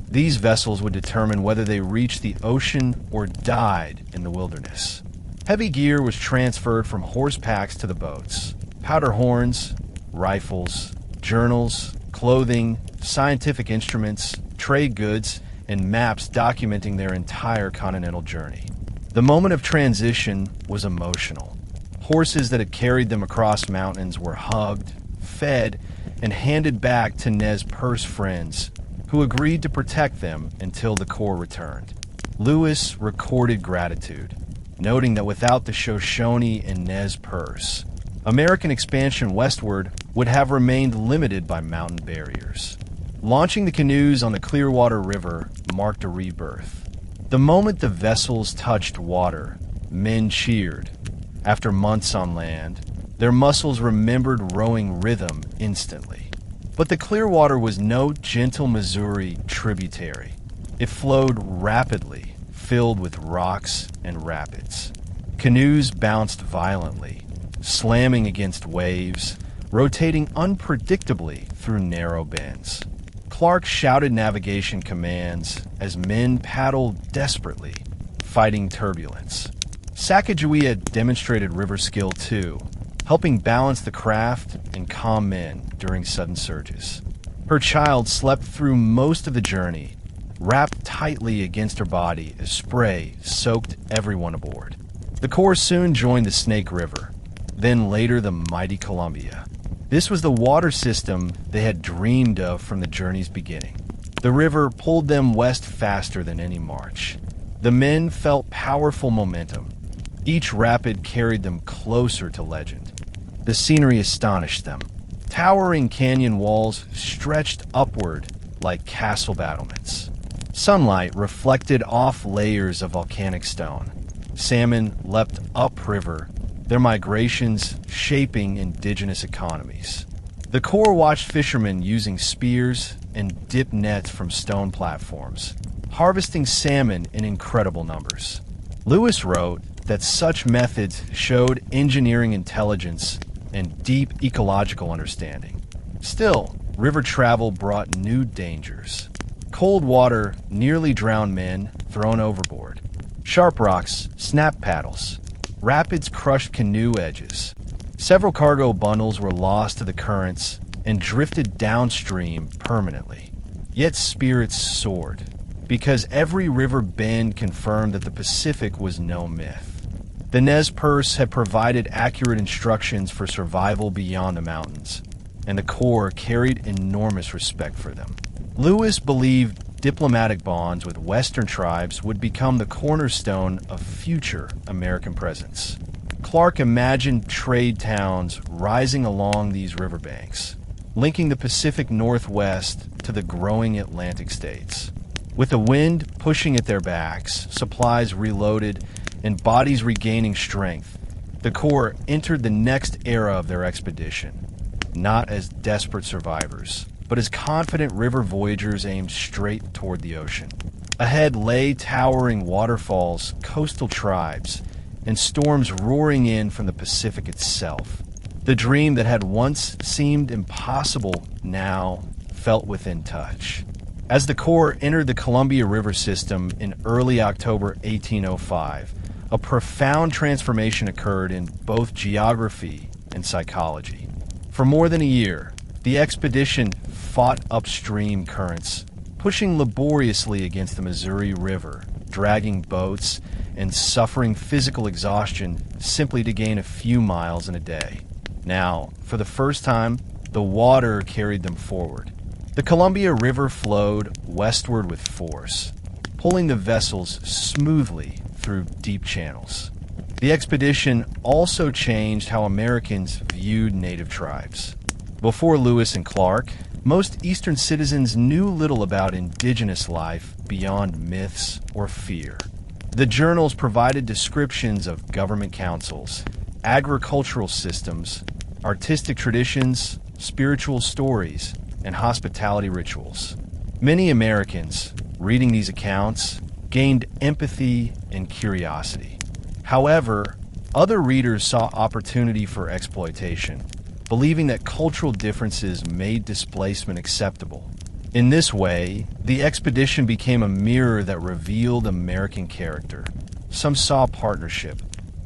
These vessels would determine whether they reached the ocean or died in the wilderness. Heavy gear was transferred from horse packs to the boats. Powder horns, rifles, journals, clothing, scientific instruments, trade goods, and maps documenting their entire continental journey. The moment of transition was emotional. Horses that had carried them across mountains were hugged, fed, and handed back to Nez Perce friends who agreed to protect them until the Corps returned. Lewis recorded gratitude, noting that without the Shoshone and Nez Perce, American expansion westward would have remained limited by mountain barriers. Launching the canoes on the Clearwater River marked a rebirth. The moment the vessels touched water, men cheered. After months on land, their muscles remembered rowing rhythm instantly. But the Clearwater was no gentle Missouri tributary. It flowed rapidly, filled with rocks and rapids. Canoes bounced violently, slamming against waves, rotating unpredictably through narrow bends. Clark shouted navigation commands as men paddled desperately, fighting turbulence. Sacagawea demonstrated river skill too, helping balance the craft and calm men during sudden surges. Her child slept through most of the journey, wrapped tightly against her body as spray soaked everyone aboard. The Corps soon joined the Snake River, then later the mighty Columbia. This was the water system they had dreamed of from the journey's beginning. The river pulled them west faster than any march. The men felt powerful momentum. Each rapid carried them closer to legend. The scenery astonished them. Towering canyon walls stretched upward like castle battlements. Sunlight reflected off layers of volcanic stone. Salmon leapt upriver, their migrations shaping indigenous economies. The Corps watched fishermen using spears and dip nets from stone platforms, harvesting salmon in incredible numbers. Lewis wrote that such methods showed engineering intelligence and deep ecological understanding. Still, river travel brought new dangers. Cold water nearly drowned men thrown overboard. Sharp rocks snapped paddles. Rapids crushed canoe edges. Several cargo bundles were lost to the currents and drifted downstream permanently. Yet spirits soared, because every river bend confirmed that the Pacific was no myth. The Nez Perce had provided accurate instructions for survival beyond the mountains, and the Corps carried enormous respect for them. Lewis believed diplomatic bonds with Western tribes would become the cornerstone of future American presence. Clark imagined trade towns rising along these riverbanks, linking the Pacific Northwest to the growing Atlantic states. With the wind pushing at their backs, supplies reloaded, and bodies regaining strength, the Corps entered the next era of their expedition, not as desperate survivors, but as confident river voyagers aimed straight toward the ocean. Ahead lay towering waterfalls, coastal tribes, and storms roaring in from the Pacific itself. The dream that had once seemed impossible now felt within touch. As the Corps entered the Columbia River system in early October 1805, a profound transformation occurred in both geography and psychology. For more than a year, the expedition fought upstream currents, pushing laboriously against the Missouri River, dragging boats, and suffering physical exhaustion simply to gain a few miles in a day. Now, for the first time, the water carried them forward. The Columbia River flowed westward with force, pulling the vessels smoothly through deep channels. The expedition also changed how Americans viewed native tribes. Before Lewis and Clark, most Eastern citizens knew little about indigenous life beyond myths or fear. The journals provided descriptions of government councils, agricultural systems, artistic traditions, spiritual stories, and hospitality rituals. Many Americans, reading these accounts, gained empathy and curiosity. However, other readers saw opportunity for exploitation, believing that cultural differences made displacement acceptable. In this way, the expedition became a mirror that revealed American character. Some saw partnership,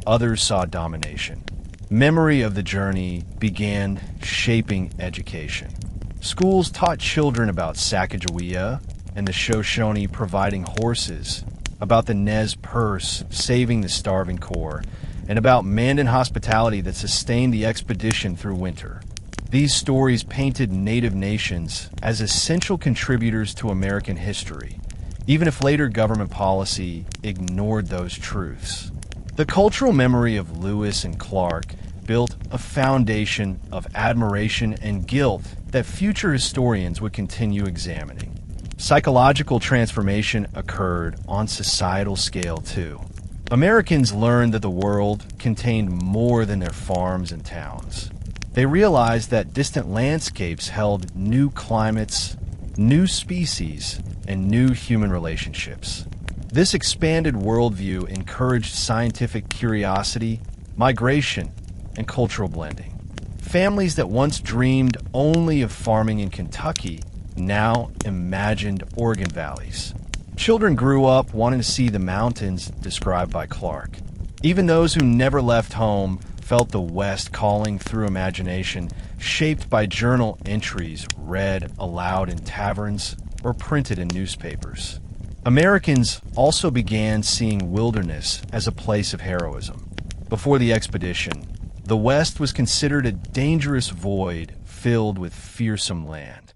others saw domination. Memory of the journey began shaping education. Schools taught children about Sacagawea and the Shoshone providing horses, about the Nez Perce saving the starving Corps, and about Mandan hospitality that sustained the expedition through winter. These stories painted native nations as essential contributors to American history, even if later government policy ignored those truths. The cultural memory of Lewis and Clark built a foundation of admiration and guilt that future historians would continue examining. Psychological transformation occurred on societal scale too. Americans learned that the world contained more than their farms and towns. They realized that distant landscapes held new climates, new species, and new human relationships. This expanded worldview encouraged scientific curiosity, migration, and cultural blending. Families that once dreamed only of farming in Kentucky now imagined Oregon valleys. Children grew up wanting to see the mountains described by Clark. Even those who never left home felt the West calling through imagination, shaped by journal entries read aloud in taverns or printed in newspapers. Americans also began seeing wilderness as a place of heroism. Before the expedition, the West was considered a dangerous void filled with fearsome land.